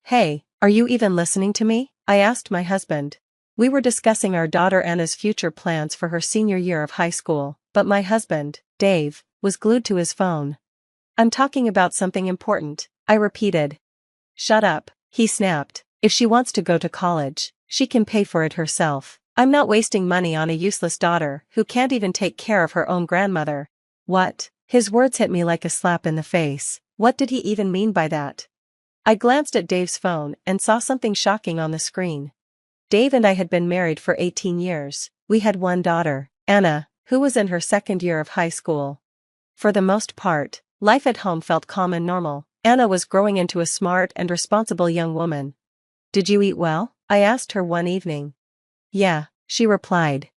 Hey, are you even listening to me? I asked my husband. We were discussing our daughter Anna's future plans for her senior year of high school, but my husband, Dave, was glued to his phone. I'm talking about something important, I repeated. Shut up, he snapped. If she wants to go to college, she can pay for it herself. I'm not wasting money on a useless daughter who can't even take care of her own grandmother. What? His words hit me like a slap in the face. What did he even mean by that? I glanced at Dave's phone and saw something shocking on the screen. Dave and I had been married for 18 years. We had one daughter, Anna, who was in her second year of high school. For the most part, life at home felt calm and normal. Anna was growing into a smart and responsible young woman. Did you eat well? I asked her one evening. Yeah, she replied.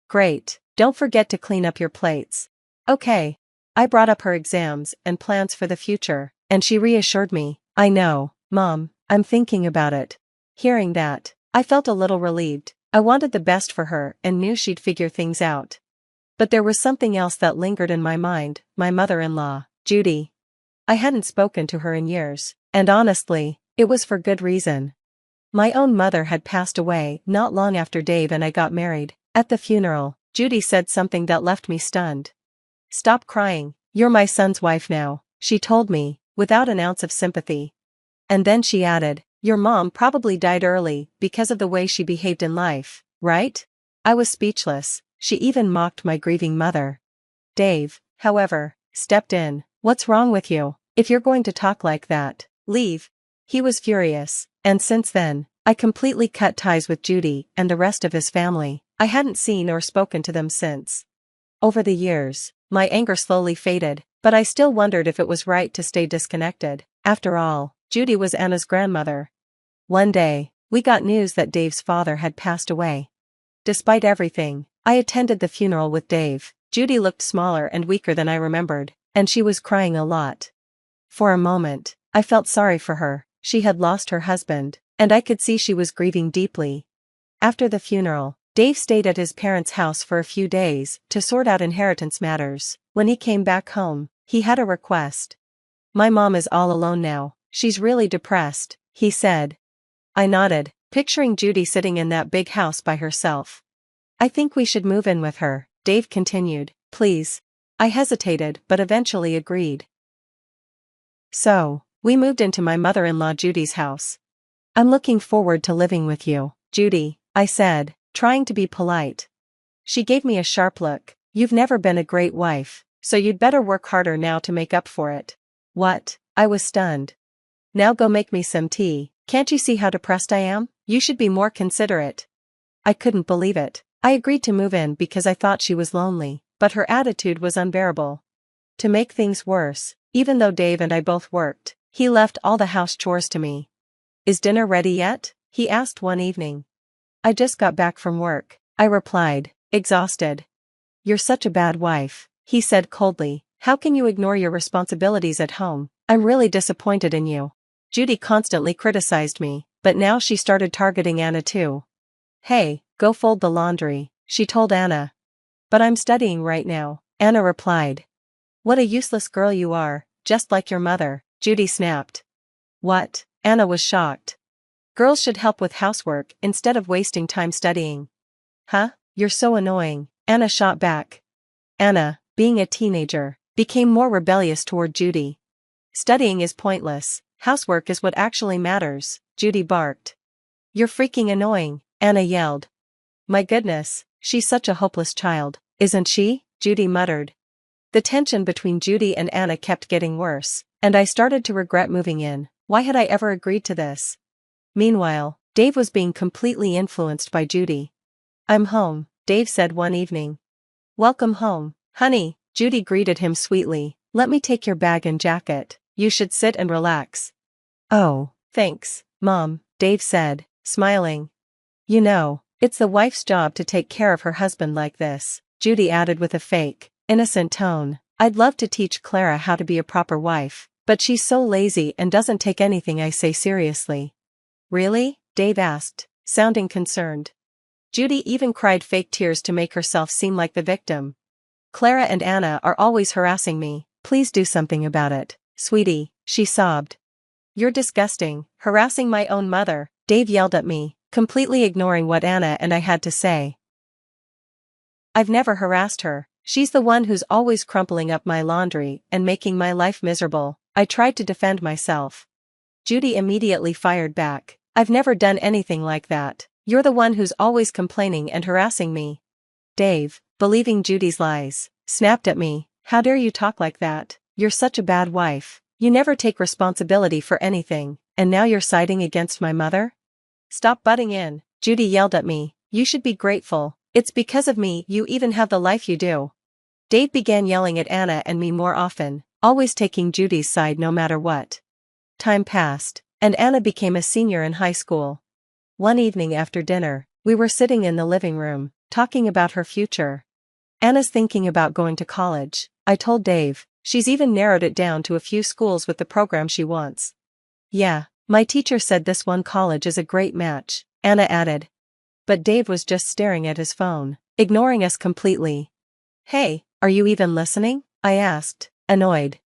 Great, don't forget to clean up your plates. Okay. I brought up her exams and plans for the future, and she reassured me. I know, Mom, I'm thinking about it. Hearing that, I felt a little relieved. I wanted the best for her and knew she'd figure things out. But there was something else that lingered in my mind, my mother-in-law, Judy. I hadn't spoken to her in years, and honestly, it was for good reason. My own mother had passed away not long after Dave and I got married. At the funeral, Judy said something that left me stunned. Stop crying, you're my son's wife now, she told me, without an ounce of sympathy. And then she added, your mom probably died early because of the way she behaved in life, right? I was speechless. She even mocked my grieving mother. Dave, however, stepped in. What's wrong with you? If you're going to talk like that, leave. He was furious, and since then, I completely cut ties with Judy and the rest of his family. I hadn't seen or spoken to them since. Over the years, my anger slowly faded, but I still wondered if it was right to stay disconnected. After all, Judy was Anna's grandmother. One day, we got news that Dave's father had passed away. Despite everything, I attended the funeral with Dave. Judy looked smaller and weaker than I remembered, and she was crying a lot. For a moment, I felt sorry for her. She had lost her husband, and I could see she was grieving deeply. After the funeral, Dave stayed at his parents' house for a few days to sort out inheritance matters. When he came back home, he had a request. My mom is all alone now. She's really depressed, he said. I nodded, picturing Judy sitting in that big house by herself. I think we should move in with her, Dave continued. Please. I hesitated but eventually agreed. So, we moved into my mother-in-law Judy's house. I'm looking forward to living with you, Judy, I said, trying to be polite. She gave me a sharp look. You've never been a great wife, so you'd better work harder now to make up for it. What? I was stunned. Now go make me some tea. Can't you see how depressed I am? You should be more considerate. I couldn't believe it. I agreed to move in because I thought she was lonely, but her attitude was unbearable. To make things worse, even though Dave and I both worked, he left all the house chores to me. Is dinner ready yet? He asked one evening. I just got back from work, I replied, exhausted. You're such a bad wife, he said coldly. How can you ignore your responsibilities at home? I'm really disappointed in you. Judy constantly criticized me, but now she started targeting Anna too. Hey, go fold the laundry, she told Anna. But I'm studying right now, Anna replied. What a useless girl you are, just like your mother, Judy snapped. What? Anna was shocked. Girls should help with housework instead of wasting time studying. Huh? You're so annoying, Anna shot back. Anna, being a teenager, became more rebellious toward Judy. Studying is pointless, housework is what actually matters, Judy barked. You're freaking annoying, Anna yelled. My goodness, she's such a hopeless child, isn't she? Judy muttered. The tension between Judy and Anna kept getting worse, and I started to regret moving in. Why had I ever agreed to this? Meanwhile, Dave was being completely influenced by Judy. I'm home, Dave said one evening. Welcome home, honey, Judy greeted him sweetly. Let me take your bag and jacket. You should sit and relax. Oh, thanks, Mom, Dave said, smiling. You know, it's the wife's job to take care of her husband like this, Judy added with a fake, innocent tone. I'd love to teach Clara how to be a proper wife, but she's so lazy and doesn't take anything I say seriously. Really? Dave asked, sounding concerned. Judy even cried fake tears to make herself seem like the victim. Clara and Anna are always harassing me. Please do something about it, sweetie, she sobbed. You're disgusting, harassing my own mother, Dave yelled at me, completely ignoring what Anna and I had to say. I've never harassed her. She's the one who's always crumpling up my laundry and making my life miserable. I tried to defend myself. Judy immediately fired back. I've never done anything like that. You're the one who's always complaining and harassing me. Dave, believing Judy's lies, snapped at me. How dare you talk like that? You're such a bad wife. You never take responsibility for anything, and now you're siding against my mother? Stop butting in, Judy yelled at me. You should be grateful. It's because of me you even have the life you do. Dave began yelling at Anna and me more often, always taking Judy's side no matter what. Time passed, and Anna became a senior in high school. One evening after dinner, we were sitting in the living room, talking about her future. Anna's thinking about going to college, I told Dave. She's even narrowed it down to a few schools with the program she wants. Yeah, my teacher said this one college is a great match, Anna added. But Dave was just staring at his phone, ignoring us completely. Hey, are you even listening? I asked, annoyed.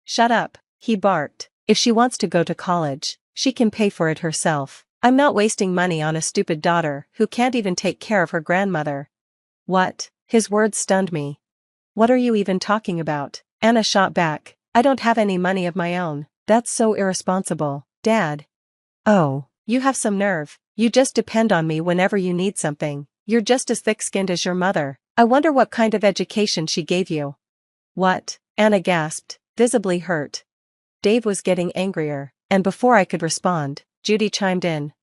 Shut up, he barked. If she wants to go to college, she can pay for it herself. I'm not wasting money on a stupid daughter who can't even take care of her grandmother. What? His words stunned me. What are you even talking about? Anna shot back. I don't have any money of my own. That's so irresponsible, Dad. Oh, you have some nerve. You just depend on me whenever you need something. You're just as thick-skinned as your mother. I wonder what kind of education she gave you. What? Anna gasped, visibly hurt. Dave was getting angrier, and before I could respond, Judy chimed in.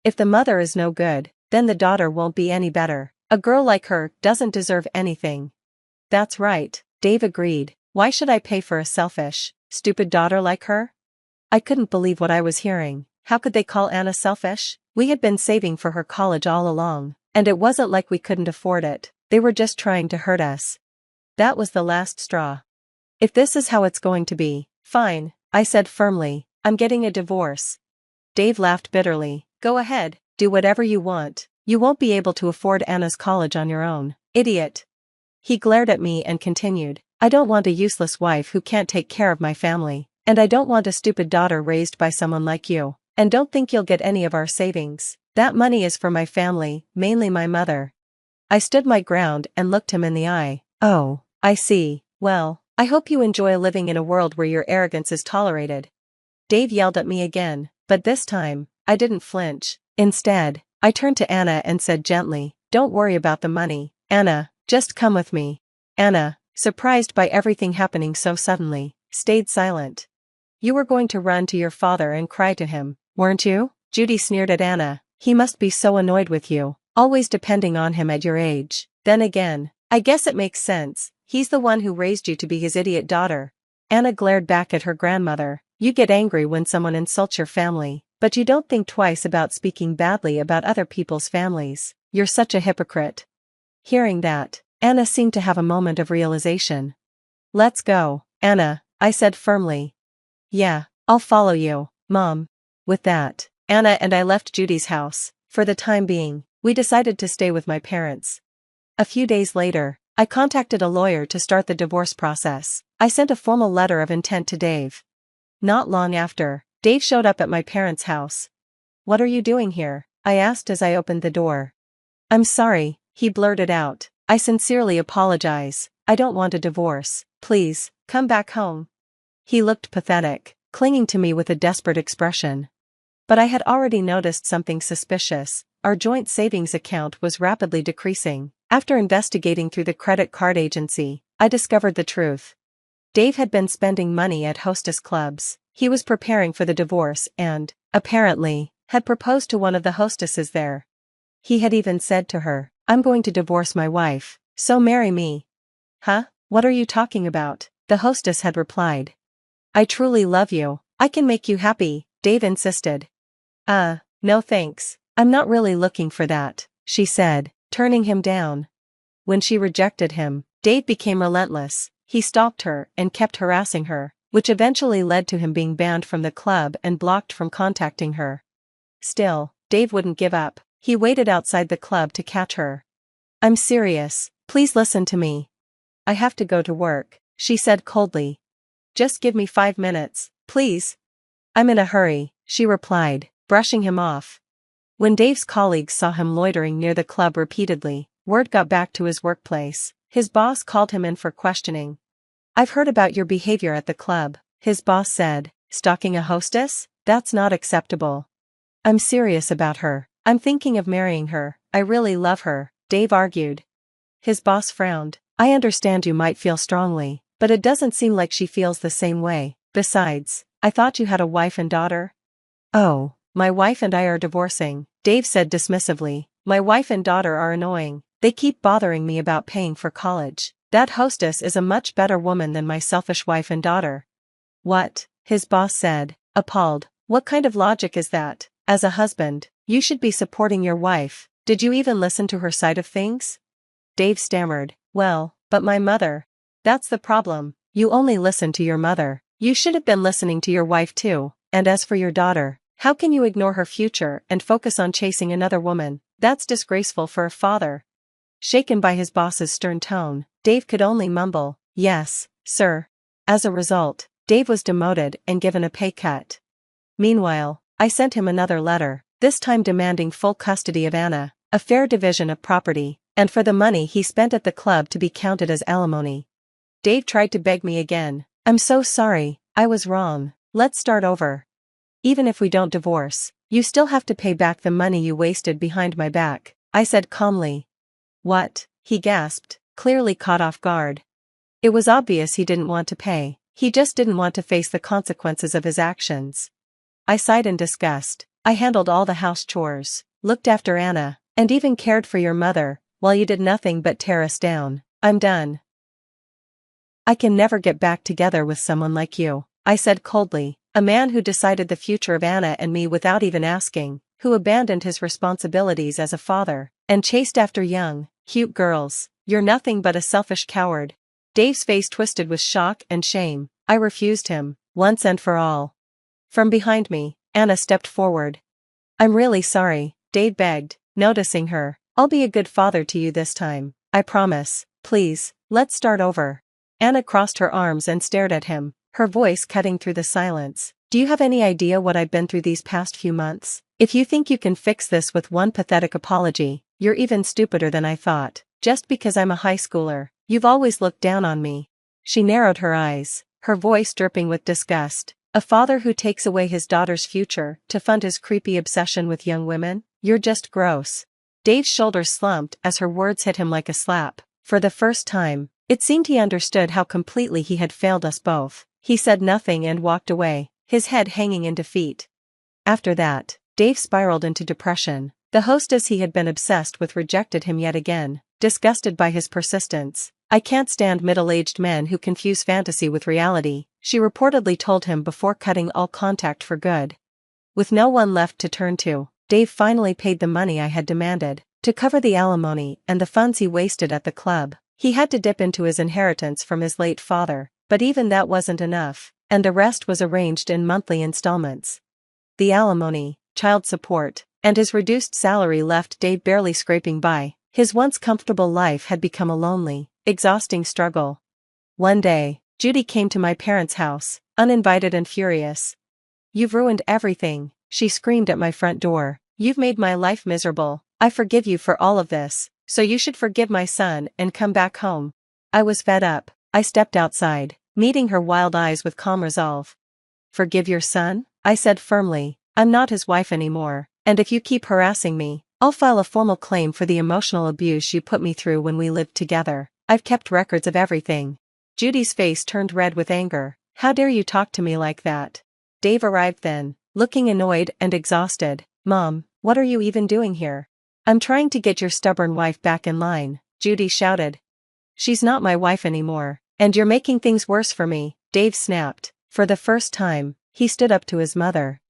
If the mother is no good, then the daughter won't be any better. A girl like her doesn't deserve anything. That's right, Dave agreed. Why should I pay for a selfish, stupid daughter like her? I couldn't believe what I was hearing. How could they call Anna selfish? We had been saving for her college all along, and it wasn't like we couldn't afford it. They were just trying to hurt us. That was the last straw. If this is how it's going to be, fine, I said firmly. I'm getting a divorce. Dave laughed bitterly. Go ahead, do whatever you want. You won't be able to afford Anna's college on your own, idiot. He glared at me and continued. I don't want a useless wife who can't take care of my family, and I don't want a stupid daughter raised by someone like you. And don't think you'll get any of our savings. That money is for my family, mainly my mother. I stood my ground and looked him in the eye. Oh, I see. Well, I hope you enjoy living in a world where your arrogance is tolerated. Dave yelled at me again, but this time, I didn't flinch. Instead, I turned to Anna and said gently, don't worry about the money, Anna, just come with me. Anna, surprised by everything happening so suddenly, stayed silent. You were going to run to your father and cry to him, weren't you? Judy sneered at Anna. He must be so annoyed with you, always depending on him at your age. Then again, I guess it makes sense. He's the one who raised you to be his idiot daughter. Anna glared back at her grandmother. You get angry when someone insults your family, but you don't think twice about speaking badly about other people's families. You're such a hypocrite. Hearing that, Anna seemed to have a moment of realization. Let's go, Anna, I said firmly. Yeah, I'll follow you, Mom. With that, Anna and I left Judy's house. For the time being, we decided to stay with my parents. A few days later, I contacted a lawyer to start the divorce process. I sent a formal letter of intent to Dave. Not long after, Dave showed up at my parents' house. What are you doing here? I asked as I opened the door. I'm sorry, he blurted out. I sincerely apologize. I don't want a divorce. Please, come back home. He looked pathetic, clinging to me with a desperate expression. But I had already noticed something suspicious. Our joint savings account was rapidly decreasing. After investigating through the credit card agency, I discovered the truth. Dave had been spending money at hostess clubs. He was preparing for the divorce and, apparently, had proposed to one of the hostesses there. He had even said to her, I'm going to divorce my wife, so marry me. Huh? What are you talking about? The hostess had replied. I truly love you. I can make you happy, Dave insisted. No thanks. I'm not really looking for that, she said, turning him down. When she rejected him, Dave became relentless. He stalked her and kept harassing her, which eventually led to him being banned from the club and blocked from contacting her. Still, Dave wouldn't give up. He waited outside the club to catch her. I'm serious, please listen to me. I have to go to work, she said coldly. Just give me 5 minutes, please. I'm in a hurry, she replied, brushing him off. When Dave's colleagues saw him loitering near the club repeatedly, word got back to his workplace. His boss called him in for questioning. "I've heard about your behavior at the club," his boss said. "Stalking a hostess? That's not acceptable." "I'm serious about her. I'm thinking of marrying her. I really love her," Dave argued. His boss frowned. "I understand you might feel strongly, but it doesn't seem like she feels the same way. Besides, I thought you had a wife and daughter?" "Oh, my wife and I are divorcing," Dave said dismissively. "My wife and daughter are annoying. They keep bothering me about paying for college. That hostess is a much better woman than my selfish wife and daughter." "What?" his boss said, appalled. "What kind of logic is that? As a husband, you should be supporting your wife. Did you even listen to her side of things?" Dave stammered. "Well, but my mother." "That's the problem. You only listen to your mother. You should have been listening to your wife too. And as for your daughter, how can you ignore her future and focus on chasing another woman? That's disgraceful for a father." Shaken by his boss's stern tone, Dave could only mumble, "Yes, sir." As a result, Dave was demoted and given a pay cut. Meanwhile, I sent him another letter, this time demanding full custody of Anna, a fair division of property, and for the money he spent at the club to be counted as alimony. Dave tried to beg me again. "I'm so sorry, I was wrong. Let's start over. Even if we don't divorce, you still have to pay back the money you wasted behind my back," I said calmly. "What?" he gasped, clearly caught off guard. It was obvious he didn't want to pay, he just didn't want to face the consequences of his actions. I sighed in disgust. "I handled all the house chores, looked after Anna, and even cared for your mother, while you did nothing but tear us down. I'm done. I can never get back together with someone like you," I said coldly, "a man who decided the future of Anna and me without even asking, who abandoned his responsibilities as a father, and chased after young, cute girls. You're nothing but a selfish coward." Dave's face twisted with shock and shame. I refused him, once and for all. From behind me, Anna stepped forward. "I'm really sorry," Dave begged, noticing her. "I'll be a good father to you this time, I promise. Please, let's start over." Anna crossed her arms and stared at him, her voice cutting through the silence. "Do you have any idea what I've been through these past few months? If you think you can fix this with one pathetic apology, you're even stupider than I thought. Just because I'm a high schooler, you've always looked down on me." She narrowed her eyes, her voice dripping with disgust. "A father who takes away his daughter's future to fund his creepy obsession with young women? You're just gross." Dave's shoulders slumped as her words hit him like a slap. For the first time, it seemed he understood how completely he had failed us both. He said nothing and walked away, his head hanging in defeat. After that, Dave spiraled into depression. The hostess he had been obsessed with rejected him yet again, disgusted by his persistence. "I can't stand middle-aged men who confuse fantasy with reality," she reportedly told him before cutting all contact for good. With no one left to turn to, Dave finally paid the money I had demanded, to cover the alimony and the funds he wasted at the club. He had to dip into his inheritance from his late father, but even that wasn't enough, and the rest was arranged in monthly installments. The alimony, child support, and his reduced salary left Dave barely scraping by. His once comfortable life had become a lonely, exhausting struggle. One day, Judy came to my parents' house, uninvited and furious. "You've ruined everything," she screamed at my front door. "You've made my life miserable. I forgive you for all of this, so you should forgive my son and come back home." I was fed up. I stepped outside, meeting her wild eyes with calm resolve. "Forgive your son?" I said firmly. "I'm not his wife anymore, and if you keep harassing me, I'll file a formal claim for the emotional abuse you put me through when we lived together. I've kept records of everything." Judy's face turned red with anger. "How dare you talk to me like that?" Dave arrived then, looking annoyed and exhausted. "Mom, what are you even doing here?" "I'm trying to get your stubborn wife back in line," Judy shouted. "She's not my wife anymore, and you're making things worse for me," Dave snapped. For the first time, he stood up to his mother.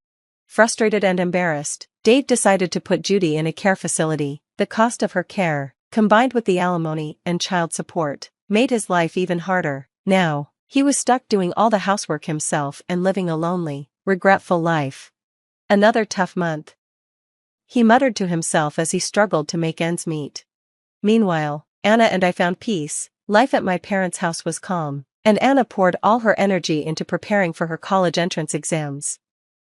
Frustrated and embarrassed, Dave decided to put Judy in a care facility. The cost of her care, combined with the alimony and child support, made his life even harder. Now, he was stuck doing all the housework himself and living a lonely, regretful life. Another tough month, he muttered to himself as he struggled to make ends meet. Meanwhile, Anna and I found peace. Life at my parents' house was calm, and Anna poured all her energy into preparing for her college entrance exams.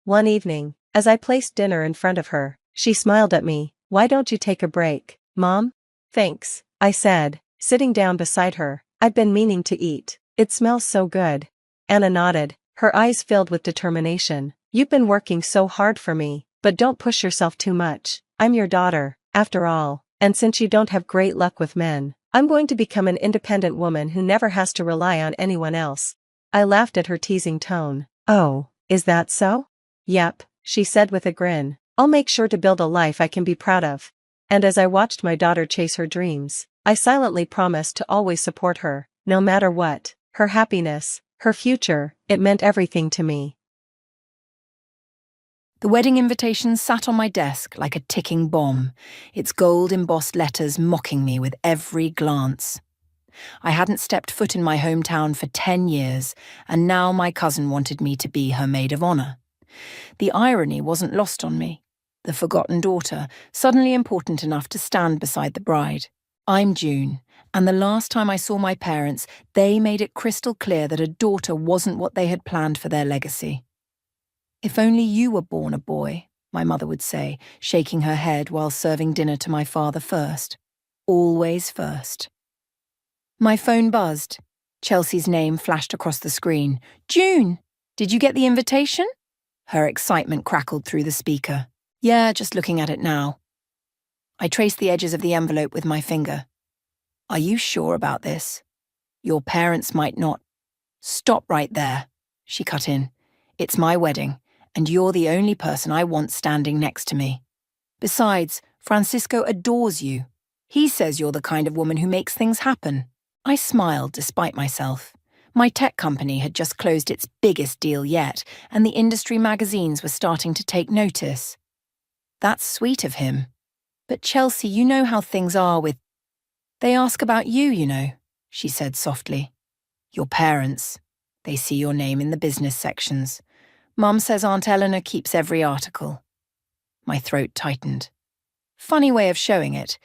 One evening, as I placed dinner in front of her, she smiled at me. "Why don't you take a break, Mom?" "Thanks," I said, sitting down beside her. "I've been meaning to eat. It smells so good." Anna nodded, her eyes filled with determination. "You've been working so hard for me, but don't push yourself too much. I'm your daughter, after all, and since you don't have great luck with men, I'm going to become an independent woman who never has to rely on anyone else." I laughed at her teasing tone. "Oh, is that so?" "Yep," she said with a grin. "I'll make sure to build a life I can be proud of." And as I watched my daughter chase her dreams, I silently promised to always support her, no matter what. Her happiness, her future, it meant everything to me. The wedding invitation sat on my desk like a ticking bomb, its gold-embossed letters mocking me with every glance. I hadn't stepped foot in my hometown for 10 years, and now my cousin wanted me to be her maid of honor. The irony wasn't lost on me. The forgotten daughter, suddenly important enough to stand beside the bride. I'm June, and the last time I saw my parents, they made it crystal clear that a daughter wasn't what they had planned for their legacy. "If only you were born a boy," my mother would say, shaking her head while serving dinner to my father first. Always first. My phone buzzed. Chelsea's name flashed across the screen. "June, did you get the invitation?" Her excitement crackled through the speaker. "Yeah, just looking at it now." I traced the edges of the envelope with my finger. "Are you sure about this? Your parents might not—" "Stop right there," she cut in. "It's my wedding, and you're the only person I want standing next to me. Besides, Francisco adores you. He says you're the kind of woman who makes things happen." I smiled despite myself. My tech company had just closed its biggest deal yet, and the industry magazines were starting to take notice. "That's sweet of him. But Chelsea, you know how things are with—" "They ask about you, you know," she said softly. "Your parents. They see your name in the business sections. Mum says Aunt Eleanor keeps every article." My throat tightened. Funny way of showing it.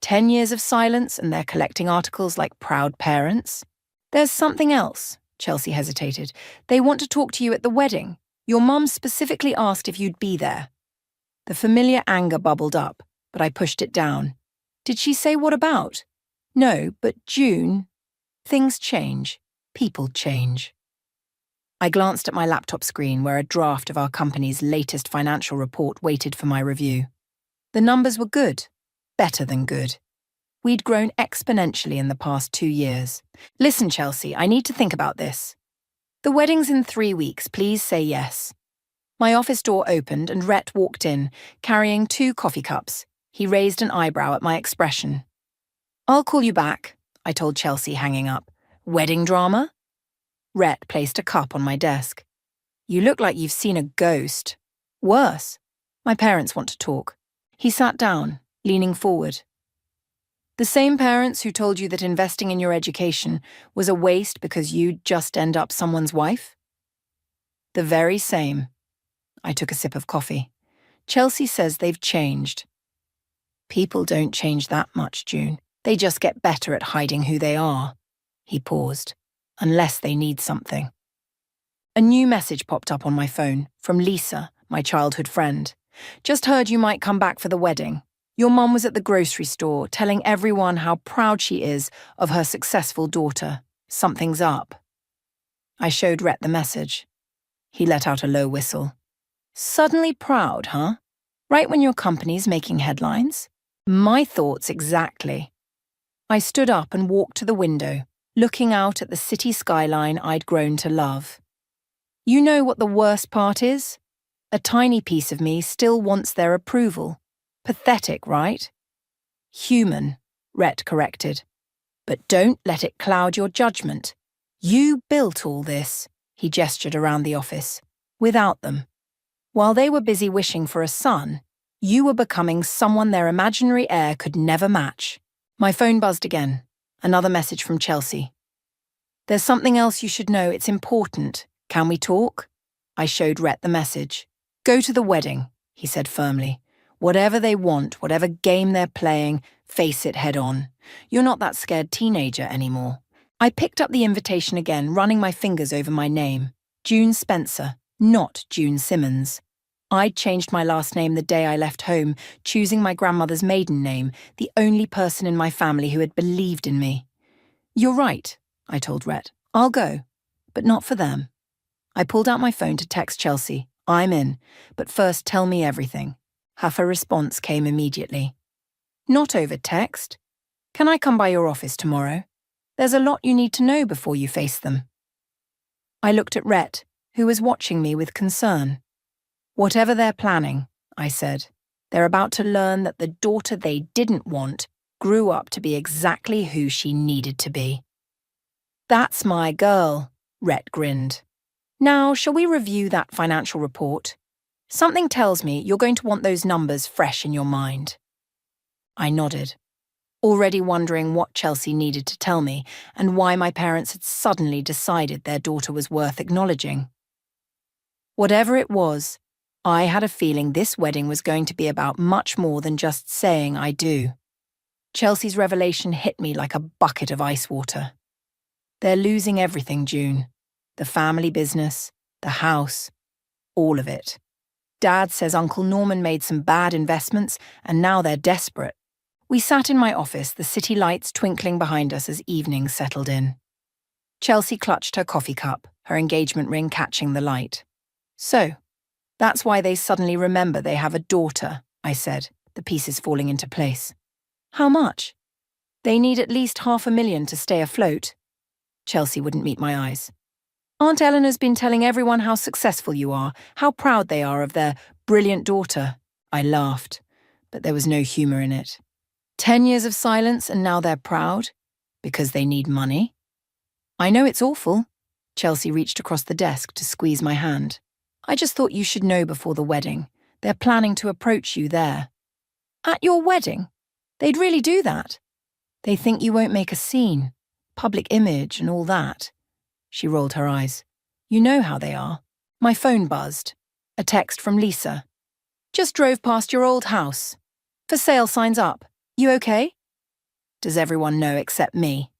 10 years of silence and they're collecting articles like proud parents. "There's something else," Chelsea hesitated. "They want to talk to you at the wedding. Your mum specifically asked if you'd be there." The familiar anger bubbled up, but I pushed it down. "Did she say what about?" "No, but June, things change. People change." I glanced at my laptop screen where a draft of our company's latest financial report waited for my review. The numbers were good. Better than good. We'd grown exponentially in the past 2 years. "Listen, Chelsea, I need to think about this. The wedding's in 3 weeks, please say yes." My office door opened and Rhett walked in, carrying 2 coffee cups. He raised an eyebrow at my expression. "I'll call you back," I told Chelsea, hanging up. "Wedding drama?" Rhett placed a cup on my desk. "You look like you've seen a ghost." "Worse. My parents want to talk." He sat down, leaning forward. "The same parents who told you that investing in your education was a waste because you'd just end up someone's wife?" "The very same." I took a sip of coffee. "Chelsea says they've changed." "People don't change that much, June. They just get better at hiding who they are." He paused. "Unless they need something." A new message popped up on my phone from Lisa, my childhood friend. "Just heard you might come back for the wedding. Your mum was at the grocery store telling everyone how proud she is of her successful daughter. Something's up." I showed Rhett the message. He let out a low whistle. "Suddenly proud, huh? Right when your company's making headlines?" My thoughts exactly. I stood up and walked to the window, looking out at the city skyline I'd grown to love. You know what the worst part is? A tiny piece of me still wants their approval. Pathetic, right? "Human," Rhett corrected. "But don't let it cloud your judgment. You built all this," he gestured around the office, "without them. While they were busy wishing for a son, you were becoming someone their imaginary heir could never match." My phone buzzed again. Another message from Chelsea. "There's something else you should know. It's important. Can we talk?" I showed Rhett the message. "Go to the wedding," he said firmly. "Whatever they want, whatever game they're playing, face it head on. You're not that scared teenager anymore." I picked up the invitation again, running my fingers over my name. June Spencer. not June Simmons. I'd changed my last name the day I left home, choosing my grandmother's maiden name, the only person in my family who had believed in me. "You're right," I told Rhett. "I'll go, but not for them." I pulled out my phone to text Chelsea. "I'm in, but first tell me everything." Her response came immediately. "Not over text. Can I come by your office tomorrow? There's a lot you need to know before you face them." I looked at Rhett, who was watching me with concern. "Whatever they're planning," I said, "they're about to learn that the daughter they didn't want grew up to be exactly who she needed to be." "That's my girl," Rhett grinned. "Now, shall we review that financial report? Something tells me you're going to want those numbers fresh in your mind." I nodded, already wondering what Chelsea needed to tell me and why my parents had suddenly decided their daughter was worth acknowledging. Whatever it was, I had a feeling this wedding was going to be about much more than just saying I do. Chelsea's revelation hit me like a bucket of ice water. They're losing everything, June. The family business, the house, all of it. Dad says Uncle Norman made some bad investments and now they're desperate. We sat in my office, the city lights twinkling behind us as evening settled in. Chelsea clutched her coffee cup, her engagement ring catching the light. "So, that's why they suddenly remember they have a daughter," I said, the pieces falling into place. "How much?" "They need at least $500,000 to stay afloat." Chelsea wouldn't meet my eyes. "Aunt Eleanor's been telling everyone how successful you are, how proud they are of their brilliant daughter." I laughed, but there was no humour in it. 10 years of silence and now they're proud? Because they need money? "I know it's awful." Chelsea reached across the desk to squeeze my hand. "I just thought you should know before the wedding. They're planning to approach you there." "At your wedding? They'd really do that?" "They think you won't make a scene. Public image and all that." She rolled her eyes. "You know how they are." My phone buzzed. A text from Lisa. "Just drove past your old house. For sale signs up. You okay?" "Does everyone know except me?"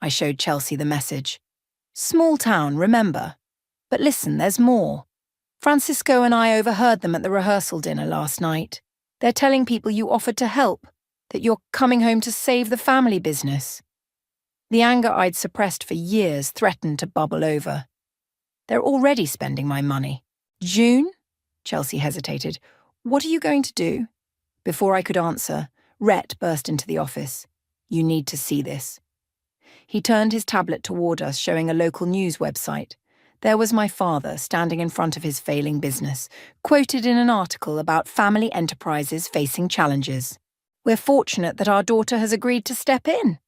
I showed Chelsea the message. "Small town, remember? But listen, there's more. Francisco and I overheard them at the rehearsal dinner last night. They're telling people you offered to help, that you're coming home to save the family business." The anger I'd suppressed for years threatened to bubble over. "They're already spending my money." "June?" Chelsea hesitated. "What are you going to do?" Before I could answer, Rhett burst into the office. "You need to see this." He turned his tablet toward us, showing a local news website. There was my father standing in front of his failing business, quoted in an article about family enterprises facing challenges. "We're fortunate that our daughter has agreed to step in,"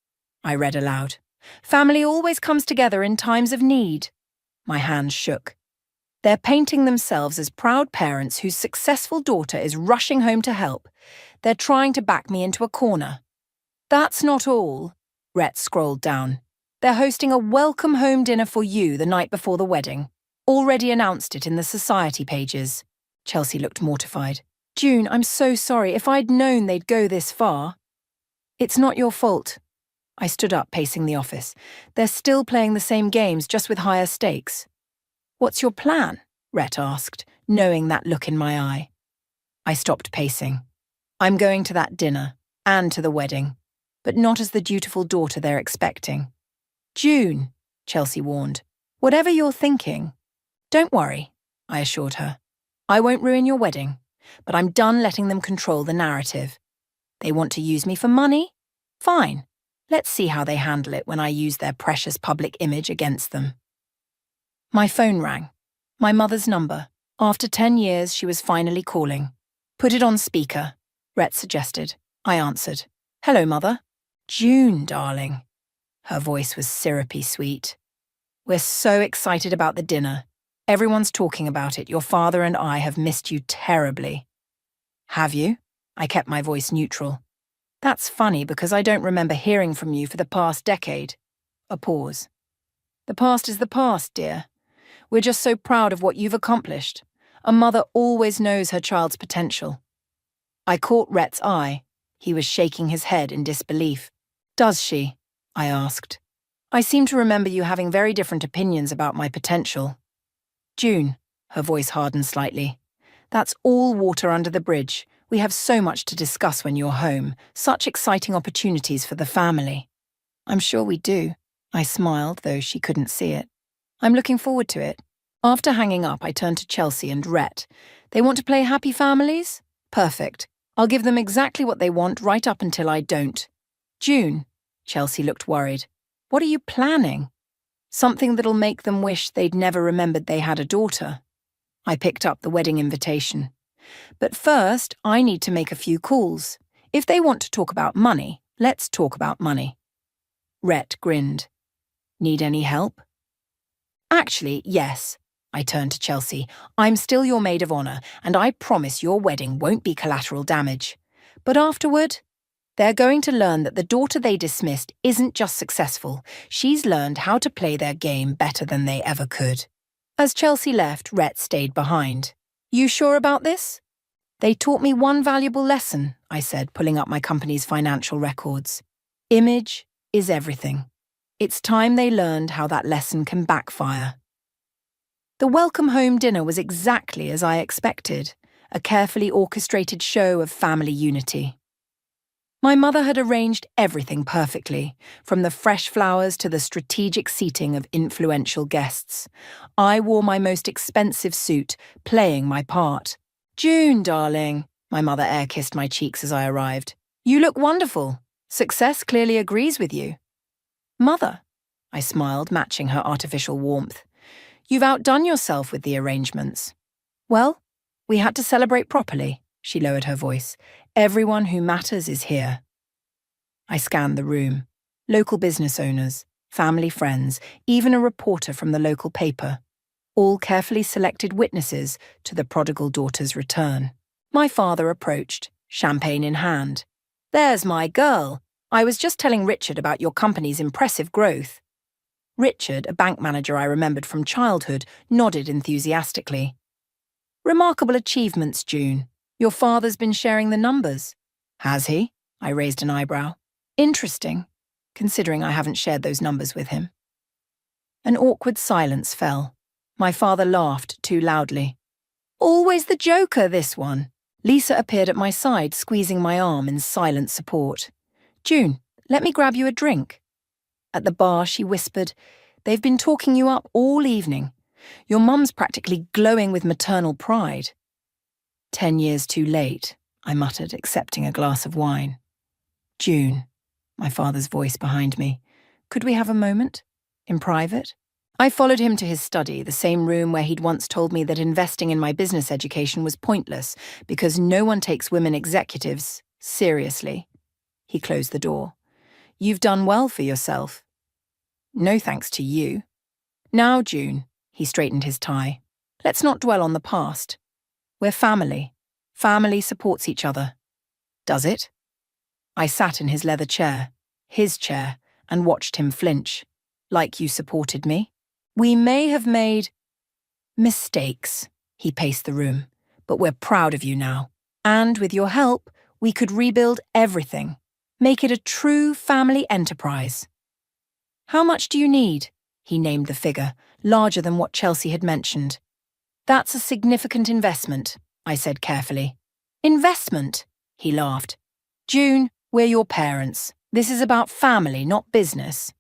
I read aloud. "Family always comes together in times of need." My hands shook. They're painting themselves as proud parents whose successful daughter is rushing home to help. They're trying to back me into a corner. "That's not all." Rhett scrolled down. "They're hosting a welcome home dinner for you the night before the wedding. Already announced it in the society pages." Chelsea looked mortified. "June, I'm so sorry. If I'd known they'd go this far." "It's not your fault." I stood up, pacing the office. "They're still playing the same games, just with higher stakes." "What's your plan?" Rhett asked, knowing that look in my eye. I stopped pacing. "I'm going to that dinner, and to the wedding, but not as the dutiful daughter they're expecting." "June," Chelsea warned, "whatever you're thinking." "Don't worry," I assured her. "I won't ruin your wedding, but I'm done letting them control the narrative. They want to use me for money? Fine. Let's see how they handle it when I use their precious public image against them." My phone rang. My mother's number. After 10 years, she was finally calling. "Put it on speaker," Rhett suggested. I answered. "Hello, Mother." "June, darling." Her voice was syrupy sweet. "We're so excited about the dinner. Everyone's talking about it. Your father and I have missed you terribly." "Have you?" I kept my voice neutral. "That's funny because I don't remember hearing from you for the past decade." A pause. "The past is the past, dear. We're just so proud of what you've accomplished. A mother always knows her child's potential." I caught Rhett's eye. He was shaking his head in disbelief. "Does she?" I asked. "I seem to remember you having very different opinions about my potential." "June, Her voice hardened slightly. That's all water under the bridge. We have so much to discuss when you're home. Such exciting opportunities for the family. I'm sure we do. I smiled, though she couldn't see it. I'm looking forward to it. After hanging up, I turned to Chelsea and Rhett. They want to play Happy Families? Perfect. I'll give them exactly what they want right up until I don't. June. Chelsea looked worried. What are you planning? Something that'll make them wish they'd never remembered they had a daughter. I picked up the wedding invitation. But first, I need to make a few calls. If they want to talk about money, let's talk about money. Rhett grinned. Need any help? Actually, yes. I turned to Chelsea. I'm still your maid of honor, and I promise your wedding won't be collateral damage. But afterward, they're going to learn that the daughter they dismissed isn't just successful. She's learned how to play their game better than they ever could. As Chelsea left, Rhett stayed behind. You sure about this? They taught me one valuable lesson, I said, pulling up my company's financial records. Image is everything. It's time they learned how that lesson can backfire. The welcome home dinner was exactly as I expected, a carefully orchestrated show of family unity. My mother had arranged everything perfectly, from the fresh flowers to the strategic seating of influential guests. I wore my most expensive suit, playing my part. June, darling, my mother air-kissed my cheeks as I arrived. You look wonderful. Success clearly agrees with you. Mother, I smiled, matching her artificial warmth. You've outdone yourself with the arrangements. Well, we had to celebrate properly, she lowered her voice. Everyone who matters is here. I scanned the room. Local business owners, family friends, even a reporter from the local paper. All carefully selected witnesses to the prodigal daughter's return. My father approached, champagne in hand. There's my girl. I was just telling Richard about your company's impressive growth. Richard, a bank manager I remembered from childhood, nodded enthusiastically. Remarkable achievements, June. Your father's been sharing the numbers. Has he? I raised an eyebrow. Interesting, considering I haven't shared those numbers with him. An awkward silence fell. My father laughed too loudly. Always the joker, this one. Lisa appeared at my side, squeezing my arm in silent support. June, let me grab you a drink. At the bar, she whispered, They've been talking you up all evening. Your mum's practically glowing with maternal pride. 10 years too late, I muttered, accepting a glass of wine. June, my father's voice behind me. Could we have a moment? In private? I followed him to his study, the same room where he'd once told me that investing in my business education was pointless because no one takes women executives seriously. He closed the door. You've done well for yourself. No thanks to you. Now, June, he straightened his tie. Let's not dwell on the past. We're family. Family supports each other. Does it? I sat in his leather chair, and watched him flinch. Like you supported me? We may have made mistakes, he paced the room, but we're proud of you now. And with your help, we could rebuild everything. Make it a true family enterprise. How much do you need? He named the figure, larger than what Chelsea had mentioned. That's a significant investment, I said carefully. Investment? He laughed. June, we're your parents. This is about family, not business.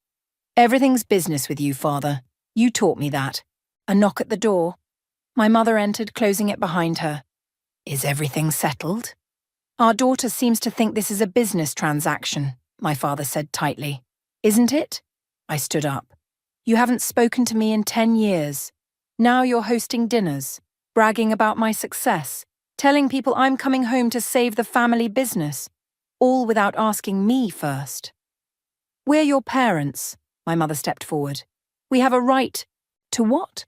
Everything's business with you, Father. You taught me that. A knock at the door. My mother entered, closing it behind her. Is everything settled? Our daughter seems to think this is a business transaction, my father said tightly. Isn't it? I stood up. You haven't spoken to me in 10 years. Now you're hosting dinners, bragging about my success, telling people I'm coming home to save the family business, all without asking me first. We're your parents, my mother stepped forward. We have a right to what?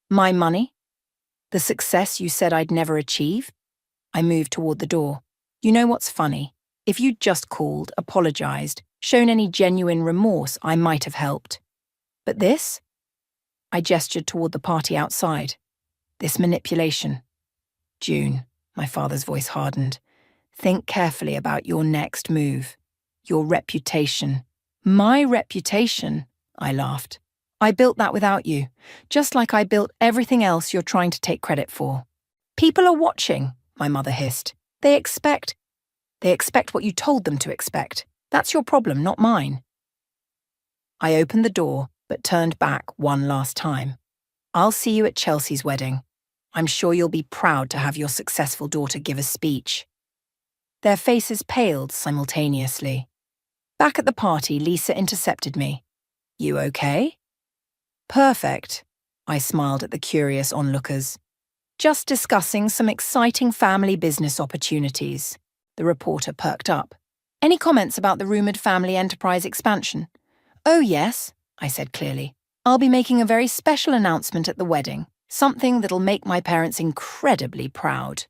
My money? The success you said I'd never achieve? I moved toward the door. You know what's funny? If you'd just called, apologized, shown any genuine remorse, I might have helped. But this? I gestured toward the party outside. This manipulation. June, my father's voice hardened. Think carefully about your next move. Your reputation. My reputation? I laughed. I built that without you, just like I built everything else you're trying to take credit for. People are watching, my mother hissed. They expect what you told them to expect. That's your problem, not mine. I opened the door, but turned back one last time. I'll see you at Chelsea's wedding. I'm sure you'll be proud to have your successful daughter give a speech. Their faces paled simultaneously. Back at the party, Lisa intercepted me. You okay? Perfect, I smiled at the curious onlookers. Just discussing some exciting family business opportunities. The reporter perked up. Any comments about the rumoured family enterprise expansion? Oh yes, I said clearly. I'll be making a very special announcement at the wedding, something that'll make my parents incredibly proud.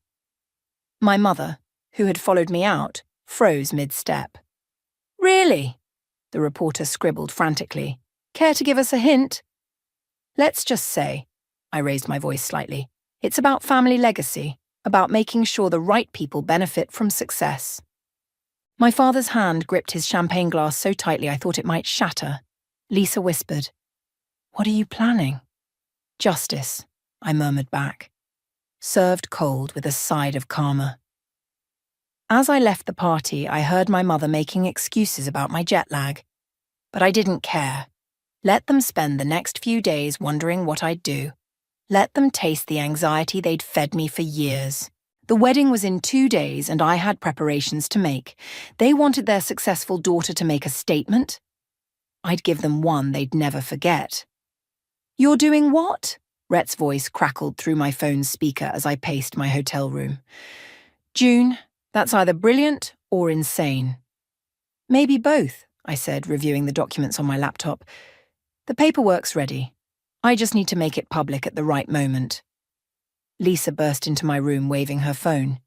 My mother, who had followed me out, froze mid-step. Really? The reporter scribbled frantically. Care to give us a hint? Let's just say, I raised my voice slightly, it's about family legacy, about making sure the right people benefit from success. My father's hand gripped his champagne glass so tightly I thought it might shatter. Lisa whispered, What are you planning? Justice, I murmured back, served cold with a side of karma. As I left the party, I heard my mother making excuses about my jet lag. But I didn't care. Let them spend the next few days wondering what I'd do. Let them taste the anxiety they'd fed me for years. The wedding was in 2 days and I had preparations to make. They wanted their successful daughter to make a statement. I'd give them one they'd never forget. You're doing what? Rhett's voice crackled through my phone's speaker as I paced my hotel room. June, that's either brilliant or insane. Maybe both, I said, reviewing the documents on my laptop. The paperwork's ready. I just need to make it public at the right moment. Lisa burst into my room waving her phone.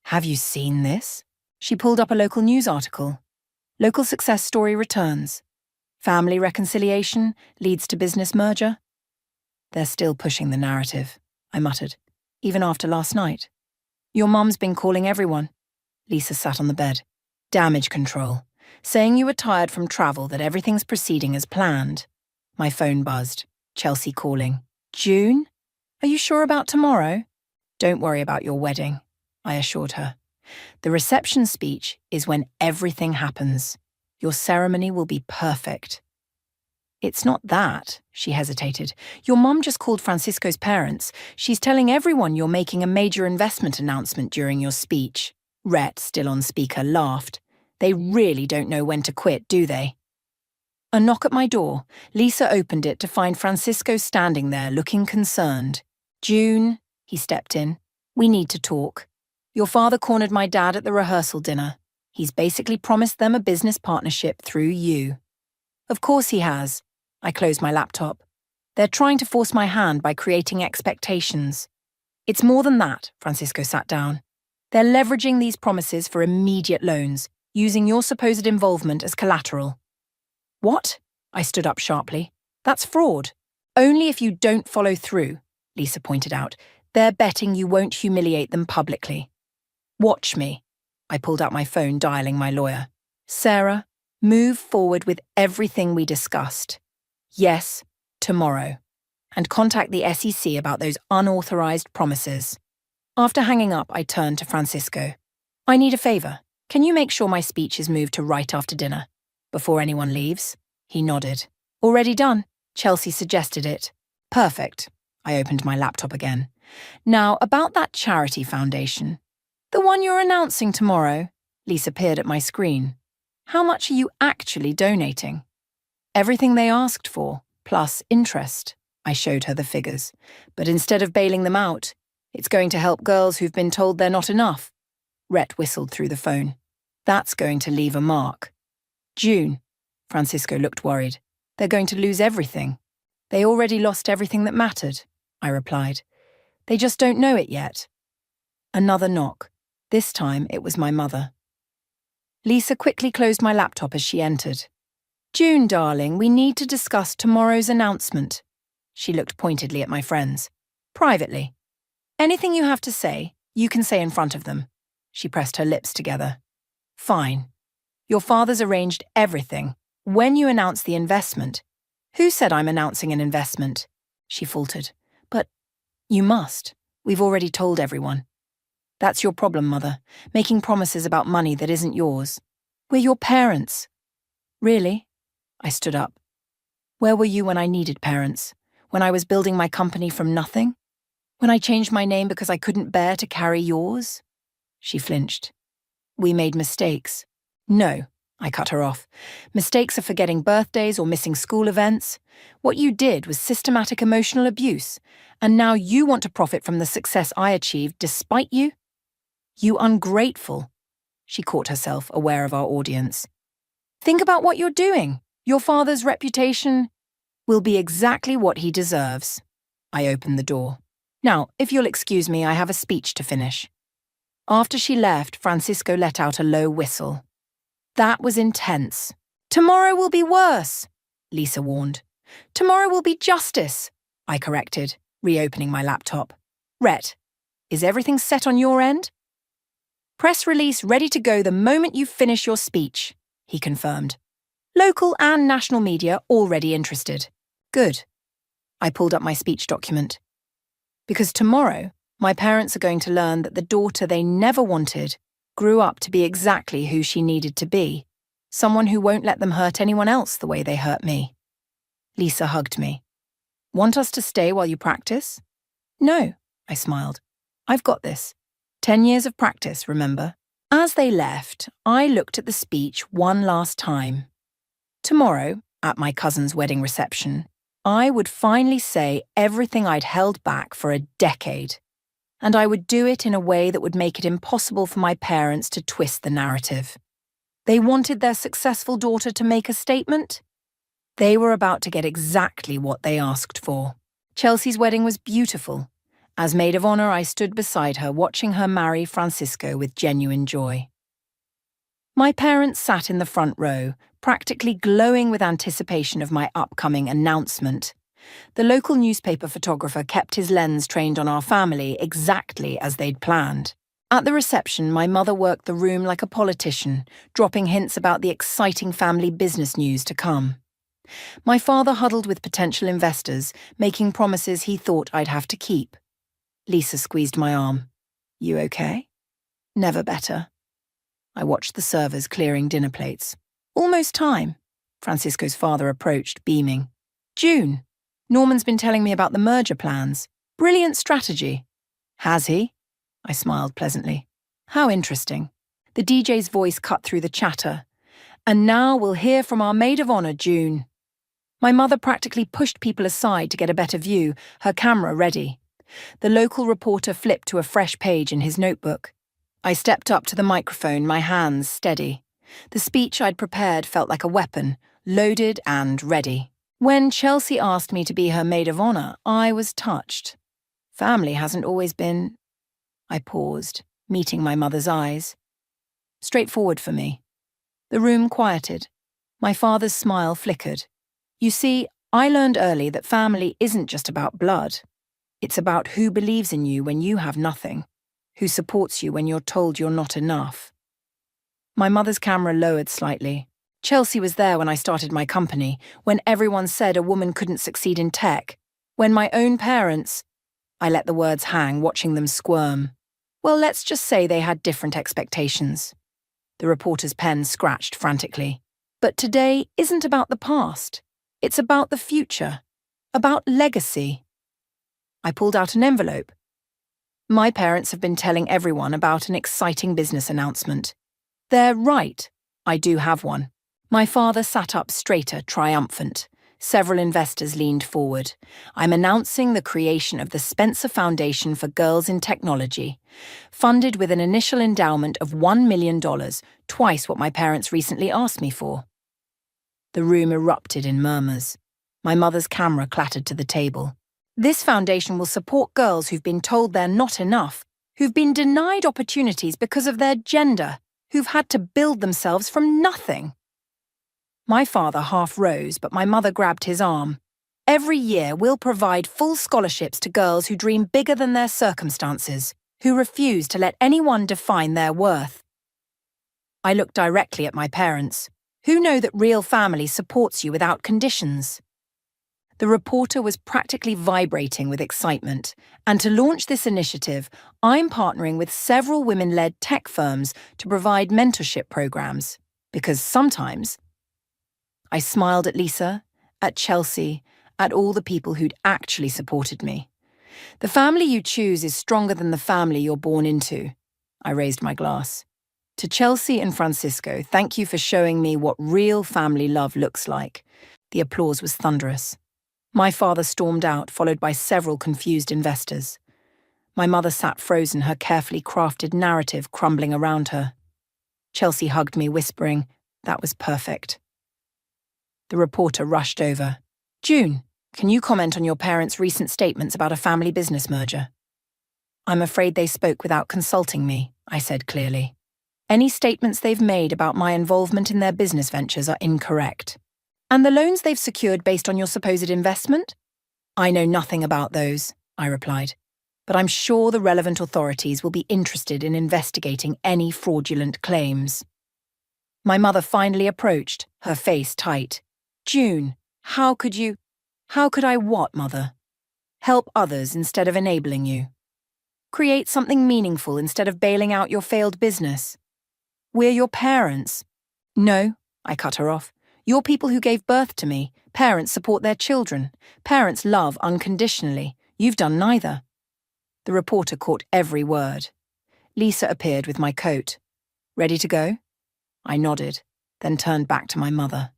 Have you seen this? She pulled up a local news article. Local success story returns. Family reconciliation leads to business merger. They're still pushing the narrative, I muttered, even after last night. Your mum's been calling everyone. Lisa sat on the bed. Damage control. Saying you were tired from travel, that everything's proceeding as planned. My phone buzzed. Chelsea calling. June? Are you sure about tomorrow? Don't worry about your wedding, I assured her. The reception speech is when everything happens. Your ceremony will be perfect. It's not that, she hesitated. Your mum just called Francisco's parents. She's telling everyone you're making a major investment announcement during your speech. Rhett, still on speaker, laughed. They really don't know when to quit, do they? A knock at my door. Lisa opened it to find Francisco standing there, looking concerned. June, he stepped in. We need to talk. Your father cornered my dad at the rehearsal dinner. He's basically promised them a business partnership through you. Of course he has. I closed my laptop. They're trying to force my hand by creating expectations. It's more than that, Francisco sat down. They're leveraging these promises for immediate loans, using your supposed involvement as collateral. What? I stood up sharply. That's fraud. Only if you don't follow through, Lisa pointed out. They're betting you won't humiliate them publicly. Watch me. I pulled out my phone, dialing my lawyer. Sarah, move forward with everything we discussed. Yes, tomorrow. And contact the SEC about those unauthorized promises. After hanging up, I turned to Francisco. I need a favor. Can you make sure my speech is moved to right after dinner? Before anyone leaves? He nodded. Already done. Chelsea suggested it. Perfect. I opened my laptop again. Now, about that charity foundation. The one you're announcing tomorrow. Lisa peered at my screen. How much are you actually donating? Everything they asked for, plus interest. I showed her the figures. But instead of bailing them out, it's going to help girls who've been told they're not enough. Rhett whistled through the phone. That's going to leave a mark. June. Francisco looked worried. They're going to lose everything. They already lost everything that mattered, I replied. They just don't know it yet. Another knock. This time it was my mother. Lisa quickly closed my laptop as she entered. June, darling, we need to discuss tomorrow's announcement. She looked pointedly at my friends. Privately. Anything you have to say, you can say in front of them. She pressed her lips together. Fine. Your father's arranged everything. When you announce the investment, Who said I'm announcing an investment? She faltered. But you must. We've already told everyone. That's your problem, Mother, making promises about money that isn't yours. We're your parents. Really? I stood up. Where were you when I needed parents? When I was building my company from nothing? When I changed my name because I couldn't bear to carry yours? She flinched. We made mistakes. No, I cut her off. Mistakes are forgetting birthdays or missing school events. What you did was systematic emotional abuse, and now you want to profit from the success I achieved despite you? You ungrateful. She caught herself, aware of our audience. Think about what you're doing. Your father's reputation will be exactly what he deserves. I opened the door. Now, if you'll excuse me, I have a speech to finish. After she left, Francisco let out a low whistle. That was intense. Tomorrow will be worse, Lisa warned. Tomorrow will be justice, I corrected, reopening my laptop. Rhett, is everything set on your end? Press release ready to go the moment you finish your speech, he confirmed. Local and national media already interested. Good. I pulled up my speech document. Because tomorrow, my parents are going to learn that the daughter they never wanted grew up to be exactly who she needed to be, someone who won't let them hurt anyone else the way they hurt me. Lisa hugged me. Want us to stay while you practice? No, I smiled. I've got this. 10 years of practice, remember? As they left, I looked at the speech one last time. Tomorrow, at my cousin's wedding reception, I would finally say everything I'd held back for a decade. And I would do it in a way that would make it impossible for my parents to twist the narrative. They wanted their successful daughter to make a statement. They were about to get exactly what they asked for. Chelsea's wedding was beautiful. As maid of honor, I stood beside her, watching her marry Francisco with genuine joy. My parents sat in the front row, practically glowing with anticipation of my upcoming announcement. The local newspaper photographer kept his lens trained on our family exactly as they'd planned. At the reception, my mother worked the room like a politician, dropping hints about the exciting family business news to come. My father huddled with potential investors, making promises he thought I'd have to keep. Lisa squeezed my arm. You okay? Never better. I watched the servers clearing dinner plates. Almost time. Francisco's father approached, beaming. June. Norman's been telling me about the merger plans. Brilliant strategy. Has he? I smiled pleasantly. How interesting. The DJ's voice cut through the chatter. And now we'll hear from our maid of honor, June. My mother practically pushed people aside to get a better view, her camera ready. The local reporter flipped to a fresh page in his notebook. I stepped up to the microphone, my hands steady. The speech I'd prepared felt like a weapon, loaded and ready. When Chelsea asked me to be her maid of honor, I was touched. Family hasn't always been... I paused, meeting my mother's eyes. Straightforward for me. The room quieted. My father's smile flickered. You see, I learned early that family isn't just about blood. It's about who believes in you when you have nothing, who supports you when you're told you're not enough. My mother's camera lowered slightly. Chelsea was there when I started my company, when everyone said a woman couldn't succeed in tech, when my own parents... I let the words hang, watching them squirm. Well, let's just say they had different expectations. The reporter's pen scratched frantically. But today isn't about the past. It's about the future. About legacy. I pulled out an envelope. My parents have been telling everyone about an exciting business announcement. They're right. I do have one. My father sat up straighter, triumphant. Several investors leaned forward. I'm announcing the creation of the Spencer Foundation for Girls in Technology, funded with an initial endowment of $1 million, twice what my parents recently asked me for. The room erupted in murmurs. My mother's camera clattered to the table. This foundation will support girls who've been told they're not enough, who've been denied opportunities because of their gender, who've had to build themselves from nothing. My father half rose, but my mother grabbed his arm. Every year, we'll provide full scholarships to girls who dream bigger than their circumstances, who refuse to let anyone define their worth. I looked directly at my parents, who know that real family supports you without conditions. The reporter was practically vibrating with excitement. And to launch this initiative, I'm partnering with several women-led tech firms to provide mentorship programs. Because sometimes, I smiled at Lisa, at Chelsea, at all the people who'd actually supported me. The family you choose is stronger than the family you're born into. I raised my glass. To Chelsea and Francisco, thank you for showing me what real family love looks like. The applause was thunderous. My father stormed out, followed by several confused investors. My mother sat frozen, her carefully crafted narrative crumbling around her. Chelsea hugged me, whispering, "That was perfect." The reporter rushed over. "June, can you comment on your parents' recent statements about a family business merger?" "I'm afraid they spoke without consulting me," I said clearly. "Any statements they've made about my involvement in their business ventures are incorrect." "And the loans they've secured based on your supposed investment?" "I know nothing about those," I replied. "But I'm sure the relevant authorities will be interested in investigating any fraudulent claims." My mother finally approached, her face tight. "June, how could you—" "How could I what, Mother?" "Help others instead of enabling you. Create something meaningful instead of bailing out your failed business. We're your parents." "No," I cut her off. "You're people who gave birth to me. Parents support their children. Parents love unconditionally. You've done neither." The reporter caught every word. Lisa appeared with my coat. "Ready to go?" I nodded, then turned back to my mother.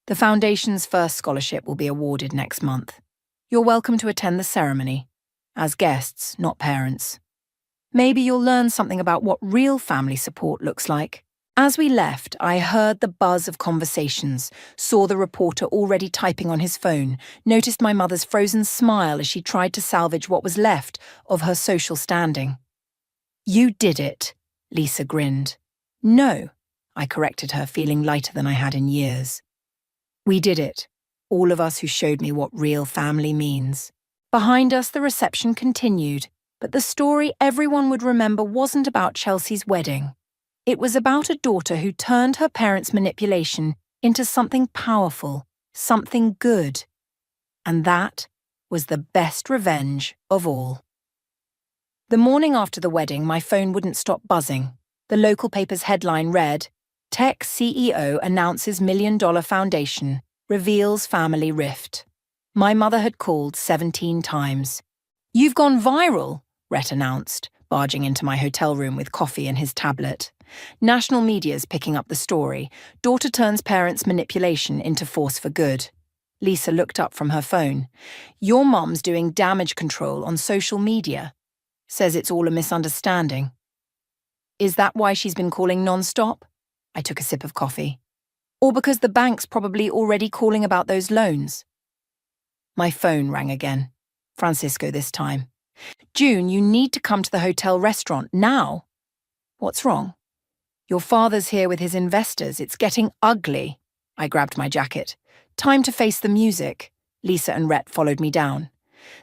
"The Foundation's first scholarship will be awarded next month. You're welcome to attend the ceremony. As guests, not parents. Maybe you'll learn something about what real family support looks like." As we left, I heard the buzz of conversations, saw the reporter already typing on his phone, noticed my mother's frozen smile as she tried to salvage what was left of her social standing. "You did it," Lisa grinned. "No," I corrected her, feeling lighter than I had in years. "We did it, all of us who showed me what real family means." Behind us, the reception continued, but the story everyone would remember wasn't about Chelsea's wedding. It was about a daughter who turned her parents' manipulation into something powerful, something good. And that was the best revenge of all. The morning after the wedding, my phone wouldn't stop buzzing. The local paper's headline read, "Tech CEO announces $1 million foundation, reveals family rift." My mother had called 17 times. "You've gone viral," Rhett announced, barging into my hotel room with coffee and his tablet. "National media's picking up the story. Daughter turns parents' manipulation into force for good." Lisa looked up from her phone. "Your mum's doing damage control on social media. Says it's all a misunderstanding." "Is that why she's been calling non-stop?" I took a sip of coffee. "Or because the bank's probably already calling about those loans?" My phone rang again. Francisco this time. "June, you need to come to the hotel restaurant now." "What's wrong?" "Your father's here with his investors. It's getting ugly." I grabbed my jacket. "Time to face the music." Lisa and Rhett followed me down.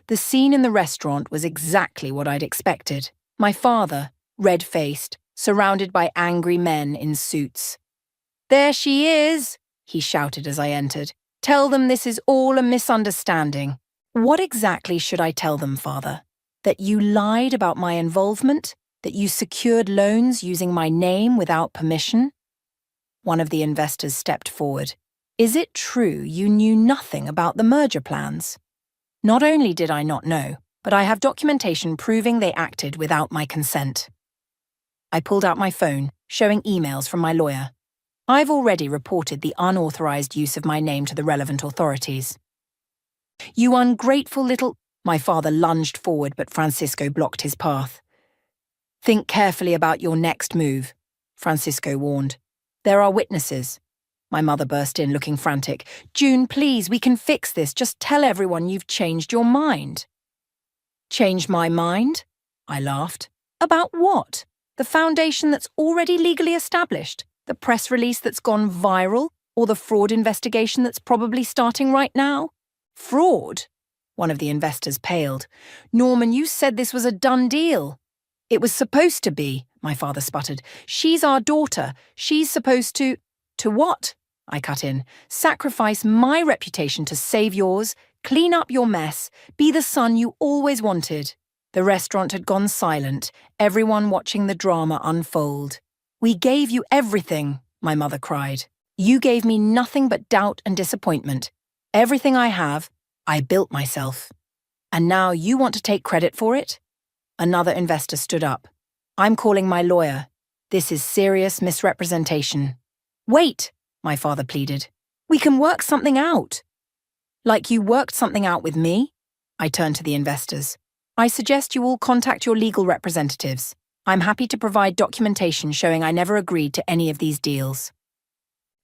The scene in the restaurant was exactly what I'd expected. My father, red-faced, surrounded by angry men in suits. "There she is," he shouted as I entered. "Tell them this is all a misunderstanding." "What exactly should I tell them, Father? That you lied about my involvement? That you secured loans using my name without permission?" One of the investors stepped forward. "Is it true you knew nothing about the merger plans?" "Not only did I not know, but I have documentation proving they acted without my consent." I pulled out my phone, showing emails from my lawyer. "I've already reported the unauthorized use of my name to the relevant authorities." "You ungrateful little—" My father lunged forward, but Francisco blocked his path. "Think carefully about your next move," Francisco warned. "There are witnesses." My mother burst in, looking frantic. "June, please, we can fix this. Just tell everyone you've changed your mind." "Changed my mind?" I laughed. "About what? The foundation that's already legally established? The press release that's gone viral? Or the fraud investigation that's probably starting right now?" "Fraud?" One of the investors paled. "Norman, you said this was a done deal." "It was supposed to be," my father sputtered. "She's our daughter. She's supposed to—" "To what?" I cut in. Sacrifice my reputation to save yours, clean up your mess, be the son you always wanted. The restaurant had gone silent, everyone watching the drama unfold. We gave you everything, my mother cried. You gave me nothing but doubt and disappointment. Everything I have, I built myself. And now you want to take credit for it? Another investor stood up. I'm calling my lawyer. This is serious misrepresentation. Wait, my father pleaded. We can work something out. Like you worked something out with me? I turned to the investors. I suggest you all contact your legal representatives. I'm happy to provide documentation showing I never agreed to any of these deals.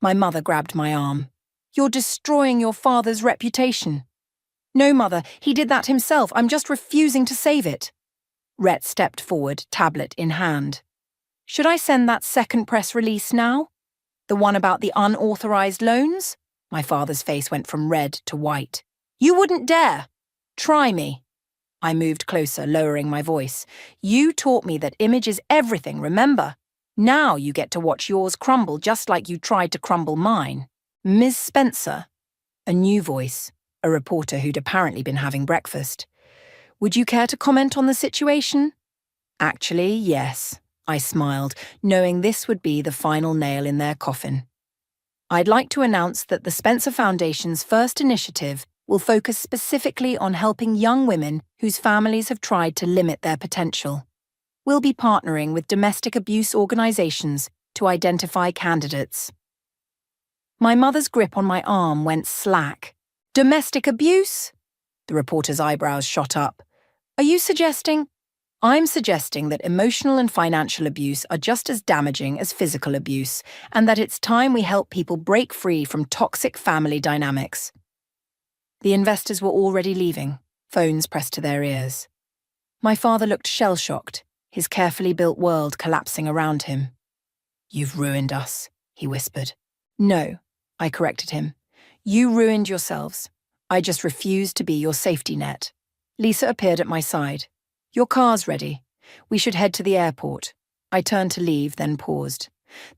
My mother grabbed my arm. You're destroying your father's reputation. No, Mother, he did that himself. I'm just refusing to save it. Rhett stepped forward, tablet in hand. Should I send that second press release now? The one about the unauthorized loans? My father's face went from red to white. You wouldn't dare. Try me. I moved closer, lowering my voice. You taught me that image is everything, remember? Now you get to watch yours crumble just like you tried to crumble mine. Ms. Spencer. A new voice, a reporter who'd apparently been having breakfast. Would you care to comment on the situation? Actually, yes, I smiled, knowing this would be the final nail in their coffin. I'd like to announce that the Spencer Foundation's first initiative will focus specifically on helping young women whose families have tried to limit their potential. We'll be partnering with domestic abuse organizations to identify candidates. My mother's grip on my arm went slack. Domestic abuse? The reporter's eyebrows shot up. Are you suggesting? I'm suggesting that emotional and financial abuse are just as damaging as physical abuse, and that it's time we help people break free from toxic family dynamics. The investors were already leaving, phones pressed to their ears. My father looked shell-shocked, his carefully built world collapsing around him. You've ruined us, he whispered. No, I corrected him. You ruined yourselves. I just refused to be your safety net. Lisa appeared at my side. Your car's ready. We should head to the airport. I turned to leave, then paused.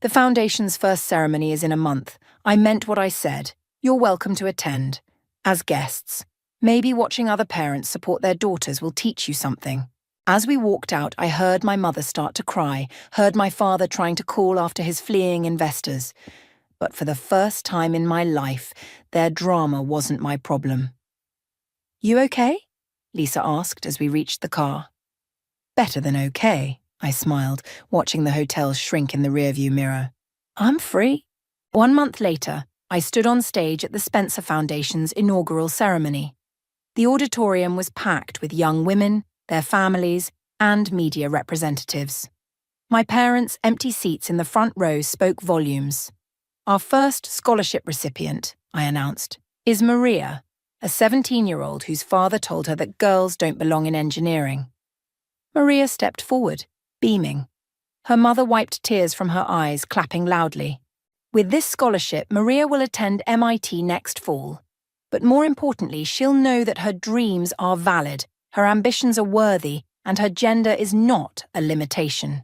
The Foundation's first ceremony is in a month. I meant what I said. You're welcome to attend. As guests. Maybe watching other parents support their daughters will teach you something. As we walked out, I heard my mother start to cry, heard my father trying to call after his fleeing investors. But for the first time in my life, their drama wasn't my problem. You okay? Lisa asked as we reached the car. Better than okay, I smiled, watching the hotel shrink in the rearview mirror. I'm free. 1 month later, I stood on stage at the Spencer Foundation's inaugural ceremony. The auditorium was packed with young women, their families, and media representatives. My parents' empty seats in the front row spoke volumes. Our first scholarship recipient, I announced, is Maria, a 17-year-old whose father told her that girls don't belong in engineering. Maria stepped forward, beaming. Her mother wiped tears from her eyes, clapping loudly. With this scholarship, Maria will attend MIT next fall. But more importantly, she'll know that her dreams are valid, her ambitions are worthy, and her gender is not a limitation.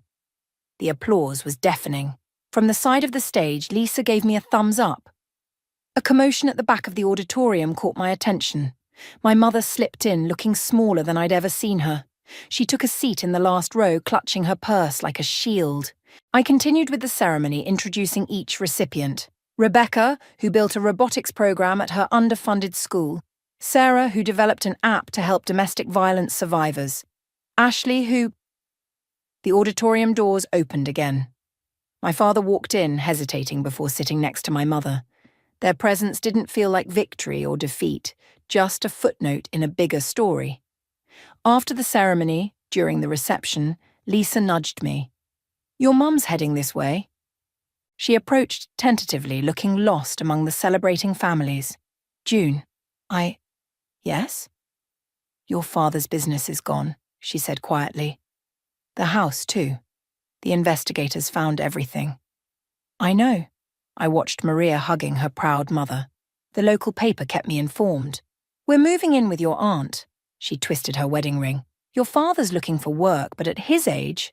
The applause was deafening. From the side of the stage, Lisa gave me a thumbs up. A commotion at the back of the auditorium caught my attention. My mother slipped in, looking smaller than I'd ever seen her. She took a seat in the last row, clutching her purse like a shield. I continued with the ceremony, introducing each recipient. Rebecca, who built a robotics program at her underfunded school. Sarah, who developed an app to help domestic violence survivors. Ashley, who... The auditorium doors opened again. My father walked in, hesitating before sitting next to my mother. Their presence didn't feel like victory or defeat, just a footnote in a bigger story. After the ceremony, during the reception, Lisa nudged me. Your mum's heading this way. She approached tentatively, looking lost among the celebrating families. June. Yes? Your father's business is gone, she said quietly. The house, too. The investigators found everything. I know. I watched Maria hugging her proud mother. The local paper kept me informed. We're moving in with your aunt. She twisted her wedding ring. Your father's looking for work, but at his age...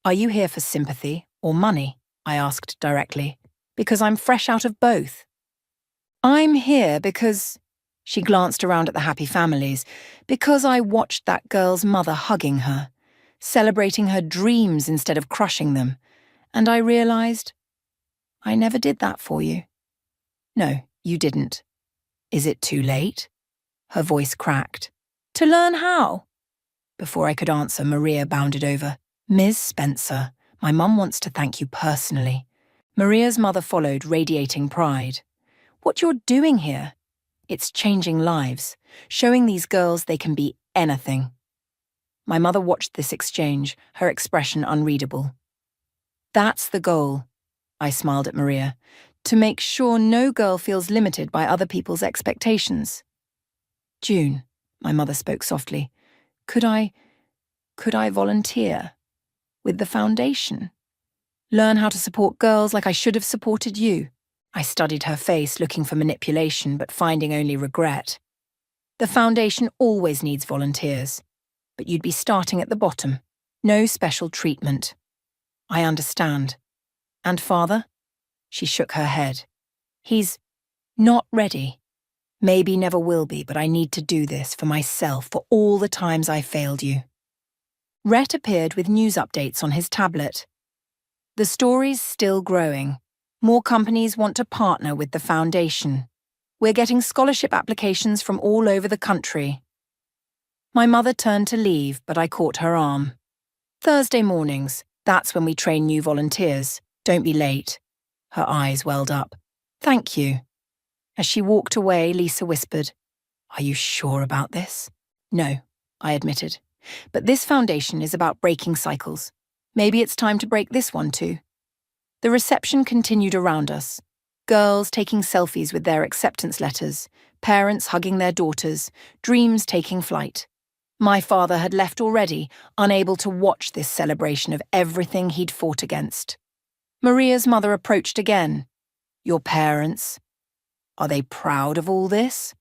Are you here for sympathy or money? I asked directly. Because I'm fresh out of both, I'm here because, she glanced around at the happy families, because I watched that girl's mother hugging her, celebrating her dreams instead of crushing them, and I realized I never did that for you. No, you didn't. Is it too late? Her voice cracked. To learn how? Before I could answer, Maria bounded over. Ms. Spencer, my mum wants to thank you personally. Maria's mother followed, radiating pride. What you're doing here? It's changing lives, showing these girls they can be anything. My mother watched this exchange, her expression unreadable. That's the goal, I smiled at Maria, to make sure no girl feels limited by other people's expectations. June, my mother spoke softly, could I volunteer? With the foundation? Learn how to support girls like I should have supported you. I studied her face, looking for manipulation, but finding only regret. The foundation always needs volunteers, but you'd be starting at the bottom. No special treatment. I understand. And father? She shook her head. He's not ready. Maybe never will be, but I need to do this for myself, for all the times I failed you. Rhett appeared with news updates on his tablet. The story's still growing. More companies want to partner with the foundation. We're getting scholarship applications from all over the country. My mother turned to leave, but I caught her arm. Thursday mornings, that's when we train new volunteers. Don't be late. Her eyes welled up. Thank you. As she walked away, Lisa whispered, Are you sure about this? No, I admitted. But this foundation is about breaking cycles. Maybe it's time to break this one too. The reception continued around us. Girls taking selfies with their acceptance letters, parents hugging their daughters, dreams taking flight. My father had left already, unable to watch this celebration of everything he'd fought against. Maria's mother approached again. Your parents? Are they proud of all this?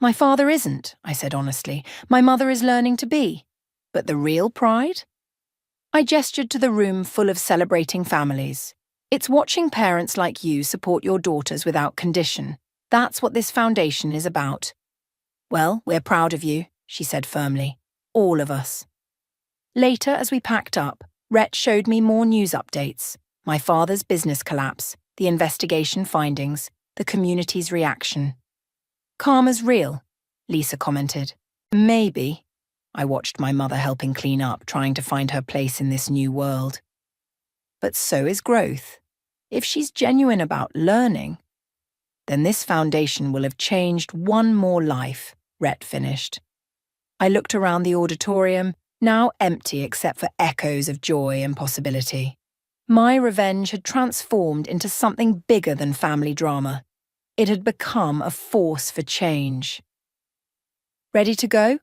My father isn't, I said honestly. My mother is learning to be. But the real pride? I gestured to the room full of celebrating families. It's watching parents like you support your daughters without condition. That's what this foundation is about. Well, we're proud of you, she said firmly. All of us. Later, as we packed up, Rhett showed me more news updates. My father's business collapse, the investigation findings, the community's reaction. Karma's real, Lisa commented. Maybe. I watched my mother helping clean up, trying to find her place in this new world. But so is growth. If she's genuine about learning, then this foundation will have changed one more life, Rhett finished. I looked around the auditorium, now empty except for echoes of joy and possibility. My revenge had transformed into something bigger than family drama. It had become a force for change. Ready to go?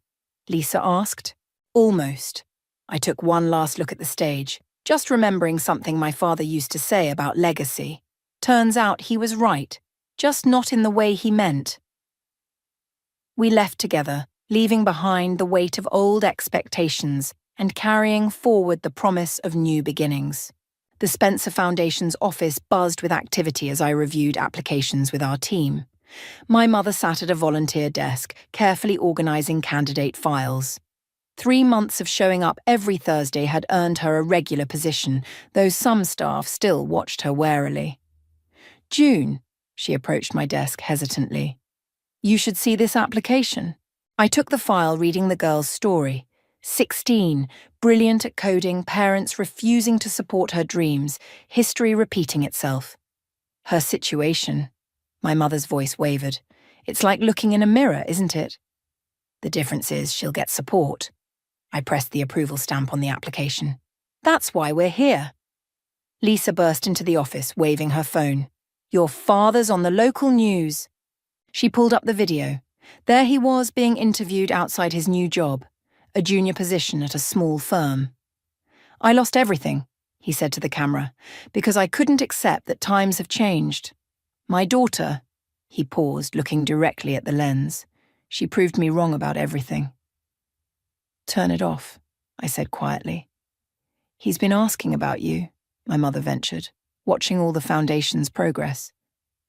Lisa asked. Almost. I took one last look at the stage, just remembering something my father used to say about legacy. Turns out he was right, just not in the way he meant. We left together, leaving behind the weight of old expectations and carrying forward the promise of new beginnings. The Spencer Foundation's office buzzed with activity as I reviewed applications with our team. My mother sat at a volunteer desk, carefully organising candidate files. 3 months of showing up every Thursday had earned her a regular position, though some staff still watched her warily. June, she approached my desk hesitantly. You should see this application. I took the file, reading the girl's story. 16, brilliant at coding, parents refusing to support her dreams, history repeating itself. Her situation. My mother's voice wavered. It's like looking in a mirror, isn't it? The difference is she'll get support. I pressed the approval stamp on the application. That's why we're here. Lisa burst into the office, waving her phone. Your father's on the local news. She pulled up the video. There he was being interviewed outside his new job, a junior position at a small firm. I lost everything, he said to the camera, because I couldn't accept that times have changed. My daughter, he paused, looking directly at the lens. She proved me wrong about everything. Turn it off, I said quietly. He's been asking about you, my mother ventured, watching all the foundation's progress.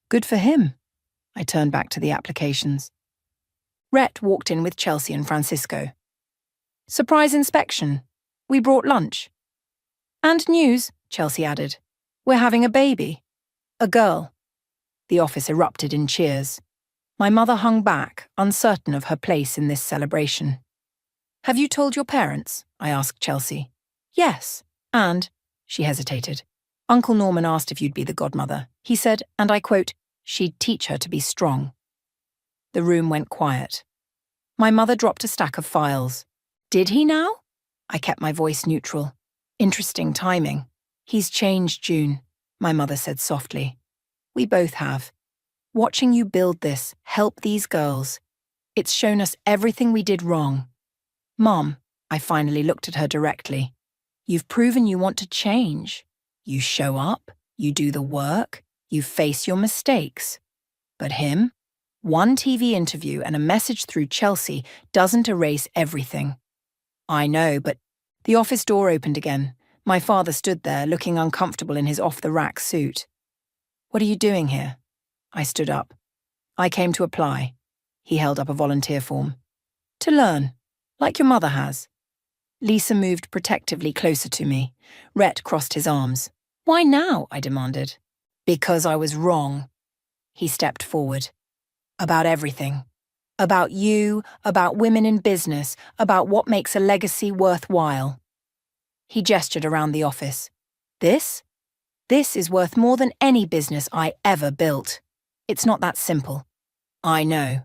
Good for him. I turned back to the applications. Rhett walked in with Chelsea and Francisco. Surprise inspection. We brought lunch. And news, Chelsea added. We're having a baby. A girl. The office erupted in cheers. My mother hung back, uncertain of her place in this celebration. Have you told your parents? I asked Chelsea. Yes. And, she hesitated. Uncle Norman asked if you'd be the godmother. He said, and I quote, she'd teach her to be strong. The room went quiet. My mother dropped a stack of files. Did he now? I kept my voice neutral. Interesting timing. He's changed, June, my mother said softly. We both have. Watching you build this, help these girls. It's shown us everything we did wrong. Mom, I finally looked at her directly. You've proven you want to change. You show up, you do the work, you face your mistakes. But him? One TV interview and a message through Chelsea doesn't erase everything. I know, but the office door opened again. My father stood there, looking uncomfortable in his off-the-rack suit. What are you doing here? I stood up. I came to apply. He held up a volunteer form. To learn, like your mother has. Lisa moved protectively closer to me. Rhett crossed his arms. Why now? I demanded. Because I was wrong. He stepped forward. About everything. About you, about women in business, about what makes a legacy worthwhile. He gestured around the office. This is worth more than any business I ever built. It's not that simple. I know.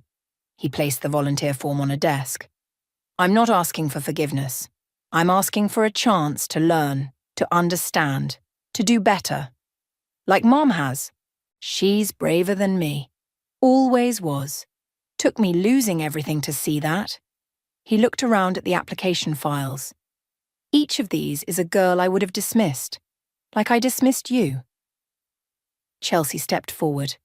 He placed the volunteer form on a desk. I'm not asking for forgiveness. I'm asking for a chance to learn, to understand, to do better. Like Mom has. She's braver than me. Always was. Took me losing everything to see that. He looked around at the application files. Each of these is a girl I would have dismissed, like I dismissed you. Chelsea stepped forward.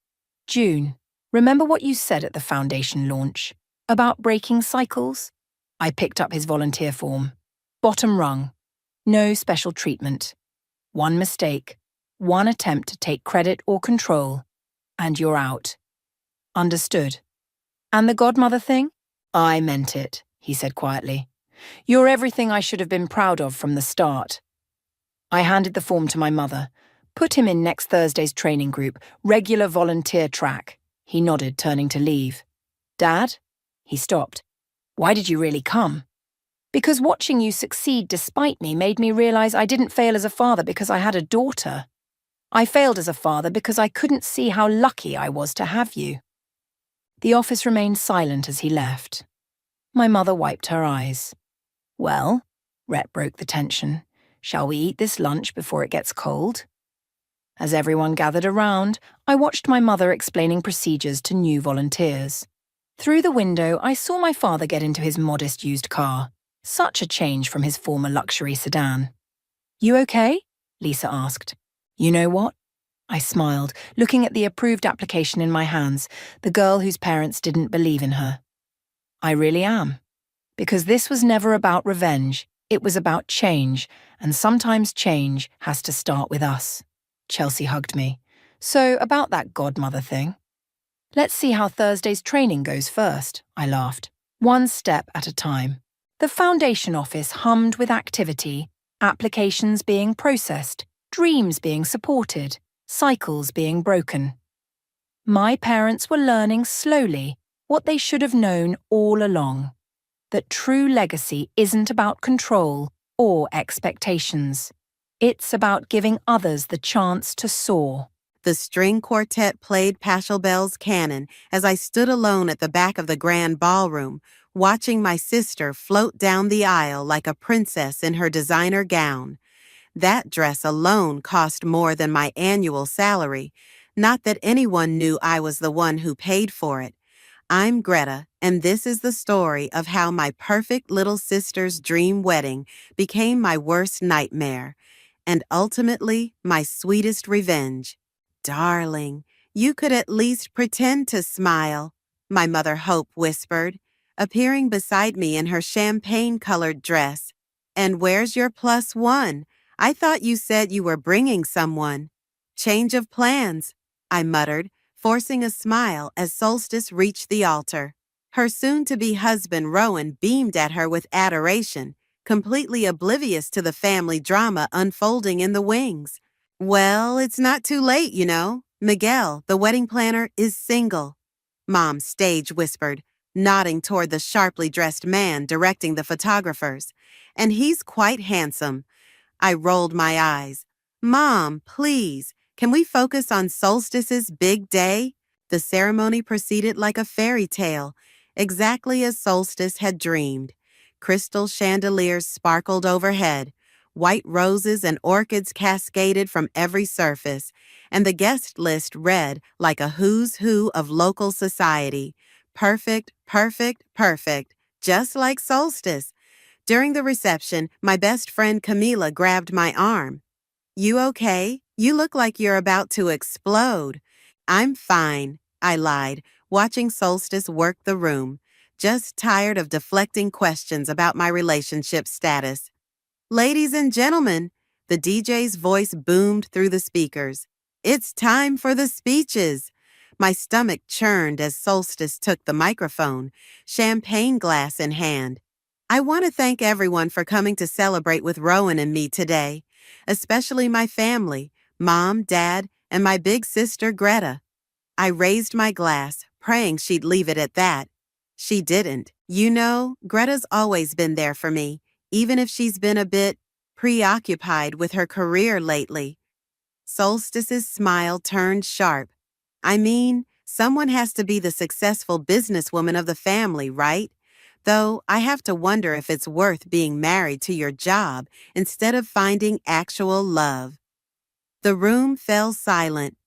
June, remember what you said at the foundation launch? About breaking cycles? I picked up his volunteer form. Bottom rung. No special treatment. One mistake. One attempt to take credit or control. And you're out. Understood. And the godmother thing? I meant it, he said quietly. You're everything I should have been proud of from the start. I handed the form to my mother. Put him in next Thursday's training group, regular volunteer track. He nodded, turning to leave. Dad? He stopped. Why did you really come? Because watching you succeed despite me made me realize I didn't fail as a father because I had a daughter. I failed as a father because I couldn't see how lucky I was to have you. The office remained silent as he left. My mother wiped her eyes. Well, Rhett broke the tension. Shall we eat this lunch before it gets cold? As everyone gathered around, I watched my mother explaining procedures to new volunteers. Through the window, I saw my father get into his modest used car. Such a change from his former luxury sedan. You okay? Lisa asked. You know what? I smiled, looking at the approved application in my hands, the girl whose parents didn't believe in her. I really am. Because this was never about revenge, it was about change, and sometimes change has to start with us. Chelsea hugged me. So, about that godmother thing. Let's see how Thursday's training goes first, I laughed. One step at a time. The foundation office hummed with activity, applications being processed, dreams being supported, cycles being broken. My parents were learning slowly what they should have known all along. That true legacy isn't about control or expectations. It's about giving others the chance to soar. The string quartet played Pachelbel's canon as I stood alone at the back of the grand ballroom, watching my sister float down the aisle like a princess in her designer gown. That dress alone cost more than my annual salary. Not that anyone knew I was the one who paid for it. I'm Greta, and this is the story of how my perfect little sister's dream wedding became my worst nightmare, and ultimately my sweetest revenge. Darling, you could at least pretend to smile, my mother Hope whispered, appearing beside me in her champagne-colored dress. And where's your +1? I thought you said you were bringing someone. Change of plans, I muttered, forcing a smile as Solstice reached the altar. Her soon-to-be husband Rowan beamed at her with adoration, completely oblivious to the family drama unfolding in the wings. "Well, it's not too late, you know. Miguel, the wedding planner, is single," Mom stage whispered, nodding toward the sharply dressed man directing the photographers. "And he's quite handsome." I rolled my eyes. "Mom, please, can we focus on Solstice's big day?" The ceremony proceeded like a fairy tale, exactly as Solstice had dreamed. Crystal chandeliers sparkled overhead, white roses and orchids cascaded from every surface, and the guest list read like a who's who of local society. Perfect, perfect, perfect, just like Solstice. During the reception, my best friend Camila grabbed my arm. "You okay? You look like you're about to explode." "I'm fine," I lied, watching Solstice work the room, just tired of deflecting questions about my relationship status. "Ladies and gentlemen," the DJ's voice boomed through the speakers. "It's time for the speeches." My stomach churned as Solstice took the microphone, champagne glass in hand. "I want to thank everyone for coming to celebrate with Rowan and me today, especially my family, Mom, Dad, and my big sister Greta." I raised my glass, praying she'd leave it at that. She didn't. "You know, Greta's always been there for me, even if she's been a bit preoccupied with her career lately." Solstice's smile turned sharp. "I mean, someone has to be the successful businesswoman of the family, right? Though I have to wonder if it's worth being married to your job instead of finding actual love." The room fell silent.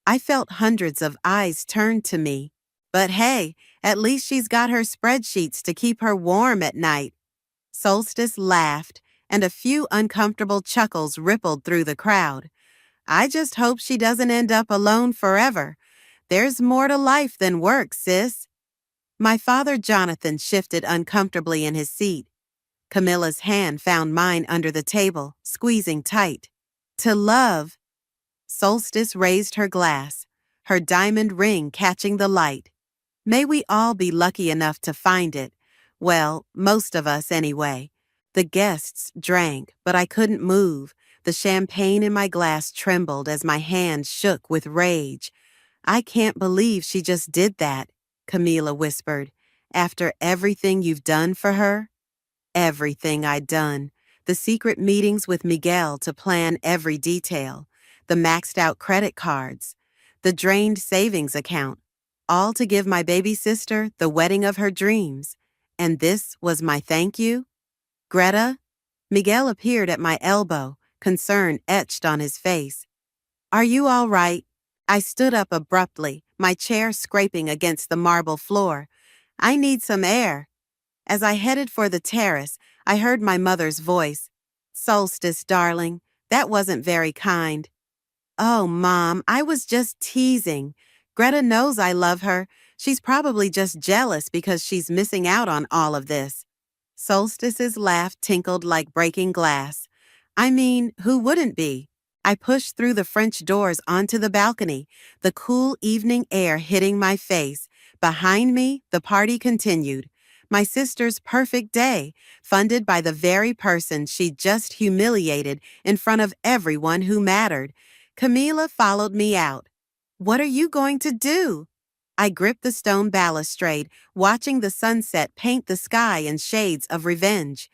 I felt hundreds of eyes turned to me. But hey, at least she's got her spreadsheets to keep her warm at night. Solstice laughed, and a few uncomfortable chuckles rippled through the crowd. "I just hope she doesn't end up alone forever. There's more to life than work, sis." My father Jonathan shifted uncomfortably in his seat. Camilla's hand found mine under the table, squeezing tight. "To love." Solstice raised her glass, her diamond ring catching the light. "May we all be lucky enough to find it. Well, most of us anyway." The guests drank, but I couldn't move. The champagne in my glass trembled as my hand shook with rage. "I can't believe she just did that," Camila whispered. "After everything you've done for her?" Everything I'd done. The secret meetings with Miguel to plan every detail. The maxed out credit cards. The drained savings account. All to give my baby sister the wedding of her dreams. And this was my thank you? "Greta?" Miguel appeared at my elbow, concern etched on his face. "Are you all right?" I stood up abruptly, my chair scraping against the marble floor. "I need some air." As I headed for the terrace, I heard my mother's voice. "Solstice, darling, that wasn't very kind." "Oh, Mom, I was just teasing. Greta knows I love her. She's probably just jealous because she's missing out on all of this." Solstice's laugh tinkled like breaking glass. "I mean, who wouldn't be?" I pushed through the French doors onto the balcony, the cool evening air hitting my face. Behind me, the party continued. My sister's perfect day, funded by the very person she'd just humiliated in front of everyone who mattered. Camila followed me out. "What are you going to do?" I gripped the stone balustrade, watching the sunset paint the sky in shades of revenge.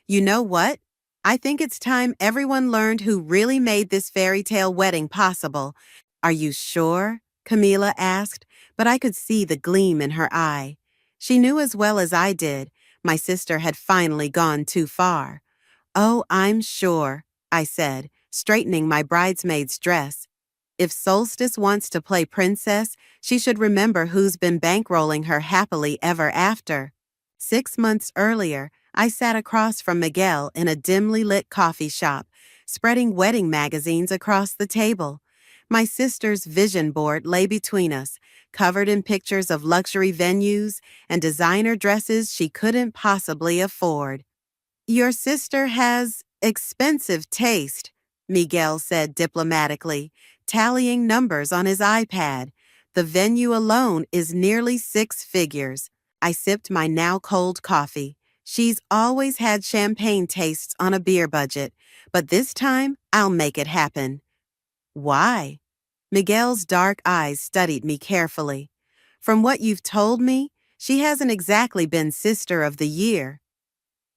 "You know what? I think it's time everyone learned who really made this fairy tale wedding possible." "Are you sure?" Camila asked, but I could see the gleam in her eye. She knew as well as I did. My sister had finally gone too far. "Oh, I'm sure," I said, straightening my bridesmaid's dress. If Solstice wants to play princess, she should remember who's been bankrolling her happily ever after. 6 months earlier, I sat across from Miguel in a dimly lit coffee shop, spreading wedding magazines across the table. My sister's vision board lay between us, covered in pictures of luxury venues and designer dresses she couldn't possibly afford. "Your sister has expensive taste," Miguel said diplomatically, tallying numbers on his iPad. The venue alone is nearly 6 figures. I sipped my now cold coffee. She's always had champagne tastes on a beer budget, but this time I'll make it happen. Why? Miguel's dark eyes studied me carefully. From what you've told me, she hasn't exactly been Sister of the Year.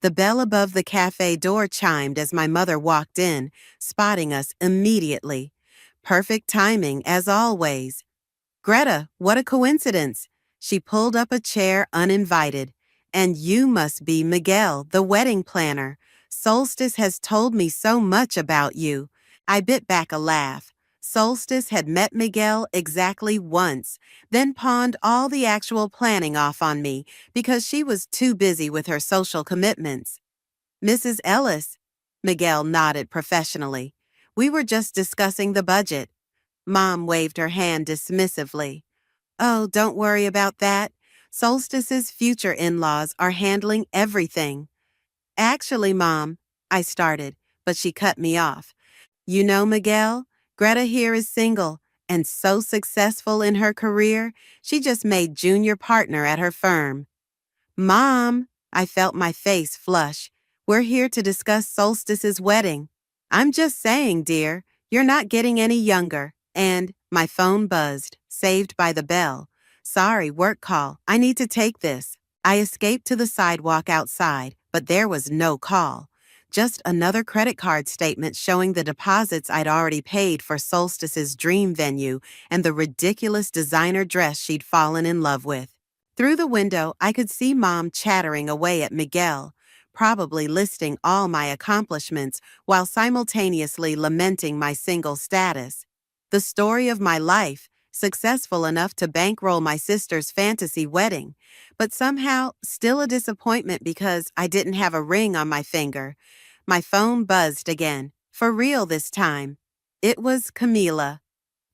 The bell above the cafe door chimed as my mother walked in, spotting us immediately. Perfect timing, as always. Greta, what a coincidence. She pulled up a chair uninvited. And you must be Miguel, the wedding planner. Solstice has told me so much about you. I bit back a laugh. Solstice had met Miguel exactly once, then pawned all the actual planning off on me because she was too busy with her social commitments. Mrs. Ellis, Miguel nodded professionally. We were just discussing the budget. Mom waved her hand dismissively. Oh, don't worry about that. Solstice's future in-laws are handling everything. Actually, Mom, I started, but she cut me off. You know, Miguel, Greta here is single and so successful in her career, she just made junior partner at her firm. Mom, I felt my face flush. We're here to discuss Solstice's wedding. I'm just saying, dear, you're not getting any younger. And my phone buzzed, saved by the bell. Sorry, work call. I need to take this. I escaped to the sidewalk outside, but there was no call. Just another credit card statement showing the deposits I'd already paid for Solstice's dream venue and the ridiculous designer dress she'd fallen in love with. Through the window, I could see Mom chattering away at Miguel, probably listing all my accomplishments while simultaneously lamenting my single status. The story of my life, successful enough to bankroll my sister's fantasy wedding, but somehow still a disappointment because I didn't have a ring on my finger. My phone buzzed again, for real this time. It was Camila.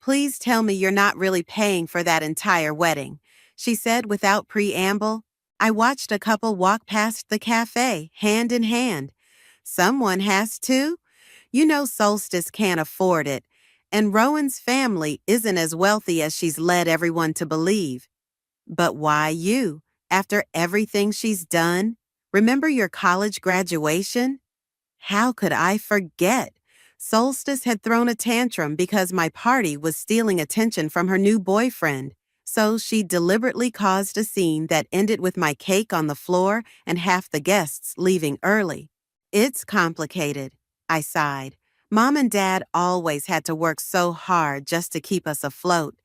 Please tell me you're not really paying for that entire wedding, she said without preamble. I watched a couple walk past the cafe, hand in hand. Someone has to. You know Solstice can't afford it, and Rowan's family isn't as wealthy as she's led everyone to believe. But why you? After everything she's done? Remember your college graduation? How could I forget? Solstice had thrown a tantrum because my party was stealing attention from her new boyfriend, so she deliberately caused a scene that ended with my cake on the floor and half the guests leaving early. It's complicated, I sighed. Mom and Dad always had to work so hard just to keep us afloat.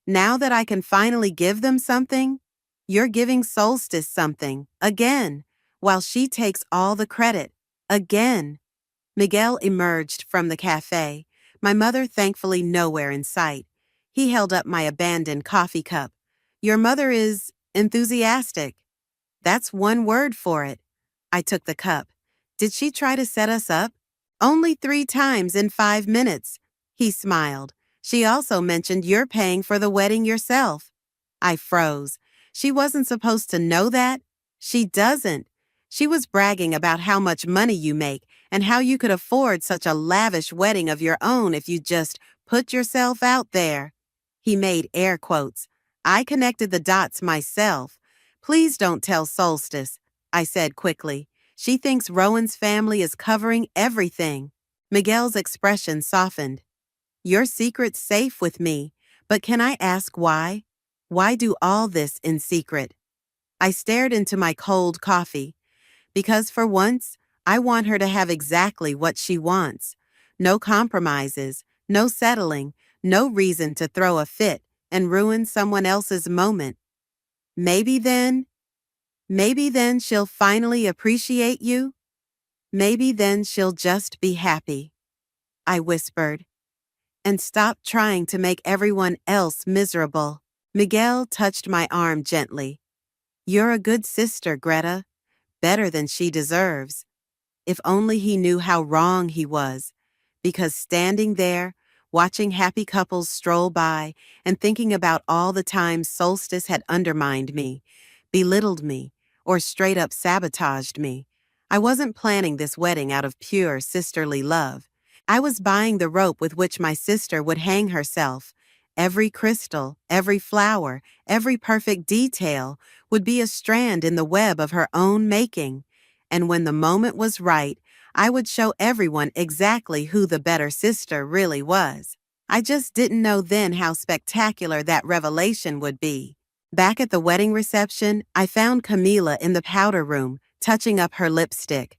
Now that I can finally give them something, you're giving Solstice something, again, while she takes all the credit, again. Miguel emerged from the cafe, my mother thankfully nowhere in sight. He held up my abandoned coffee cup. Your mother is enthusiastic. That's one word for it. I took the cup. Did she try to set us up? Only 3 times in 5 minutes. He smiled. She also mentioned you're paying for the wedding yourself. I froze. She wasn't supposed to know that? She doesn't. She was bragging about how much money you make and how you could afford such a lavish wedding of your own if you just put yourself out there. He made air quotes. I connected the dots myself. Please don't tell Solstice, I said quickly. She thinks Rowan's family is covering everything. Miguel's expression softened. Your secret's safe with me, but can I ask why? Why do all this in secret? I stared into my cold coffee. Because for once, I want her to have exactly what she wants. No compromises, no settling, no reason to throw a fit and ruin someone else's moment. Maybe then she'll finally appreciate you. Maybe then she'll just be happy. I whispered. And stop trying to make everyone else miserable. Miguel touched my arm gently. You're a good sister, Greta. Better than she deserves. If only he knew how wrong he was. Because standing there, watching happy couples stroll by and thinking about all the times Solstice had undermined me, belittled me, or straight up sabotaged me, I wasn't planning this wedding out of pure sisterly love. I was buying the rope with which my sister would hang herself, Every crystal, every flower, every perfect detail would be a strand in the web of her own making. And when the moment was right, I would show everyone exactly who the better sister really was. I just didn't know then how spectacular that revelation would be. Back at the wedding reception, I found Camila in the powder room, touching up her lipstick.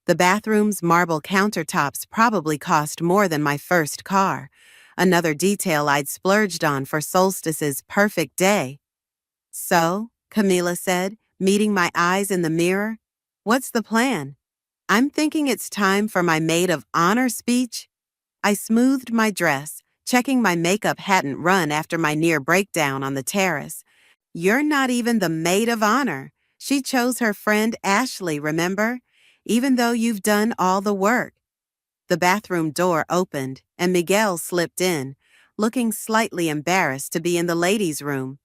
The bathroom's marble countertops probably cost more than my first car, another detail I'd splurged on for Solstice's perfect day. "So," Camila said, meeting my eyes in the mirror, "what's the plan?" "I'm thinking it's time for my maid of honor speech." I smoothed my dress, checking my makeup hadn't run after my near breakdown on the terrace. "You're not even the maid of honor. She chose her friend Ashley, remember? Even though you've done all the work." The bathroom door opened, and Miguel slipped in, looking slightly embarrassed to be in the ladies' room.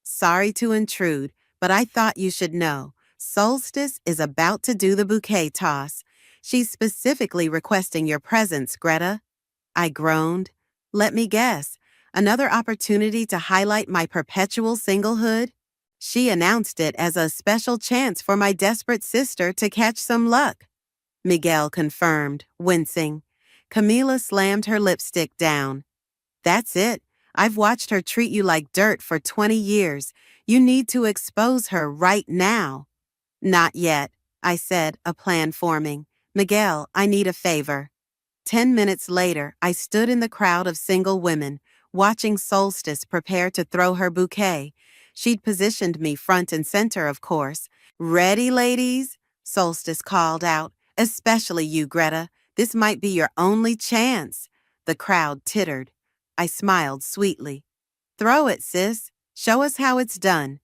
"Sorry to intrude, but I thought you should know. Solstice is about to do the bouquet toss. She's specifically requesting your presence, Greta." I groaned. "Let me guess. Another opportunity to highlight my perpetual singlehood?" "She announced it as a special chance for my desperate sister to catch some luck," Miguel confirmed, wincing. Camila slammed her lipstick down. "That's it. I've watched her treat you like dirt for 20 years. You need to expose her right now." "Not yet," I said, a plan forming. "Miguel, I need a favor." 10 minutes later, I stood in the crowd of single women, watching Solstice prepare to throw her bouquet. She'd positioned me front and center, of course. "Ready, ladies?" Solstice called out. "Especially you, Greta. This might be your only chance." The crowd tittered. I smiled sweetly. "Throw it, sis. Show us how it's done."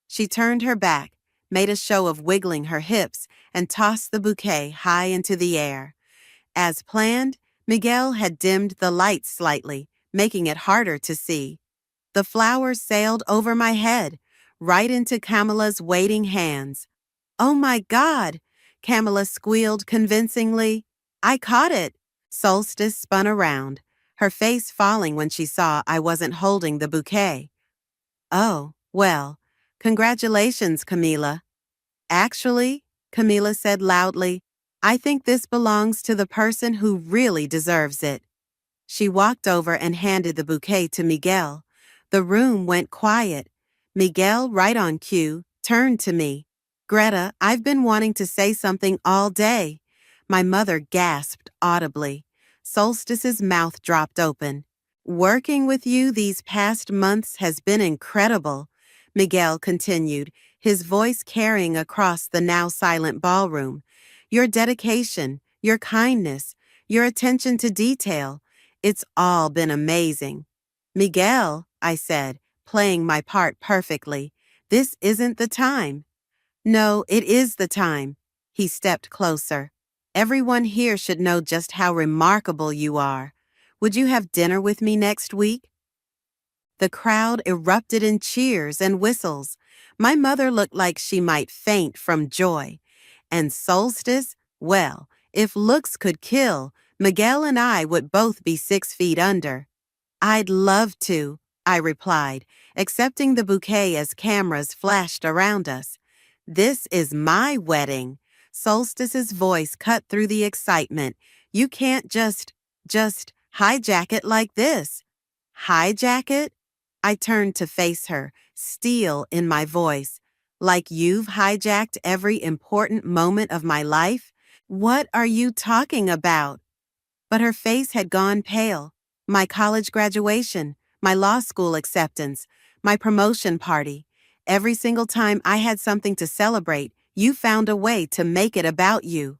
She turned her back, made a show of wiggling her hips, and tossed the bouquet high into the air. As planned, Miguel had dimmed the lights slightly, making it harder to see. The flowers sailed over my head, right into Camila's waiting hands. "Oh my God!" Camila squealed convincingly. "I caught it." Solstice spun around, her face falling when she saw I wasn't holding the bouquet. "Oh, well, congratulations, Camila." "Actually," Camila said loudly, "I think this belongs to the person who really deserves it." She walked over and handed the bouquet to Miguel. The room went quiet. Miguel, right on cue, turned to me. "Greta, I've been wanting to say something all day." My mother gasped audibly. Solstice's mouth dropped open. "Working with you these past months has been incredible," Miguel continued, his voice carrying across the now silent ballroom. "Your dedication, your kindness, your attention to detail, it's all been amazing." "Miguel," I said, playing my part perfectly, "this isn't the time." "No, it is the time." He stepped closer. "Everyone here should know just how remarkable you are. Would you have dinner with me next week?" The crowd erupted in cheers and whistles. My mother looked like she might faint from joy. And Solstice, well, if looks could kill, Miguel and I would both be 6 feet under. "I'd love to," I replied, accepting the bouquet as cameras flashed around us. "This is my wedding." Solstice's voice cut through the excitement. "You can't just hijack it like this." "Hijack it?" I turned to face her, steel in my voice. "Like you've hijacked every important moment of my life? What are you talking about?" But her face had gone pale. My college graduation, my law school acceptance, my promotion party. Every single time I had something to celebrate, you found a way to make it about you.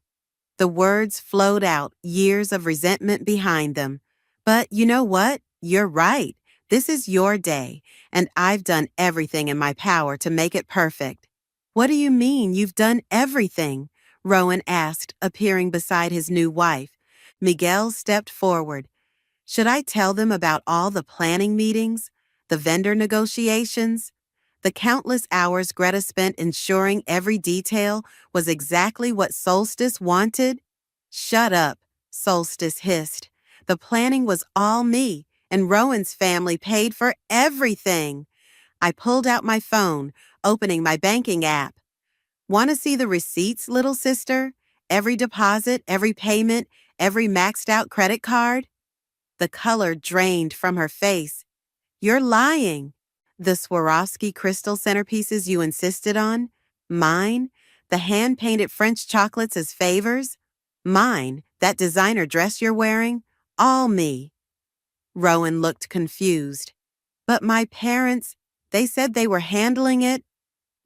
The words flowed out, years of resentment behind them. "But you know what? You're right. This is your day, and I've done everything in my power to make it perfect." "What do you mean you've done everything?" Rowan asked, appearing beside his new wife. Miguel stepped forward. "Should I tell them about all the planning meetings, the vendor negotiations, the countless hours Greta spent ensuring every detail was exactly what Solstice wanted?" "Shut up," Solstice hissed. "The planning was all me, and Rowan's family paid for everything. I pulled out my phone, opening my banking app. Want to see the receipts, little sister? Every deposit, every payment, every maxed out credit card? The color drained from her face. You're lying. The Swarovski crystal centerpieces you insisted on? Mine? The hand-painted French chocolates as favors? Mine? That designer dress you're wearing? All me. Rowan looked confused. But my parents, they said they were handling it.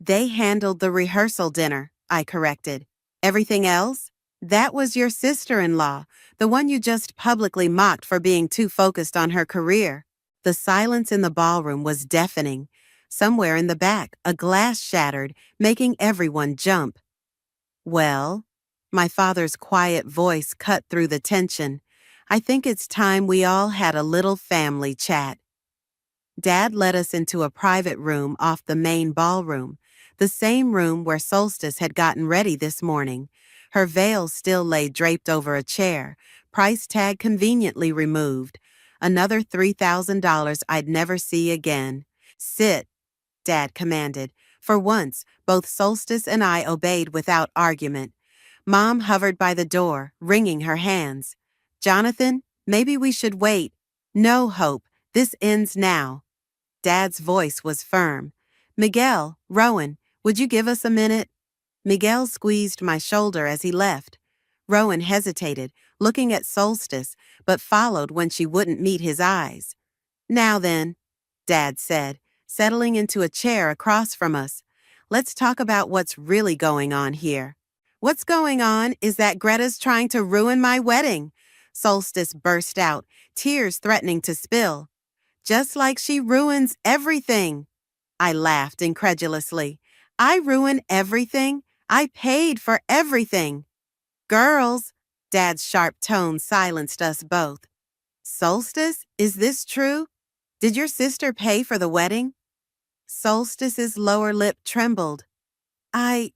They handled the rehearsal dinner, I corrected. Everything else? That was your sister-in-law, the one you just publicly mocked for being too focused on her career. The silence in the ballroom was deafening. Somewhere in the back, a glass shattered, making everyone jump. Well, my father's quiet voice cut through the tension. I think it's time we all had a little family chat. Dad led us into a private room off the main ballroom, the same room where Solstice had gotten ready this morning. Her veil still lay draped over a chair, price tag conveniently removed. Another $3,000 I'd never see again. Sit, Dad commanded. For once, both Solstice and I obeyed without argument. Mom hovered by the door, wringing her hands. Jonathan, maybe we should wait. No, Hope, this ends now. Dad's voice was firm. Miguel, Rowan, would you give us a minute? Miguel squeezed my shoulder as he left. Rowan hesitated, looking at Solstice, but followed when she wouldn't meet his eyes. Now then, Dad said, settling into a chair across from us. Let's talk about what's really going on here. What's going on is that Greta's trying to ruin my wedding. Solstice burst out, tears threatening to spill. Just like she ruins everything. I laughed incredulously. I ruin everything? I paid for everything. Girls, Dad's sharp tone silenced us both. Solstice, is this true? Did your sister pay for the wedding? Solstice's lower lip trembled. I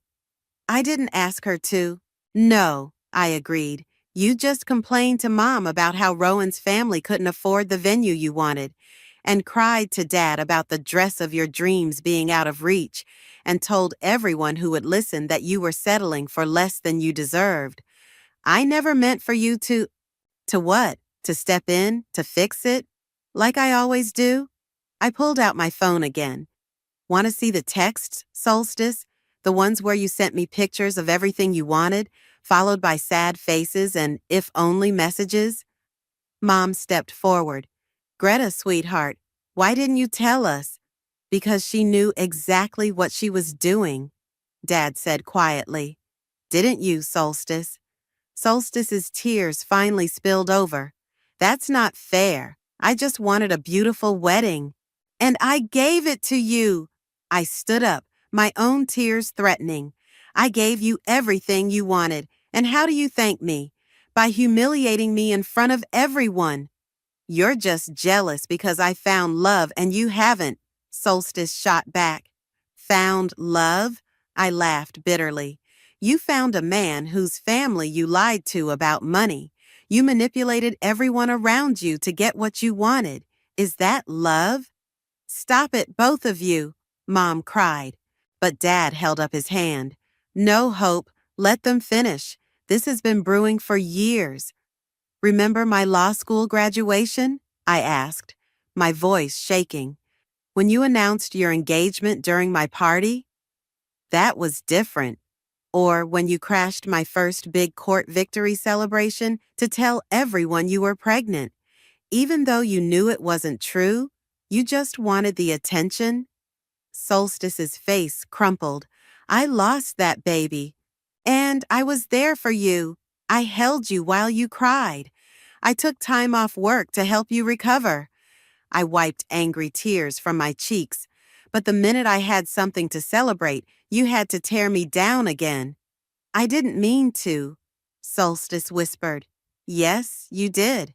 didn't ask her to. No, I agreed. You just complained to Mom about how Rowan's family couldn't afford the venue you wanted, and cried to Dad about the dress of your dreams being out of reach, and told everyone who would listen that you were settling for less than you deserved. I never meant for you to what? To step in? To fix it? Like I always do? I pulled out my phone again. Want to see the texts, Solstice? The ones where you sent me pictures of everything you wanted, followed by sad faces and if-only messages? Mom stepped forward. Greta, sweetheart, why didn't you tell us? Because she knew exactly what she was doing, Dad said quietly. Didn't you, Solstice? Solstice's tears finally spilled over. That's not fair. I just wanted a beautiful wedding. And I gave it to you. I stood up, my own tears threatening. I gave you everything you wanted. And how do you thank me? By humiliating me in front of everyone. You're just jealous because I found love and you haven't, Solstice shot back. Found love? I laughed bitterly. You found a man whose family you lied to about money. You manipulated everyone around you to get what you wanted. Is that love? Stop it, both of you, Mom cried. But Dad held up his hand. No, Hope, let them finish. This has been brewing for years. Remember my law school graduation? I asked, my voice shaking. When you announced your engagement during my party? That was different. Or when you crashed my first big court victory celebration to tell everyone you were pregnant. Even though you knew it wasn't true, you just wanted the attention. Solstice's face crumpled. I lost that baby. And I was there for you. I held you while you cried. I took time off work to help you recover. I wiped angry tears from my cheeks. But the minute I had something to celebrate, you had to tear me down again. I didn't mean to, Solstice whispered. Yes, you did.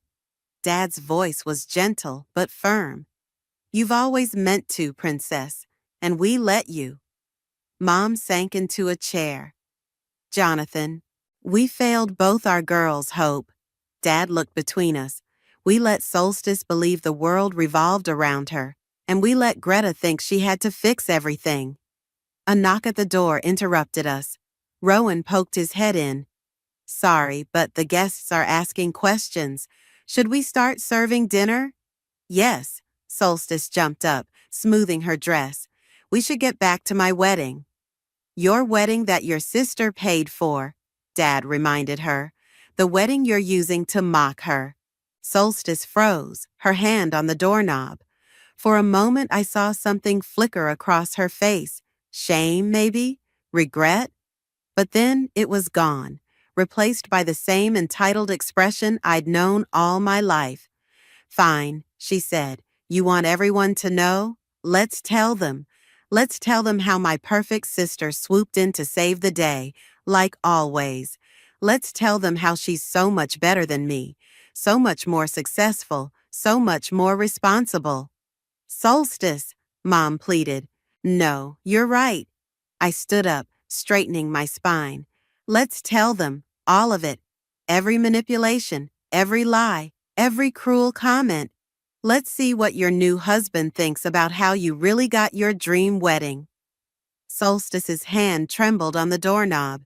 Dad's voice was gentle but firm. You've always meant to, Princess, and we let you. Mom sank into a chair. Jonathan, we failed both our girls, Hope. Dad looked between us. We let Solstice believe the world revolved around her, and we let Greta think she had to fix everything. A knock at the door interrupted us. Rowan poked his head in. Sorry, but the guests are asking questions. Should we start serving dinner? Yes, Solstice jumped up, smoothing her dress. We should get back to my wedding. Your wedding that your sister paid for, Dad reminded her. The wedding you're using to mock her. Solstice froze, her hand on the doorknob. For a moment I saw something flicker across her face. Shame, maybe? Regret? But then it was gone, replaced by the same entitled expression I'd known all my life. Fine, she said. You want everyone to know? Let's tell them. Let's tell them how my perfect sister swooped in to save the day, like always. Let's tell them how she's so much better than me, so much more successful, so much more responsible. Solstice, Mom pleaded. No, you're right. I stood up, straightening my spine. Let's tell them, all of it. Every manipulation, every lie, every cruel comment. Let's see what your new husband thinks about how you really got your dream wedding. Solstice's hand trembled on the doorknob.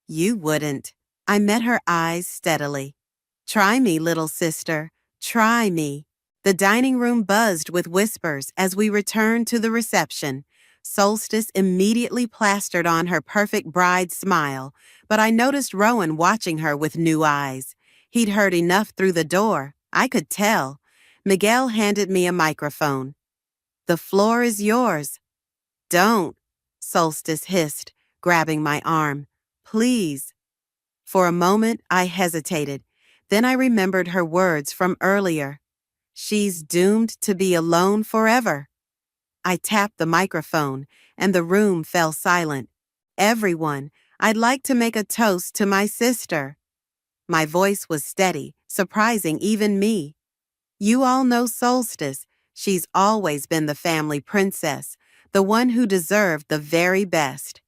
You wouldn't. I met her eyes steadily. Try me, little sister. Try me. The dining room buzzed with whispers as we returned to the reception. Solstice immediately plastered on her perfect bride smile, but I noticed Rowan watching her with new eyes. He'd heard enough through the door. I could tell. Miguel handed me a microphone. The floor is yours. Don't, Solstice hissed, grabbing my arm. Please. For a moment, I hesitated. Then I remembered her words from earlier. She's doomed to be alone forever. I tapped the microphone, and the room fell silent. Everyone, I'd like to make a toast to my sister. My voice was steady, surprising even me. You all know Solstice. She's always been the family princess, the one who deserved the very best.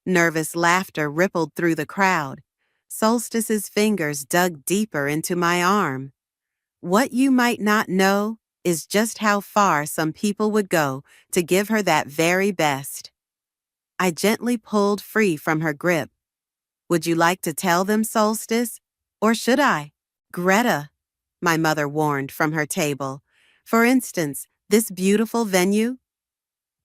Nervous laughter rippled through the crowd. Solstice's fingers dug deeper into my arm. What you might not know is just how far some people would go to give her that very best. I gently pulled free from her grip. Would you like to tell them, Solstice? Or should I? Greta, my mother warned from her table. For instance, this beautiful venue?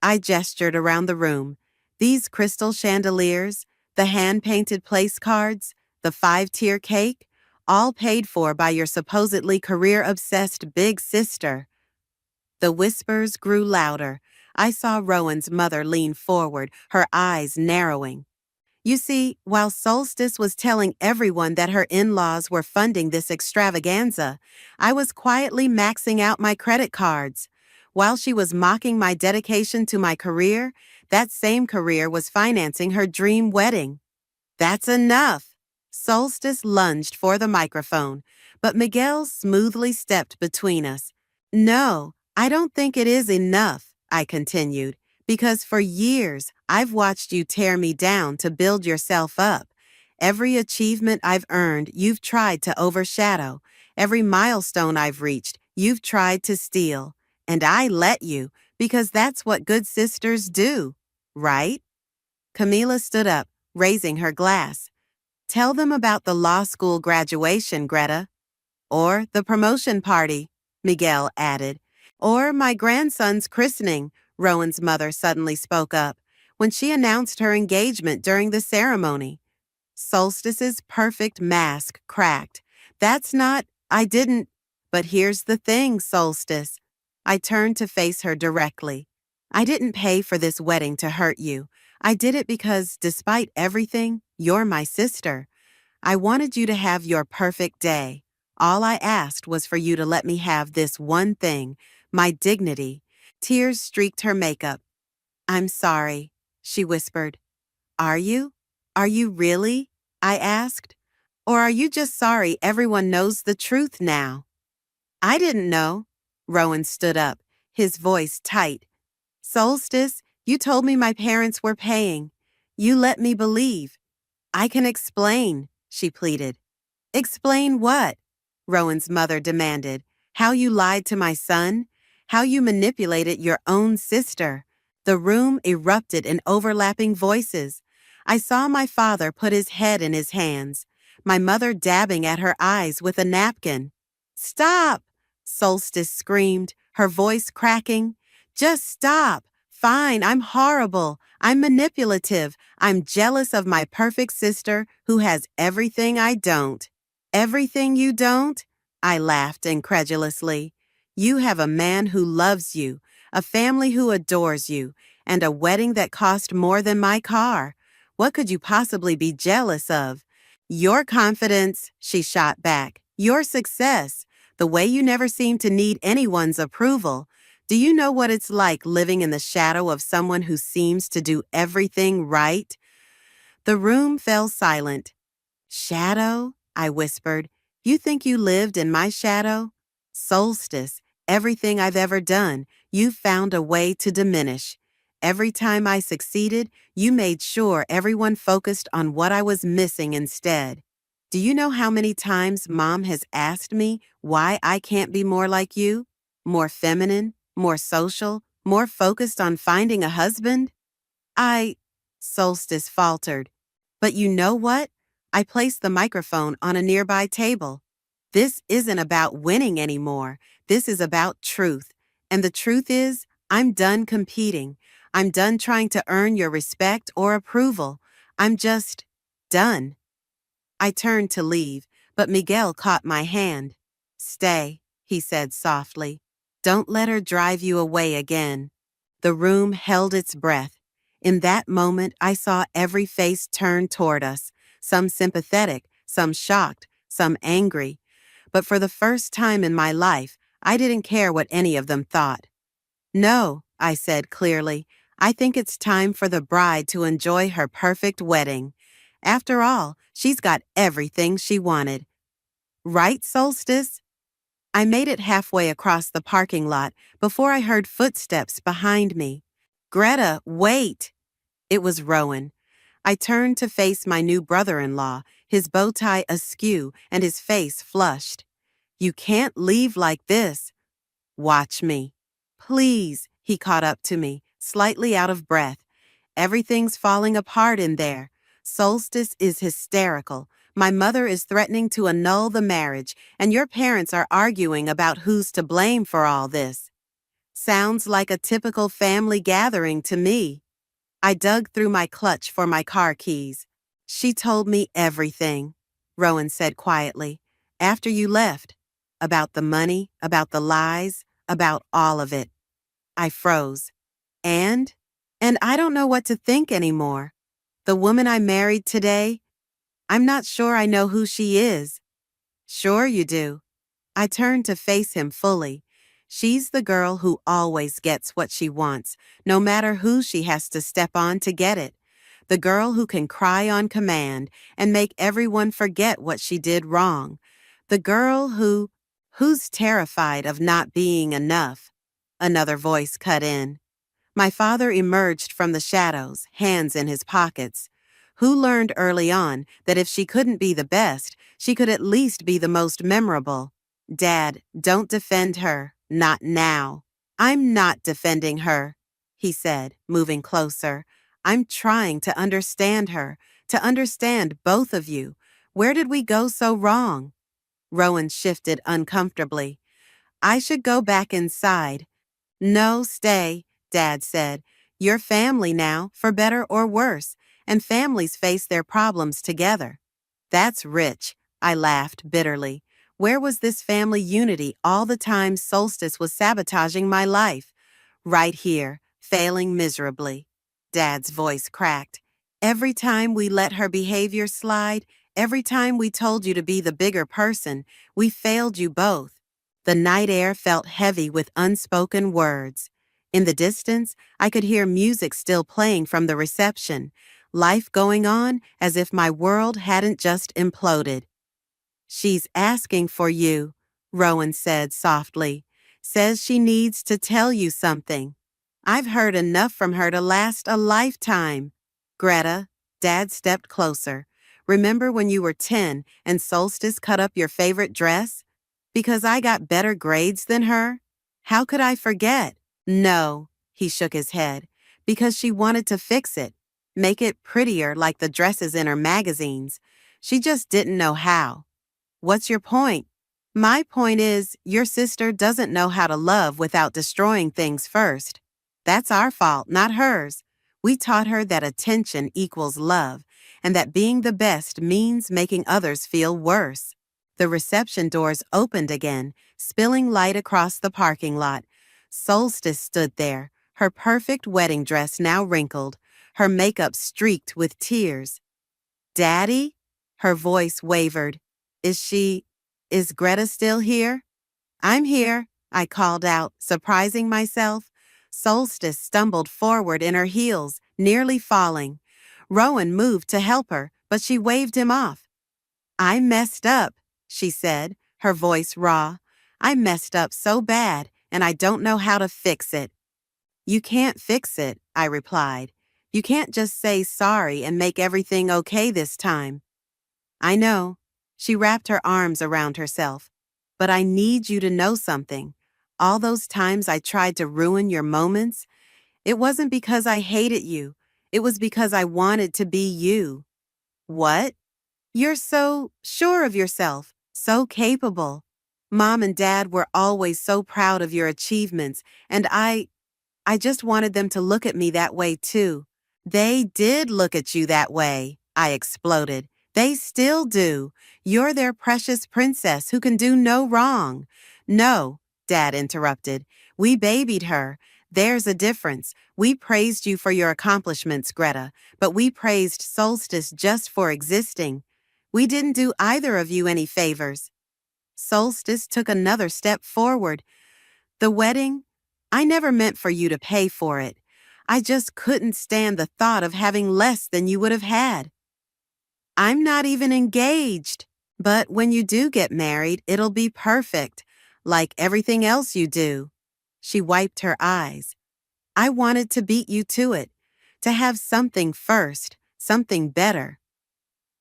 I gestured around the room. These crystal chandeliers, the hand-painted place cards, the 5-tier cake, all paid for by your supposedly career-obsessed big sister. The whispers grew louder. I saw Rowan's mother lean forward, her eyes narrowing. You see, while Solstice was telling everyone that her in-laws were funding this extravaganza, I was quietly maxing out my credit cards. While she was mocking my dedication to my career, that same career was financing her dream wedding. That's enough. Solstice lunged for the microphone, but Miguel smoothly stepped between us. No, I don't think it is enough, I continued. Because for years, I've watched you tear me down to build yourself up. Every achievement I've earned, you've tried to overshadow. Every milestone I've reached, you've tried to steal. And I let you, because that's what good sisters do, right? Camila stood up, raising her glass. Tell them about the law school graduation, Greta. Or the promotion party, Miguel added. Or my grandson's christening, Rowan's mother suddenly spoke up, when she announced her engagement during the ceremony. Solstice's perfect mask cracked. I didn't. But here's the thing, Solstice. I turned to face her directly. I didn't pay for this wedding to hurt you. I did it because, despite everything, you're my sister. I wanted you to have your perfect day. All I asked was for you to let me have this one thing, my dignity. Tears streaked her makeup. I'm sorry, she whispered. Are you? Are you really? I asked. Or are you just sorry everyone knows the truth now? I didn't know. Rowan stood up, his voice tight. Solstice, you told me my parents were paying. You let me believe. I can explain, she pleaded. Explain what? Rowan's mother demanded. How you lied to my son? How you manipulated your own sister? The room erupted in overlapping voices. I saw my father put his head in his hands, my mother dabbing at her eyes with a napkin. Stop! Solstice screamed, her voice cracking. Just stop! Fine, I'm horrible. I'm manipulative. I'm jealous of my perfect sister who has everything I don't. Everything you don't? I laughed incredulously. You have a man who loves you, a family who adores you, and a wedding that cost more than my car. What could you possibly be jealous of? Your confidence, she shot back. Your success. The way you never seem to need anyone's approval. Do you know what it's like living in the shadow of someone who seems to do everything right? The room fell silent. Shadow? I whispered. You think you lived in my shadow? Solstice, everything I've ever done, you found a way to diminish. Every time I succeeded, you made sure everyone focused on what I was missing instead. Do you know how many times Mom has asked me why I can't be more like you? More feminine, more social, more focused on finding a husband? Solstice faltered. But you know what? I placed the microphone on a nearby table. This isn't about winning anymore. This is about truth. And the truth is, I'm done competing. I'm done trying to earn your respect or approval. I'm just done. I turned to leave, but Miguel caught my hand. Stay, he said softly. Don't let her drive you away again. The room held its breath. In that moment, I saw every face turn toward us, some sympathetic, some shocked, some angry. But for the first time in my life, I didn't care what any of them thought. No, I said clearly, I think it's time for the bride to enjoy her perfect wedding. After all, she's got everything she wanted. Right, Solstice? I made it halfway across the parking lot before I heard footsteps behind me. Greta, wait! It was Rowan. I turned to face my new brother-in-law, his bow tie askew and his face flushed. You can't leave like this. Watch me. Please, he caught up to me, slightly out of breath. Everything's falling apart in there. Solstice is hysterical. My mother is threatening to annul the marriage, and your parents are arguing about who's to blame for all this. Sounds like a typical family gathering to me. I dug through my clutch for my car keys. She told me everything, Rowan said quietly, after you left. About the money, about the lies, about all of it. I froze. And I don't know what to think anymore. The woman I married today, I'm not sure I know who she is. Sure you do. I turned to face him fully. She's the girl who always gets what she wants, no matter who she has to step on to get it. The girl who can cry on command and make everyone forget what she did wrong. The girl who's terrified of not being enough. Another voice cut in. My father emerged from the shadows, hands in his pockets. Who learned early on that if she couldn't be the best, she could at least be the most memorable. Dad, don't defend her. Not now. I'm not defending her, he said, moving closer. I'm trying to understand her, to understand both of you. Where did we go so wrong? Rowan shifted uncomfortably. I should go back inside. No, stay, Dad said. You're family now, for better or worse, and families face their problems together. That's rich, I laughed bitterly. Where was this family unity all the time Solstice was sabotaging my life? Right here, failing miserably. Dad's voice cracked. Every time we let her behavior slide, every time we told you to be the bigger person, we failed you both. The night air felt heavy with unspoken words. In the distance, I could hear music still playing from the reception, life going on as if my world hadn't just imploded. She's asking for you, Rowan said softly. Says she needs to tell you something. I've heard enough from her to last a lifetime. Greta, Dad stepped closer. Remember when you were 10 and Solstice cut up your favorite dress? Because I got better grades than her? How could I forget? No, he shook his head. Because she wanted to fix it, make it prettier like the dresses in her magazines. She just didn't know how. What's your point? My point is, your sister doesn't know how to love without destroying things first. That's our fault, not hers. We taught her that attention equals love, and that being the best means making others feel worse. The reception doors opened again, spilling light across the parking lot. Solstice stood there, her perfect wedding dress now wrinkled, her makeup streaked with tears. Daddy? Her voice wavered. Is Greta still here? I'm here, I called out, surprising myself. Solstice stumbled forward in her heels, nearly falling. Rowan moved to help her, but she waved him off. I messed up, she said, her voice raw. I messed up so bad, and I don't know how to fix it. You can't fix it, I replied. You can't just say sorry and make everything okay this time. I know. She wrapped her arms around herself. But I need you to know something. All those times I tried to ruin your moments, it wasn't because I hated you. It was because I wanted to be you. What? You're so sure of yourself, so capable. Mom and Dad were always so proud of your achievements, and I just wanted them to look at me that way too. They did look at you that way, I exploded. They still do. You're their precious princess who can do no wrong. No, Dad interrupted. We babied her. There's a difference. We praised you for your accomplishments, Greta, but we praised Solstice just for existing. We didn't do either of you any favors. Solstice took another step forward. The wedding? I never meant for you to pay for it. I just couldn't stand the thought of having less than you would have had. I'm not even engaged. But when you do get married, it'll be perfect, like everything else you do. She wiped her eyes. I wanted to beat you to it, to have something first, something better.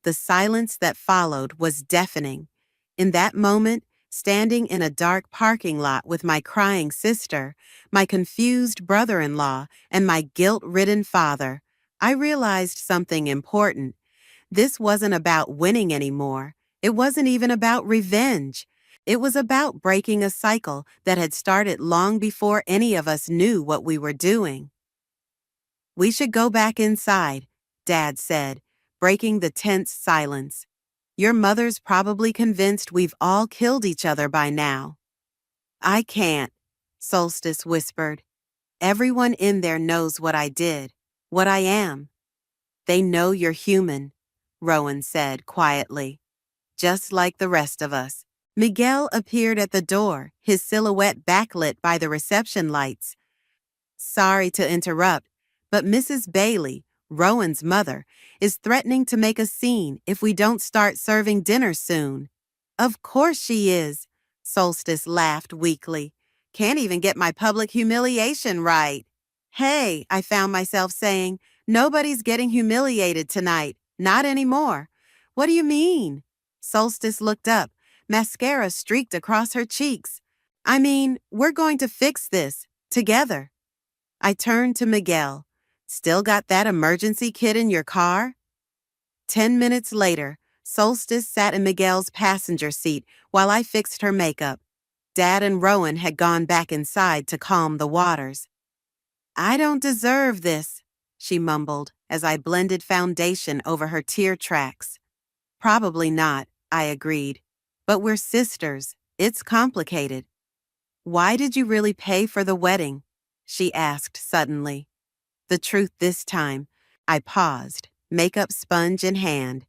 The silence that followed was deafening. In that moment, standing in a dark parking lot with my crying sister, my confused brother-in-law, and my guilt-ridden father, I realized something important. This wasn't about winning anymore. It wasn't even about revenge. It was about breaking a cycle that had started long before any of us knew what we were doing. We should go back inside, Dad said, breaking the tense silence. Your mother's probably convinced we've all killed each other by now. I can't, Solstice whispered. Everyone in there knows what I did, what I am. They know you're human, Rowan said quietly. Just like the rest of us. Miguel appeared at the door, his silhouette backlit by the reception lights. Sorry to interrupt, but Mrs. Bailey, Rowan's mother, is threatening to make a scene if we don't start serving dinner soon. Of course she is, Solstice laughed weakly. Can't even get my public humiliation right. Hey, I found myself saying, nobody's getting humiliated tonight. Not anymore. What do you mean? Solstice looked up. Mascara streaked across her cheeks. I mean, we're going to fix this, together. I turned to Miguel. Still got that emergency kit in your car? 10 minutes later, Solstice sat in Miguel's passenger seat while I fixed her makeup. Dad and Rowan had gone back inside to calm the waters. I don't deserve this, she mumbled as I blended foundation over her tear tracks. Probably not, I agreed. But we're sisters. It's complicated. Why did you really pay for the wedding? She asked suddenly. The truth this time. I paused, makeup sponge in hand,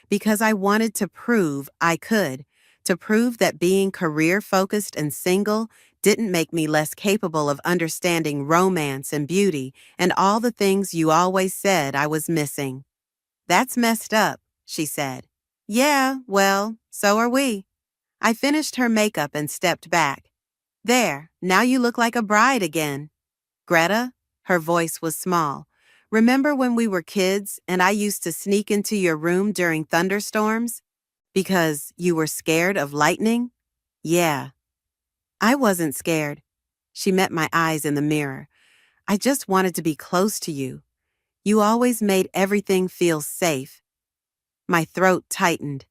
because I wanted to prove I could, to prove that being career-focused and single didn't make me less capable of understanding romance and beauty and all the things you always said I was missing. That's messed up, she said. Yeah, well, so are we. I finished her makeup and stepped back. There, now you look like a bride again. Greta, her voice was small. Remember when we were kids and I used to sneak into your room during thunderstorms? Because you were scared of lightning? Yeah. I wasn't scared. She met my eyes in the mirror. I just wanted to be close to you. You always made everything feel safe. My throat tightened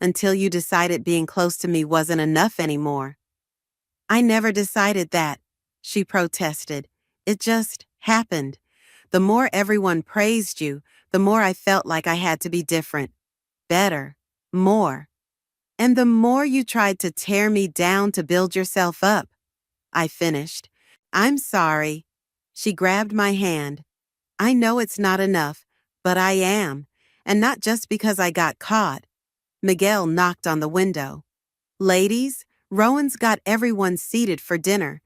until you decided being close to me wasn't enough anymore. I never decided that, she protested. It just happened. The more everyone praised you, the more I felt like I had to be different, better, more. And the more you tried to tear me down to build yourself up, I finished. I'm sorry. She grabbed my hand. I know it's not enough, but I am. And not just because I got caught. Miguel knocked on the window. Ladies, Rowan's got everyone seated for dinner.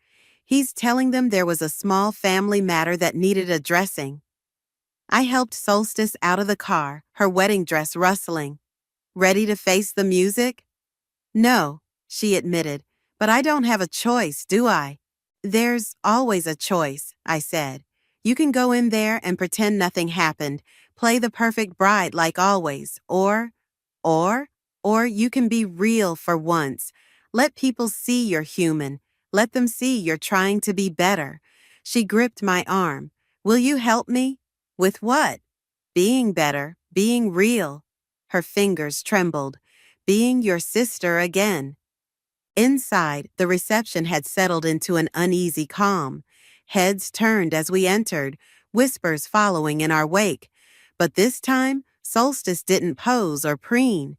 He's telling them there was a small family matter that needed addressing. I helped Solstice out of the car, her wedding dress rustling. Ready to face the music? No, she admitted, but I don't have a choice, do I? There's always a choice, I said. You can go in there and pretend nothing happened, play the perfect bride like always, or you can be real for once. Let people see you're human. Let them see you're trying to be better. She gripped my arm. Will you help me? With what? Being better, being real. Her fingers trembled. Being your sister again. Inside, the reception had settled into an uneasy calm. Heads turned as we entered, whispers following in our wake. But this time, Solstice didn't pose or preen.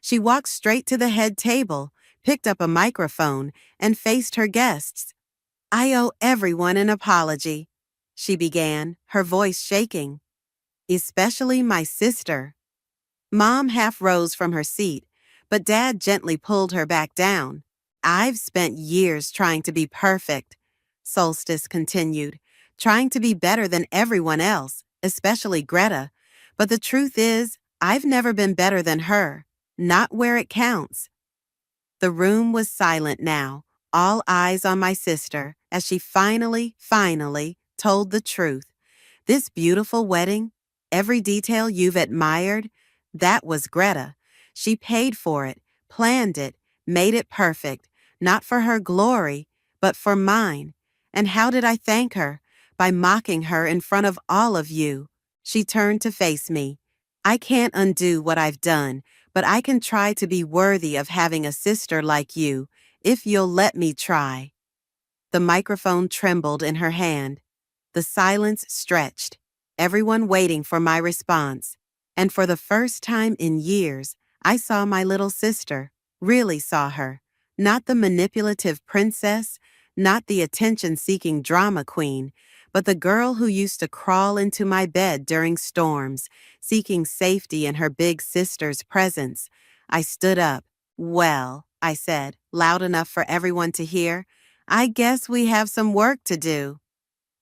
She walked straight to the head table, picked up a microphone, and faced her guests. I owe everyone an apology, she began, her voice shaking. Especially my sister. Mom half rose from her seat, but Dad gently pulled her back down. I've spent years trying to be perfect, Solstice continued, trying to be better than everyone else, especially Greta. But the truth is, I've never been better than her, not where it counts. The room was silent now, all eyes on my sister as she finally told the truth. This beautiful wedding, every detail you've admired, that was Greta. She paid for it, planned it, made it perfect, not for her glory, but for mine. And how did I thank her? By mocking her in front of all of you. She turned to face me. I can't undo what I've done, but I can try to be worthy of having a sister like you, if you'll let me try. The microphone trembled in her hand. The silence stretched, everyone waiting for my response. And for the first time in years, I saw my little sister, really saw her. Not the manipulative princess, not the attention-seeking drama queen, but the girl who used to crawl into my bed during storms, seeking safety in her big sister's presence. I stood up. Well, I said, loud enough for everyone to hear, I guess we have some work to do.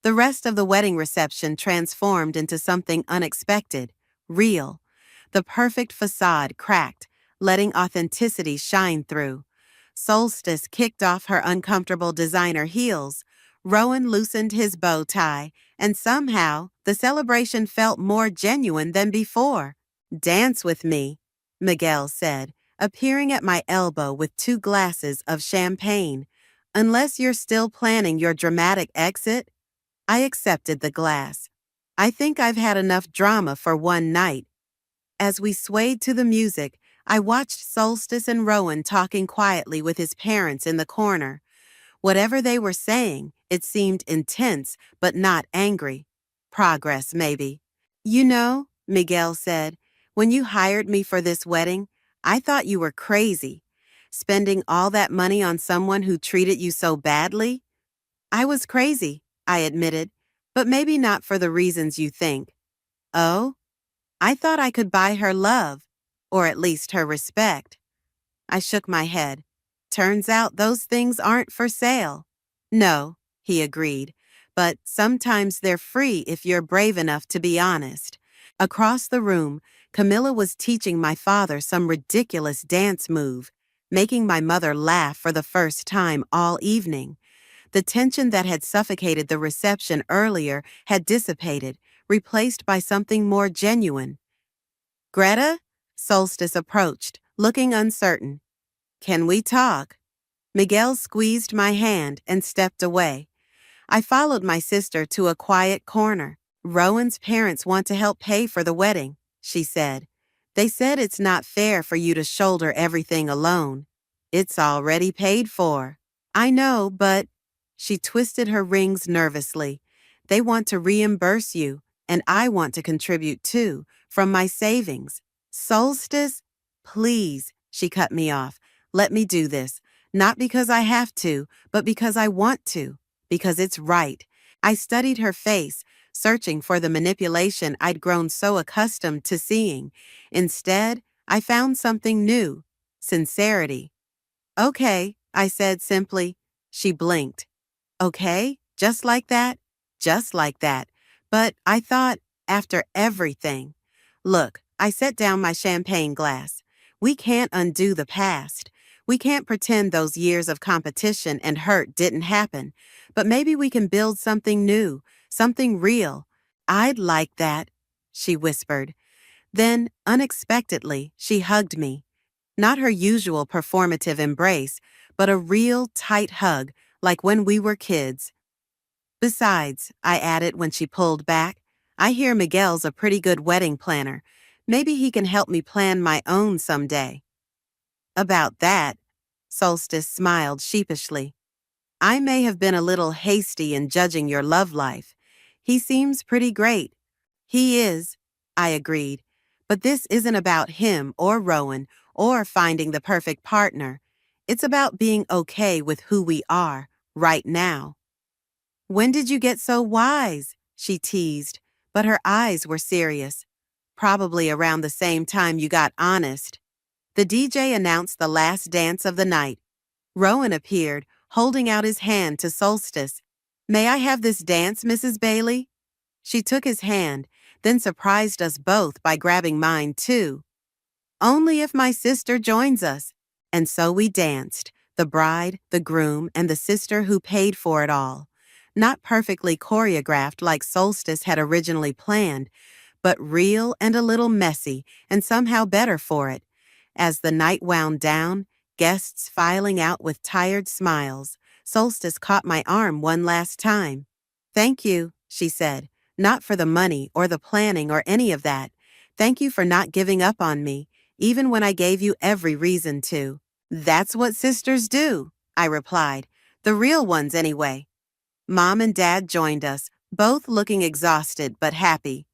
The rest of the wedding reception transformed into something unexpected, real. The perfect facade cracked, letting authenticity shine through. Solstice kicked off her uncomfortable designer heels. Rowan loosened his bow tie, and somehow the celebration felt more genuine than before. Dance with me, Miguel said, appearing at my elbow with 2 glasses of champagne. Unless you're still planning your dramatic exit. I accepted the glass. I think I've had enough drama for one night. As we swayed to the music, I watched Solstice and Rowan talking quietly with his parents in the corner. Whatever they were saying, it seemed intense but not angry. Progress, maybe. You know, Miguel said, when you hired me for this wedding, I thought you were crazy. Spending all that money on someone who treated you so badly? I was crazy, I admitted, but maybe not for the reasons you think. Oh? I thought I could buy her love, or at least her respect. I shook my head. Turns out those things aren't for sale. No, he agreed, but sometimes they're free if you're brave enough to be honest. Across the room, Camilla was teaching my father some ridiculous dance move, making my mother laugh for the first time all evening. The tension that had suffocated the reception earlier had dissipated, replaced by something more genuine. Greta? Solstice approached, looking uncertain. Can we talk? Miguel squeezed my hand and stepped away. I followed my sister to a quiet corner. Rowan's parents want to help pay for the wedding, she said. They said it's not fair for you to shoulder everything alone. It's already paid for. I know, but… She twisted her rings nervously. They want to reimburse you, and I want to contribute too, from my savings. Solstice? Please, she cut me off. Let me do this. Not because I have to, but because I want to. Because it's right. I studied her face, searching for the manipulation I'd grown so accustomed to seeing. Instead, I found something new. Sincerity. Okay, I said simply. She blinked. Okay, just like that? Just like that. But I thought, after everything. Look, I set down my champagne glass. We can't undo the past. We can't pretend those years of competition and hurt didn't happen. But maybe we can build something new, something real. I'd like that, she whispered. Then, unexpectedly, she hugged me. Not her usual performative embrace, but a real tight hug, like when we were kids. Besides, I added when she pulled back, I hear Miguel's a pretty good wedding planner. Maybe he can help me plan my own someday. About that, Solstice smiled sheepishly. I may have been a little hasty in judging your love life. He seems pretty great. He is, I agreed. But this isn't about him or Rowan or finding the perfect partner. It's about being okay with who we are right now. When did you get so wise? She teased, but her eyes were serious. Probably around the same time you got honest. The DJ announced the last dance of the night. Rowan appeared, holding out his hand to Solstice. May I have this dance, Mrs. Bailey? She took his hand, then surprised us both by grabbing mine too. Only if my sister joins us. And so we danced, the bride, the groom, and the sister who paid for it all. Not perfectly choreographed like Solstice had originally planned, but real and a little messy, and somehow better for it. As the night wound down, guests filing out with tired smiles, Solstice caught my arm one last time. Thank you, she said, not for the money or the planning or any of that. Thank you for not giving up on me, even when I gave you every reason to. That's what sisters do, I replied. The real ones, anyway. Mom and Dad joined us, both looking exhausted but happy.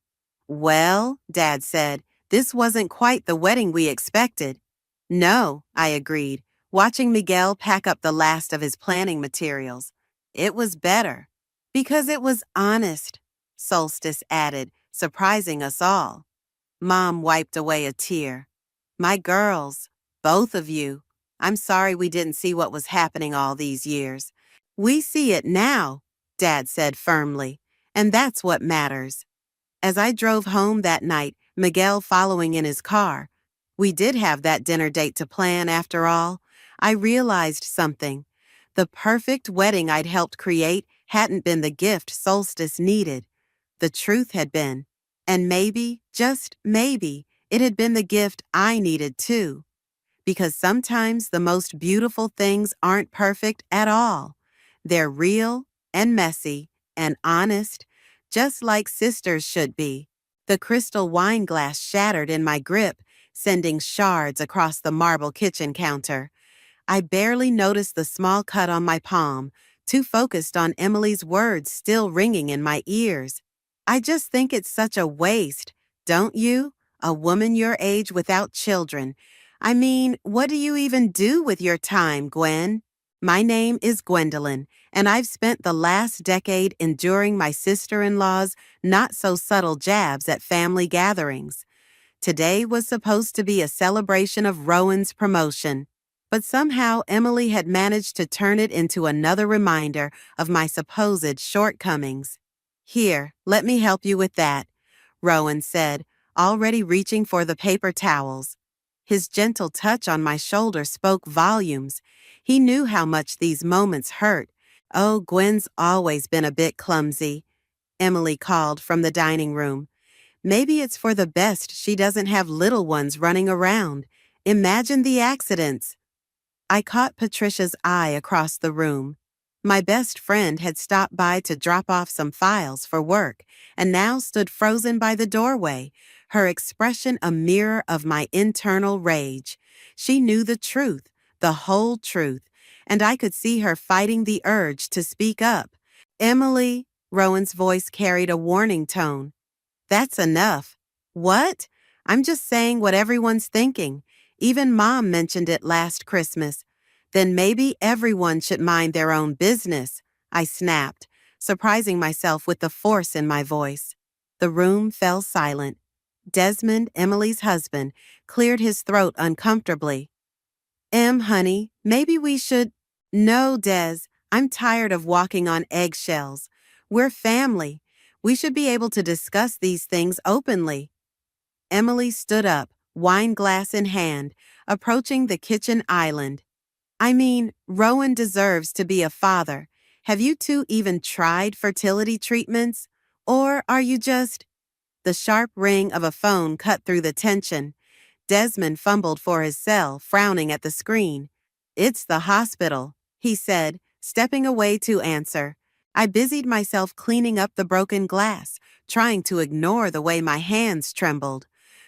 Well, Dad said, this wasn't quite the wedding we expected. No, I agreed, watching Miguel pack up the last of his planning materials. It was better. Because it was honest, Solstice added, surprising us all. Mom wiped away a tear. My girls, both of you, I'm sorry we didn't see what was happening all these years. We see it now, Dad said firmly, and that's what matters. As I drove home that night, Miguel following in his car, we did have that dinner date to plan after all, I realized something. The perfect wedding I'd helped create hadn't been the gift Solstice needed. The truth had been. And maybe, just maybe, it had been the gift I needed too. Because sometimes the most beautiful things aren't perfect at all. They're real and messy and honest, just like sisters should be. The crystal wine glass shattered in my grip, sending shards across the marble kitchen counter. I barely noticed the small cut on my palm, too focused on Emily's words still ringing in my ears. I just think it's such a waste, don't you? A woman your age without children. I mean, what do you even do with your time, Gwen? My name is Gwendolyn, and I've spent the last decade enduring my sister-in-law's not-so-subtle jabs at family gatherings. Today was supposed to be a celebration of Rowan's promotion, but somehow Emily had managed to turn it into another reminder of my supposed shortcomings. Here, let me help you with that, Rowan said, already reaching for the paper towels. His gentle touch on my shoulder spoke volumes. He knew how much these moments hurt. Oh, Gwen's always been a bit clumsy, Emily called from the dining room. Maybe it's for the best she doesn't have little ones running around. Imagine the accidents. I caught Patricia's eye across the room. My best friend had stopped by to drop off some files for work and now stood frozen by the doorway, her expression a mirror of my internal rage. She knew the truth, the whole truth, and I could see her fighting the urge to speak up. "Emily," Rowan's voice carried a warning tone. "That's enough." "What?" "I'm just saying what everyone's thinking. Even Mom mentioned it last Christmas. Then maybe everyone should mind their own business," I snapped, surprising myself with the force in my voice. The room fell silent. Desmond, Emily's husband, cleared his throat uncomfortably. Honey, maybe we should—" "No, Des, I'm tired of walking on eggshells. We're family. We should be able to discuss these things openly." Emily stood up, wine glass in hand, approaching the kitchen island. "I mean, Rowan deserves to be a father. Have you two even tried fertility treatments? Or are you just—" The sharp ring of a phone cut through the tension. Desmond fumbled for his cell, frowning at the screen. "It's the hospital," he said, stepping away to answer. I busied myself cleaning up the broken glass, trying to ignore the way my hands trembled.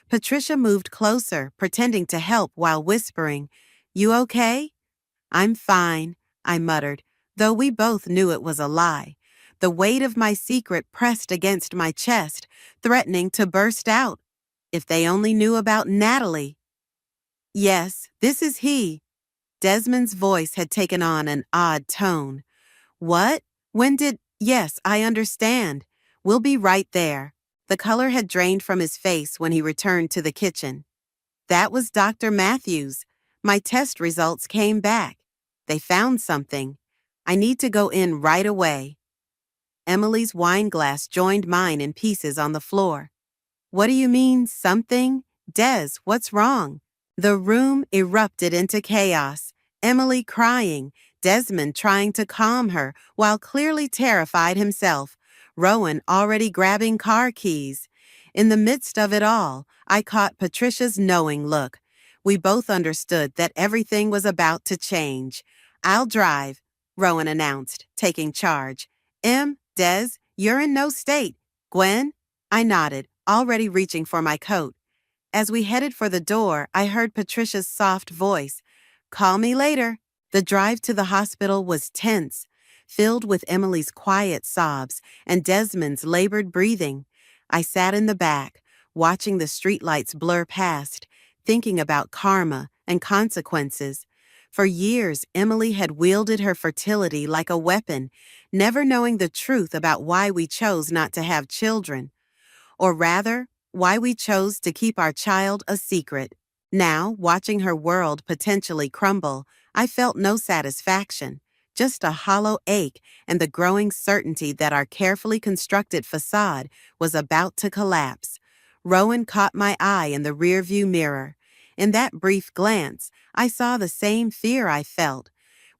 Patricia moved closer, pretending to help while whispering, "You okay?" "I'm fine," I muttered, though we both knew it was a lie. The weight of my secret pressed against my chest, threatening to burst out. If they only knew about Natalie. "Yes, this is he." Desmond's voice had taken on an odd tone. "What? When did— Yes, I understand. We'll be right there." The color had drained from his face when he returned to the kitchen. "That was Dr. Matthews. My test results came back. They found something. I need to go in right away." Emily's wine glass joined mine in pieces on the floor. "What do you mean, something? Des, what's wrong?" The room erupted into chaos. Emily crying, Desmond trying to calm her while clearly terrified himself, Rowan already grabbing car keys. In the midst of it all, I caught Patricia's knowing look. We both understood that everything was about to change. "I'll drive," Rowan announced, taking charge. Des, you're in no state. Gwen?" I nodded, already reaching for my coat. As we headed for the door, I heard Patricia's soft voice. "Call me later." The drive to the hospital was tense, filled with Emily's quiet sobs and Desmond's labored breathing. I sat in the back, watching the streetlights blur past, thinking about karma and consequences. For years, Emily had wielded her fertility like a weapon, never knowing the truth about why we chose not to have children. Or rather, why we chose to keep our child a secret. Now, watching her world potentially crumble, I felt no satisfaction, just a hollow ache and the growing certainty that our carefully constructed facade was about to collapse. Rowan caught my eye in the rearview mirror. In that brief glance, I saw the same fear I felt.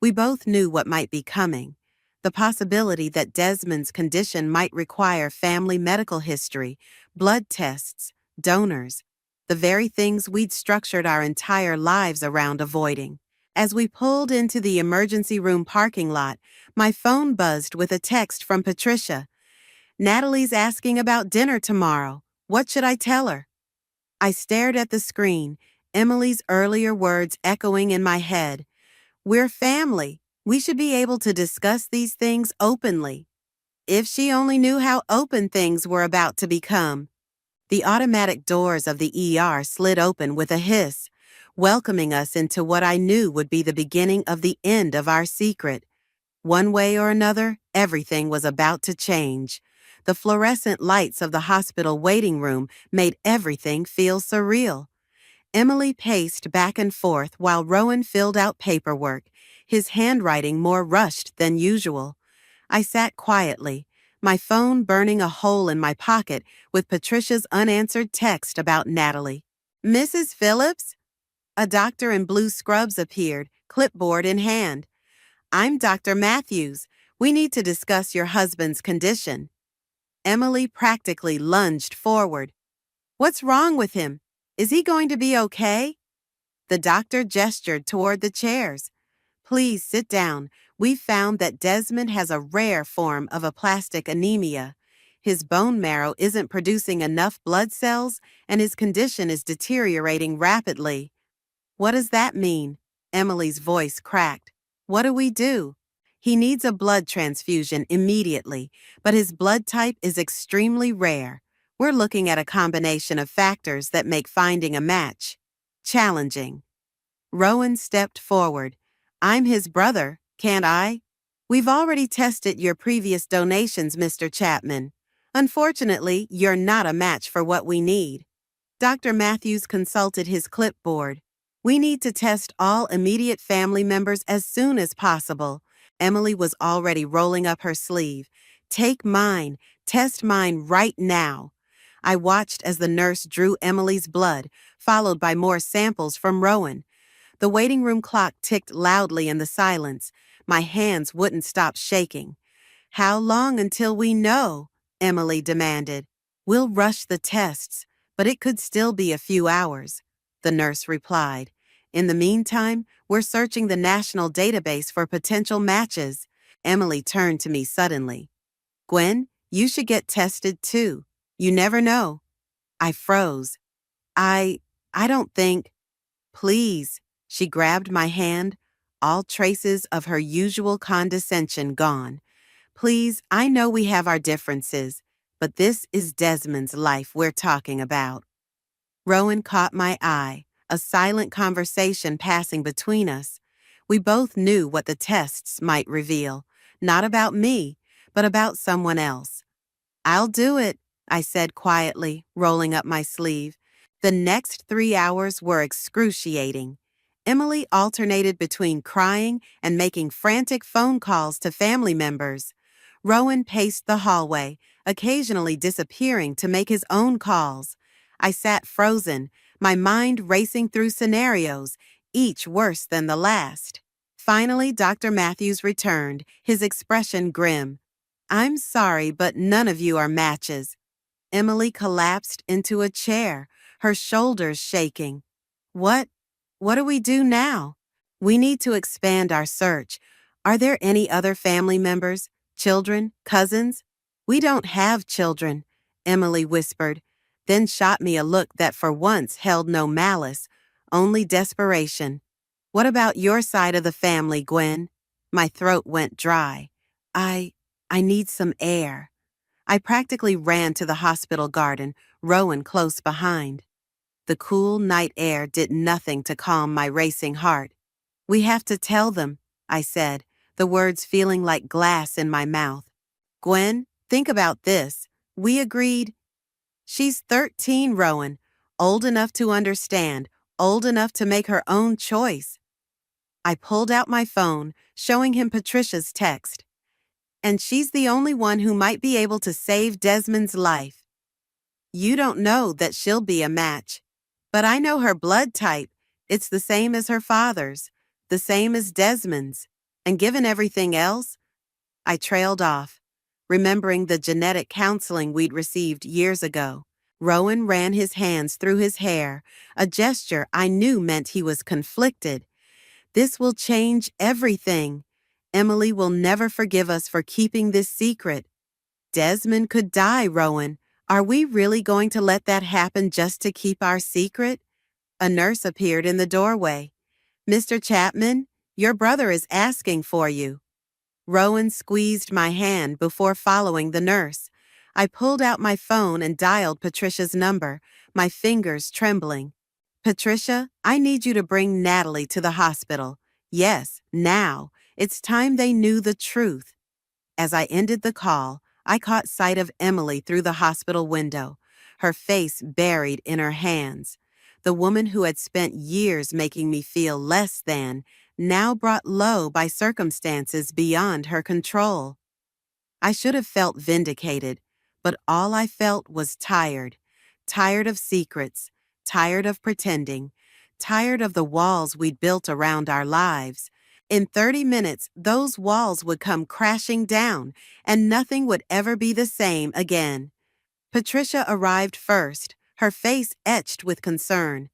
We both knew what might be coming. The possibility that Desmond's condition might require family medical history, blood tests, donors, the very things we'd structured our entire lives around avoiding. As we pulled into the emergency room parking lot, my phone buzzed with a text from Patricia. "Natalie's asking about dinner tomorrow. What should I tell her?" I stared at the screen, Emily's earlier words echoing in my head. "We're family. We should be able to discuss these things openly." If she only knew how open things were about to become. The automatic doors of the ER slid open with a hiss, welcoming us into what I knew would be the beginning of the end of our secret. One way or another, everything was about to change. The fluorescent lights of the hospital waiting room made everything feel surreal. Emily paced back and forth while Rowan filled out paperwork, his handwriting more rushed than usual. I sat quietly, my phone burning a hole in my pocket with Patricia's unanswered text about Natalie. "Mrs. Phillips?" A doctor in blue scrubs appeared, clipboard in hand. "I'm Dr. Matthews. We need to discuss your husband's condition." Emily practically lunged forward. "What's wrong with him? Is he going to be okay?" The doctor gestured toward the chairs. Please sit down. We found that Desmond has a rare form of aplastic anemia. His bone marrow isn't producing enough blood cells, and his condition is deteriorating rapidly. What does that mean? Emily's voice cracked. What do we do? He needs a blood transfusion immediately, but his blood type is extremely rare. We're looking at a combination of factors that make finding a match challenging. Rowan stepped forward. I'm his brother, can't I? We've already tested your previous donations, Mr. Chapman. Unfortunately, you're not a match for what we need. Dr. Matthews consulted his clipboard. We need to test all immediate family members as soon as possible. Emily was already rolling up her sleeve. Take mine. Test mine right now. I watched as the nurse drew Emily's blood, followed by more samples from Rowan. The waiting room clock ticked loudly in the silence. My hands wouldn't stop shaking. How long until we know? Emily demanded. We'll rush the tests, but it could still be a few hours, the nurse replied. In the meantime, we're searching the national database for potential matches. Emily turned to me suddenly. Gwen, you should get tested too. You never know. I froze. I don't think. Please. She grabbed my hand, all traces of her usual condescension gone. Please, I know we have our differences, but this is Desmond's life we're talking about. Rowan caught my eye, a silent conversation passing between us. We both knew what the tests might reveal, not about me, but about someone else. I'll do it, I said quietly, rolling up my sleeve. The next 3 hours were excruciating. Emily alternated between crying and making frantic phone calls to family members. Rowan paced the hallway, occasionally disappearing to make his own calls. I sat frozen, my mind racing through scenarios, each worse than the last. Finally, Dr. Matthews returned, his expression grim. I'm sorry, but none of you are matches. Emily collapsed into a chair, her shoulders shaking. What do we do now? We need to expand our search. Are there any other family members? Children? Cousins? We don't have children, Emily whispered, then shot me a look that for once held no malice, only desperation. What about your side of the family, Gwen? My throat went dry. I need some air. I practically ran to the hospital garden, Rowan close behind. The cool night air did nothing to calm my racing heart. We have to tell them, I said, the words feeling like glass in my mouth. Gwen, think about this. We agreed. She's 13, Rowan, old enough to understand, old enough to make her own choice. I pulled out my phone, showing him Patricia's text. And she's the only one who might be able to save Desmond's life. You don't know that she'll be a match. But I know her blood type. It's the same as her father's, the same as Desmond's. And given everything else, I trailed off, remembering the genetic counseling we'd received years ago. Rowan ran his hands through his hair, a gesture I knew meant he was conflicted. This will change everything. Emily will never forgive us for keeping this secret. Desmond could die, Rowan. Are we really going to let that happen just to keep our secret? A nurse appeared in the doorway. Mr. Chapman, your brother is asking for you. Rowan squeezed my hand before following the nurse. I pulled out my phone and dialed Patricia's number, my fingers trembling. Patricia, I need you to bring Natalie to the hospital. Yes, now. It's time they knew the truth. As I ended the call, I caught sight of Emily through the hospital window, her face buried in her hands. The woman who had spent years making me feel less than, now brought low by circumstances beyond her control. I should have felt vindicated, but all I felt was tired. Tired of secrets, tired of pretending, tired of the walls we'd built around our lives. In 30 minutes, those walls would come crashing down, and nothing would ever be the same again. Patricia arrived first, her face etched with concern.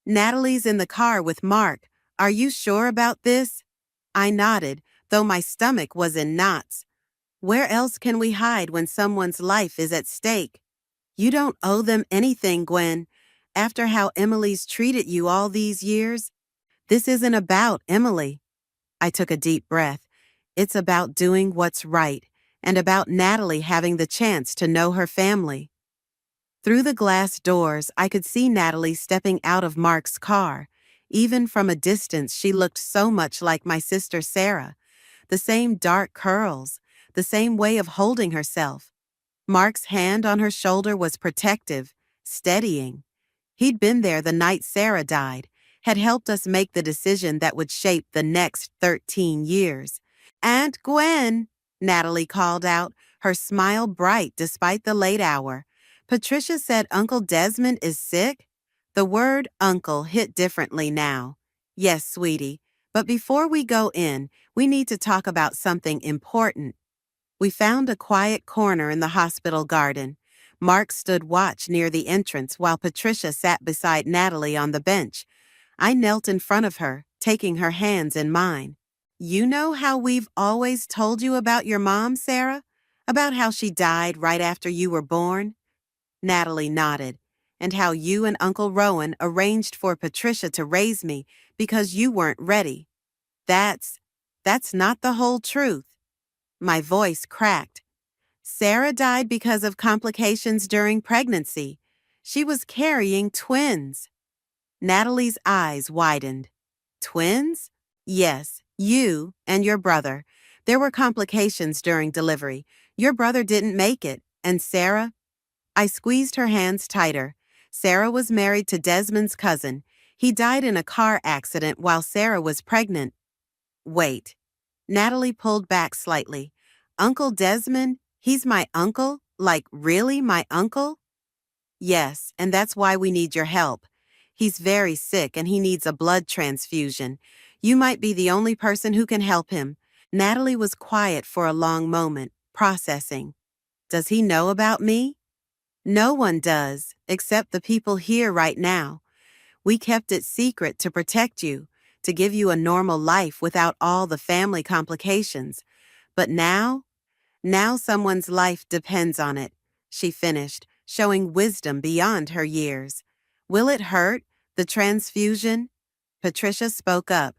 Natalie's in the car with Mark. Are you sure about this? I nodded, though my stomach was in knots. Where else can we hide when someone's life is at stake? You don't owe them anything, Gwen. After how Emily's treated you all these years, this isn't about Emily. I took a deep breath. It's about doing what's right, and about Natalie having the chance to know her family. Through the glass doors, I could see Natalie stepping out of Mark's car. Even from a distance, she looked so much like my sister Sarah. The same dark curls, the same way of holding herself. Mark's hand on her shoulder was protective, steadying. He'd been there the night Sarah died, had helped us make the decision that would shape the next 13 years. "Aunt Gwen," Natalie called out, her smile bright despite the late hour. "Patricia said Uncle Desmond is sick?" The word uncle hit differently now. "Yes, sweetie, but before we go in, we need to talk about something important." We found a quiet corner in the hospital garden. Mark stood watch near the entrance while Patricia sat beside Natalie on the bench. I knelt in front of her, taking her hands in mine. "You know how we've always told you about your mom, Sarah? About how she died right after you were born?" Natalie nodded. "And how you and Uncle Rowan arranged for Patricia to raise me because you weren't ready. That's not the whole truth." My voice cracked. "Sarah died because of complications during pregnancy. She was carrying twins." Natalie's eyes widened. "Twins?" "Yes, you and your brother. There were complications during delivery. Your brother didn't make it, and Sarah—" I squeezed her hands tighter. "Sarah was married to Desmond's cousin. He died in a car accident while Sarah was pregnant." "Wait." Natalie pulled back slightly. "Uncle Desmond? He's my uncle? Like, really my uncle?" "Yes, and that's why we need your help. He's very sick and he needs a blood transfusion. You might be the only person who can help him." Natalie was quiet for a long moment, processing. "Does he know about me?" "No one does, except the people here right now. We kept it secret to protect you, to give you a normal life without all the family complications. But now someone's life depends on it," she finished, showing wisdom beyond her years. "Will it hurt, the transfusion?" Patricia spoke up.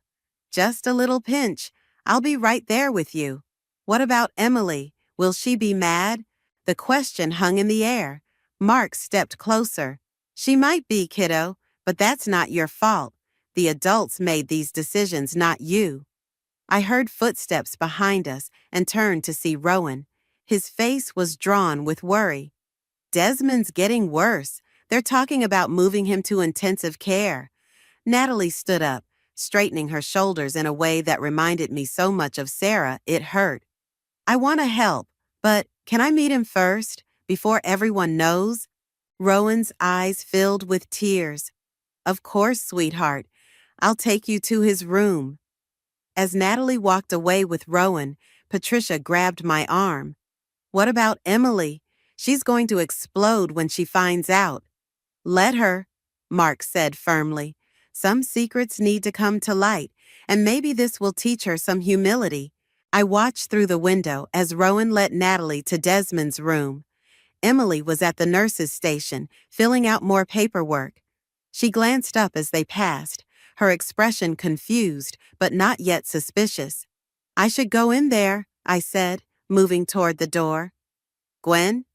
"Just a little pinch. I'll be right there with you." "What about Emily? Will she be mad?" The question hung in the air. Mark stepped closer. "She might be, kiddo, but that's not your fault. The adults made these decisions, not you." I heard footsteps behind us and turned to see Rowan. His face was drawn with worry. "Desmond's getting worse. They're talking about moving him to intensive care." Natalie stood up, straightening her shoulders in a way that reminded me so much of Sarah it hurt. "I want to help, but can I meet him first, before everyone knows?" Rowan's eyes filled with tears. "Of course, sweetheart. I'll take you to his room." As Natalie walked away with Rowan, Patricia grabbed my arm. "What about Emily? She's going to explode when she finds out." "Let her," Mark said firmly. "Some secrets need to come to light, and maybe this will teach her some humility." I watched through the window as Rowan led Natalie to Desmond's room. Emily was at the nurse's station, filling out more paperwork. She glanced up as they passed, her expression confused, but not yet suspicious. "I should go in there," I said, moving toward the door. "Gwen?"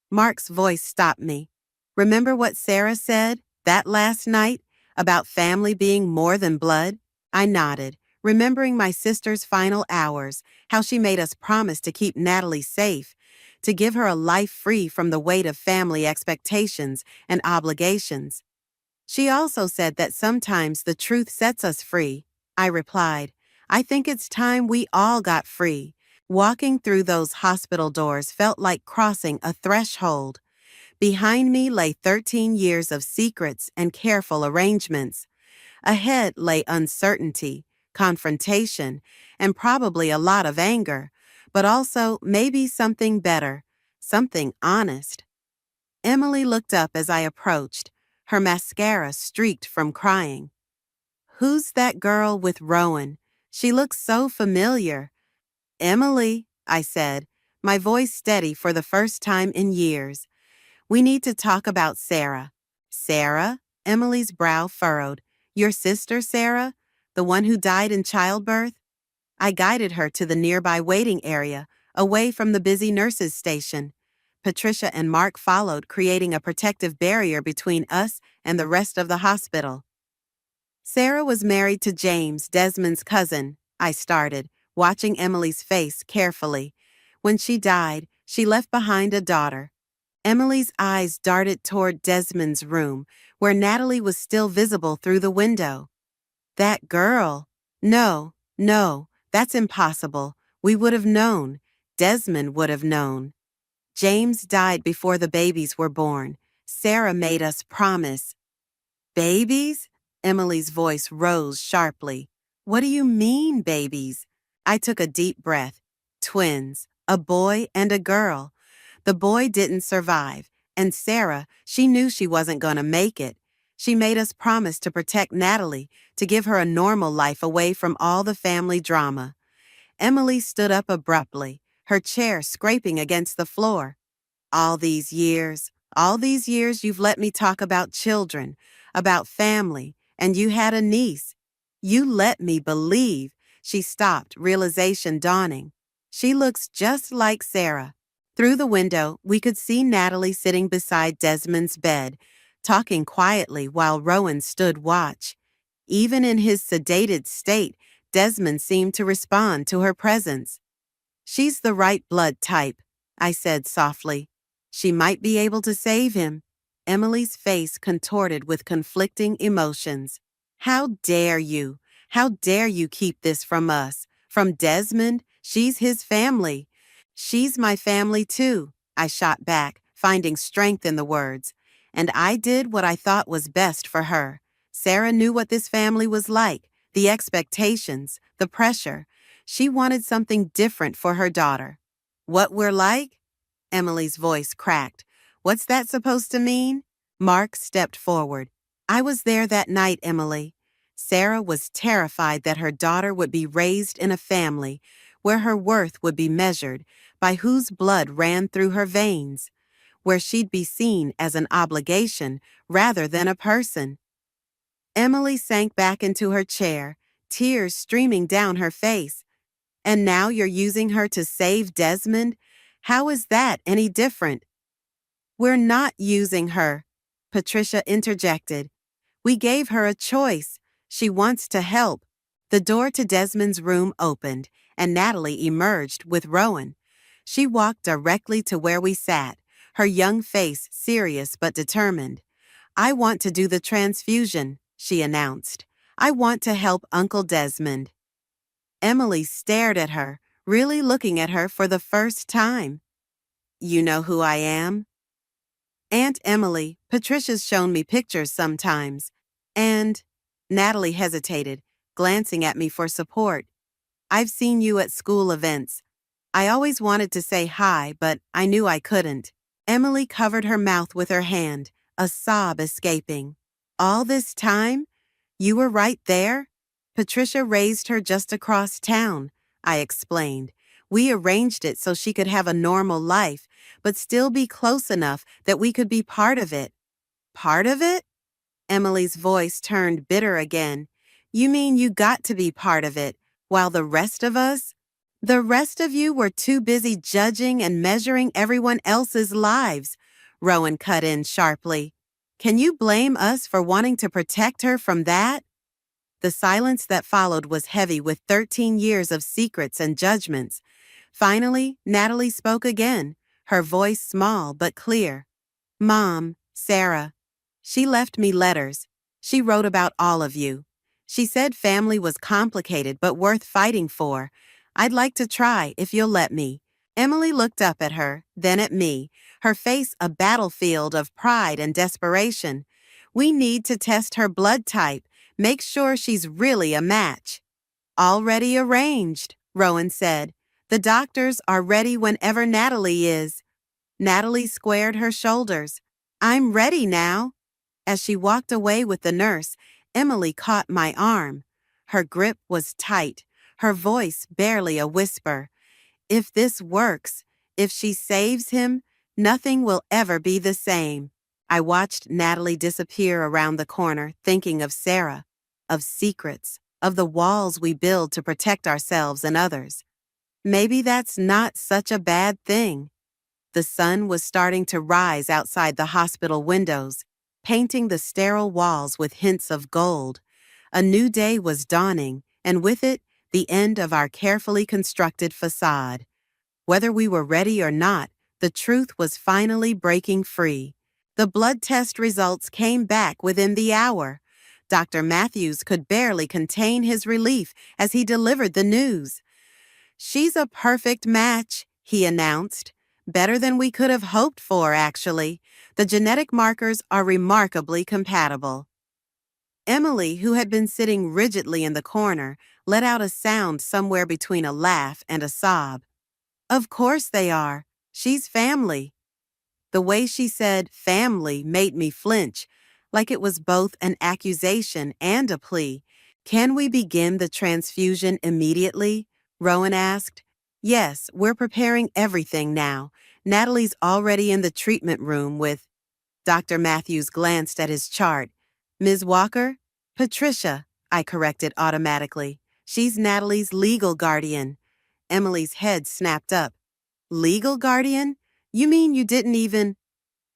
Mark's voice stopped me. "Remember what Sarah said, that last night, about family being more than blood?" I nodded, remembering my sister's final hours, how she made us promise to keep Natalie safe, to give her a life free from the weight of family expectations and obligations. "She also said that sometimes the truth sets us free," I replied. "I think it's time we all got free." Walking through those hospital doors felt like crossing a threshold. Behind me lay 13 years of secrets and careful arrangements. Ahead lay uncertainty, confrontation, and probably a lot of anger, but also maybe something better, something honest. Emily looked up as I approached. her mascara streaked from crying. "Who's that girl with Rowan? She looks so familiar." "Emily," I said, my voice steady for the first time in years. "We need to talk about Sarah." "Sarah?" Emily's brow furrowed. "Your sister, Sarah? The one who died in childbirth?" I guided her to the nearby waiting area, away from the busy nurses' station. Patricia and Mark followed, creating a protective barrier between us and the rest of the hospital. "Sarah was married to James, Desmond's cousin," I started, watching Emily's face carefully. "When she died, she left behind a daughter." Emily's eyes darted toward Desmond's room, where Natalie was still visible through the window. "That girl. No, that's impossible. We would have known. Desmond would have known. James died before the babies were born. Sarah made us promise." "Babies?" Emily's voice rose sharply. "What do you mean, babies?" I took a deep breath. "Twins, a boy and a girl. The boy didn't survive, and Sarah, she knew she wasn't going to make it. She made us promise to protect Natalie, to give her a normal life away from all the family drama." Emily stood up abruptly, her chair scraping against the floor. All these years you've let me talk about children, about family, and you had a niece. You let me believe." She stopped, realization dawning. "She looks just like Sarah." Through the window, we could see Natalie sitting beside Desmond's bed, talking quietly while Rowan stood watch. Even in his sedated state, Desmond seemed to respond to her presence. "She's the right blood type," I said softly. "She might be able to save him." Emily's face contorted with conflicting emotions. "How dare you? How dare you keep this from us? From Desmond? She's his family." "She's my family too," I shot back, finding strength in the words. "And I did what I thought was best for her. Sarah knew what this family was like, the expectations, the pressure. She wanted something different for her daughter." "What we're like?" Emily's voice cracked. "What's that supposed to mean?" Mark stepped forward. "I was there that night, Emily. Sarah was terrified that her daughter would be raised in a family where her worth would be measured by whose blood ran through her veins, where she'd be seen as an obligation rather than a person." Emily sank back into her chair, tears streaming down her face. "And now you're using her to save Desmond? How is that any different?" "We're not using her," Patricia interjected. "We gave her a choice. She wants to help." The door to Desmond's room opened, and Natalie emerged with Rowan. She walked directly to where we sat, her young face serious but determined. "I want to do the transfusion," she announced. "I want to help Uncle Desmond." Emily stared at her, really looking at her for the first time. "You know who I am?" "Aunt Emily, Patricia's shown me pictures sometimes. And," Natalie hesitated, glancing at me for support, "I've seen you at school events. I always wanted to say hi, but I knew I couldn't." Emily covered her mouth with her hand, a sob escaping. "All this time? You were right there?" "Patricia raised her just across town," I explained. "We arranged it so she could have a normal life, but still be close enough that we could be part of it." "Part of it?" Emily's voice turned bitter again. "You mean you got to be part of it, while the rest of us? The rest of you were too busy judging and measuring everyone else's lives," Rowan cut in sharply. "Can you blame us for wanting to protect her from that?" The silence that followed was heavy with 13 years of secrets and judgments. Finally, Natalie spoke again, her voice small but clear. "Mom, Sarah. She left me letters. She wrote about all of you. She said family was complicated but worth fighting for. I'd like to try if you'll let me." Emily looked up at her, then at me, her face a battlefield of pride and desperation. "We need to test her blood type, make sure she's really a match." "Already arranged," Rowan said. "The doctors are ready whenever Natalie is." Natalie squared her shoulders. "I'm ready now." As she walked away with the nurse, Emily caught my arm. Her grip was tight, her voice barely a whisper. If this works, if she saves him, nothing will ever be the same. I watched Natalie disappear around the corner, thinking of Sarah, of secrets, of the walls we build to protect ourselves and others. Maybe that's not such a bad thing. The sun was starting to rise outside the hospital windows, painting the sterile walls with hints of gold. A new day was dawning, and with it, the end of our carefully constructed facade. Whether we were ready or not, the truth was finally breaking free. The blood test results came back within the hour. Dr. Matthews could barely contain his relief as he delivered the news. "She's a perfect match," he announced. "Better than we could have hoped for, actually. The genetic markers are remarkably compatible." Emily, who had been sitting rigidly in the corner, let out a sound somewhere between a laugh and a sob. "Of course they are. She's family." The way she said family made me flinch, like it was both an accusation and a plea. "Can we begin the transfusion immediately?" Rowan asked. "Yes, we're preparing everything now. Natalie's already in the treatment room with—" Dr. Matthews glanced at his chart. "Ms. Walker?" "Patricia," I corrected automatically. "She's Natalie's legal guardian." Emily's head snapped up. "Legal guardian? You mean you didn't even—"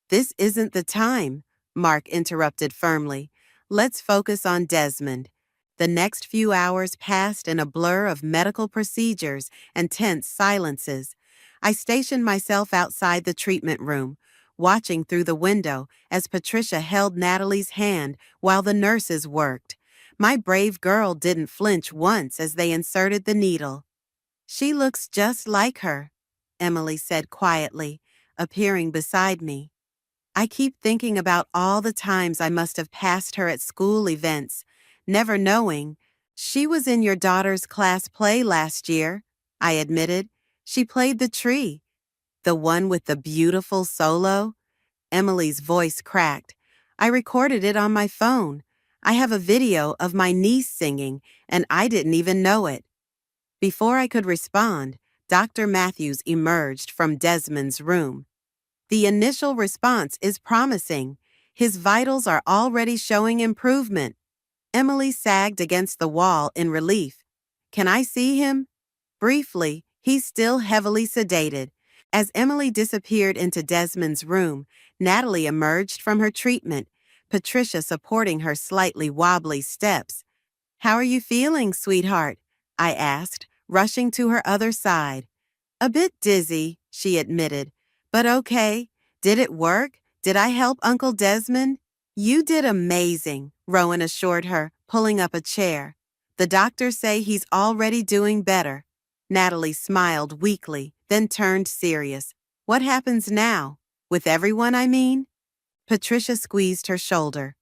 "This isn't the time," Mark interrupted firmly. "Let's focus on Desmond." The next few hours passed in a blur of medical procedures and tense silences. I stationed myself outside the treatment room, watching through the window as Patricia held Natalie's hand while the nurses worked. My brave girl didn't flinch once as they inserted the needle. "She looks just like her," Emily said quietly, appearing beside me. "I keep thinking about all the times I must have passed her at school events, never knowing—" "She was in your daughter's class play last year," I admitted. "She played the tree." "The one with the beautiful solo?" Emily's voice cracked. "I recorded it on my phone. I have a video of my niece singing, and I didn't even know it." Before I could respond, Dr. Matthews emerged from Desmond's room. "The initial response is promising. His vitals are already showing improvement." Emily sagged against the wall in relief. "Can I see him?" "Briefly, he's still heavily sedated." As Emily disappeared into Desmond's room, Natalie emerged from her treatment, Patricia supporting her slightly wobbly steps. "How are you feeling, sweetheart?" I asked, rushing to her other side. "A bit dizzy," she admitted. "But okay. Did it work? Did I help Uncle Desmond?" "You did amazing," Rowan assured her, pulling up a chair. "The doctors say he's already doing better." Natalie smiled weakly, then turned serious. "What happens now? With everyone, I mean?" Patricia squeezed her shoulder.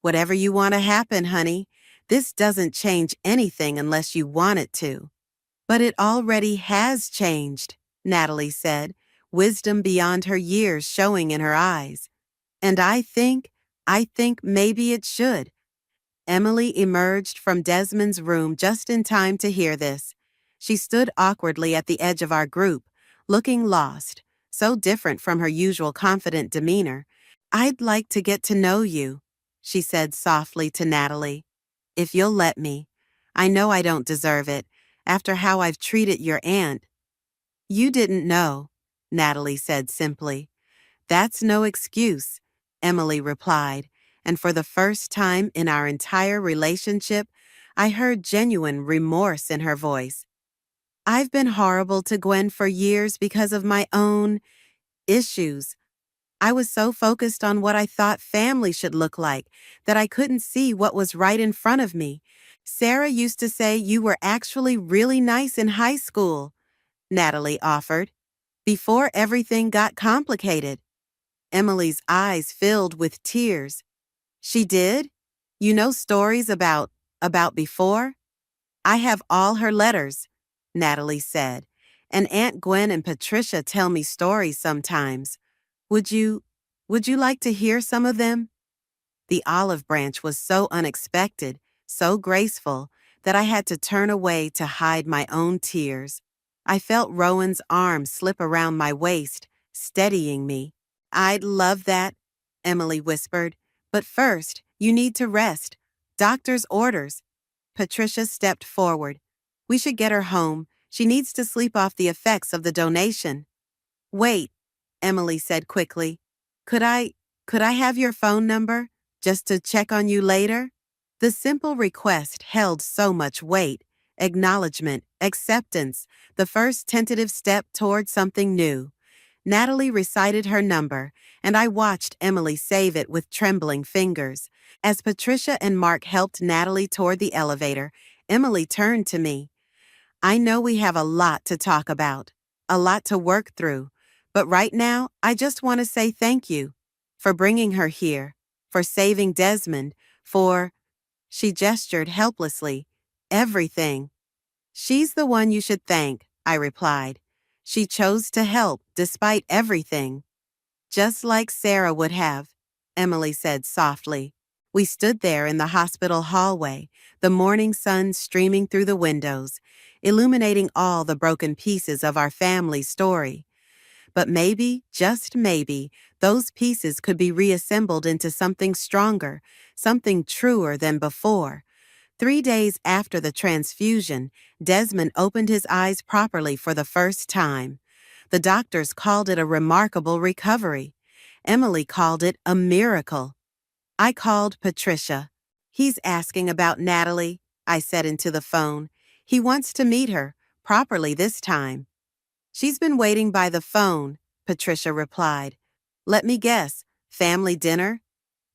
"Whatever you want to happen, honey. This doesn't change anything unless you want it to." "But it already has changed," Natalie said, wisdom beyond her years showing in her eyes. "And I think maybe it should." Emily emerged from Desmond's room just in time to hear this. She stood awkwardly at the edge of our group, looking lost, so different from her usual confident demeanor. "I'd like to get to know you," she said softly to Natalie. "If you'll let me. I know I don't deserve it, after how I've treated your aunt." "You didn't know," Natalie said simply. "That's no excuse," Emily replied, and for the first time in our entire relationship, I heard genuine remorse in her voice. "I've been horrible to Gwen for years because of my own issues. I was so focused on what I thought family should look like that I couldn't see what was right in front of me. Sarah used to say you were actually really nice in high school," Natalie offered, "before everything got complicated." Emily's eyes filled with tears. "She did? You know stories about before?" "I have all her letters," Natalie said, "and Aunt Gwen and Patricia tell me stories sometimes. Would you like to hear some of them?" The olive branch was so unexpected, so graceful, that I had to turn away to hide my own tears. I felt Rowan's arm slip around my waist, steadying me. "I'd love that," Emily whispered. "But first, you need to rest. Doctor's orders." Patricia stepped forward. "We should get her home. She needs to sleep off the effects of the donation." "Wait," Emily said quickly. Could I have your phone number, just to check on you later?" The simple request held so much weight. Acknowledgement, acceptance, the first tentative step toward something new. Natalie recited her number, and I watched Emily save it with trembling fingers. As Patricia and Mark helped Natalie toward the elevator, Emily turned to me. "I know we have a lot to talk about, a lot to work through, but right now, I just want to say thank you for bringing her here, for saving Desmond, for—" She gestured helplessly. "Everything." "She's the one you should thank," I replied. "She chose to help despite everything." "Just like Sarah would have," Emily said softly. We stood there in the hospital hallway, the morning sun streaming through the windows, illuminating all the broken pieces of our family story. But maybe, just maybe, those pieces could be reassembled into something stronger, something truer than before. 3 days after the transfusion, Desmond opened his eyes properly for the first time. The doctors called it a remarkable recovery. Emily called it a miracle. I called Patricia. "He's asking about Natalie," I said into the phone. "He wants to meet her, properly this time." "She's been waiting by the phone," Patricia replied. "Let me guess, family dinner?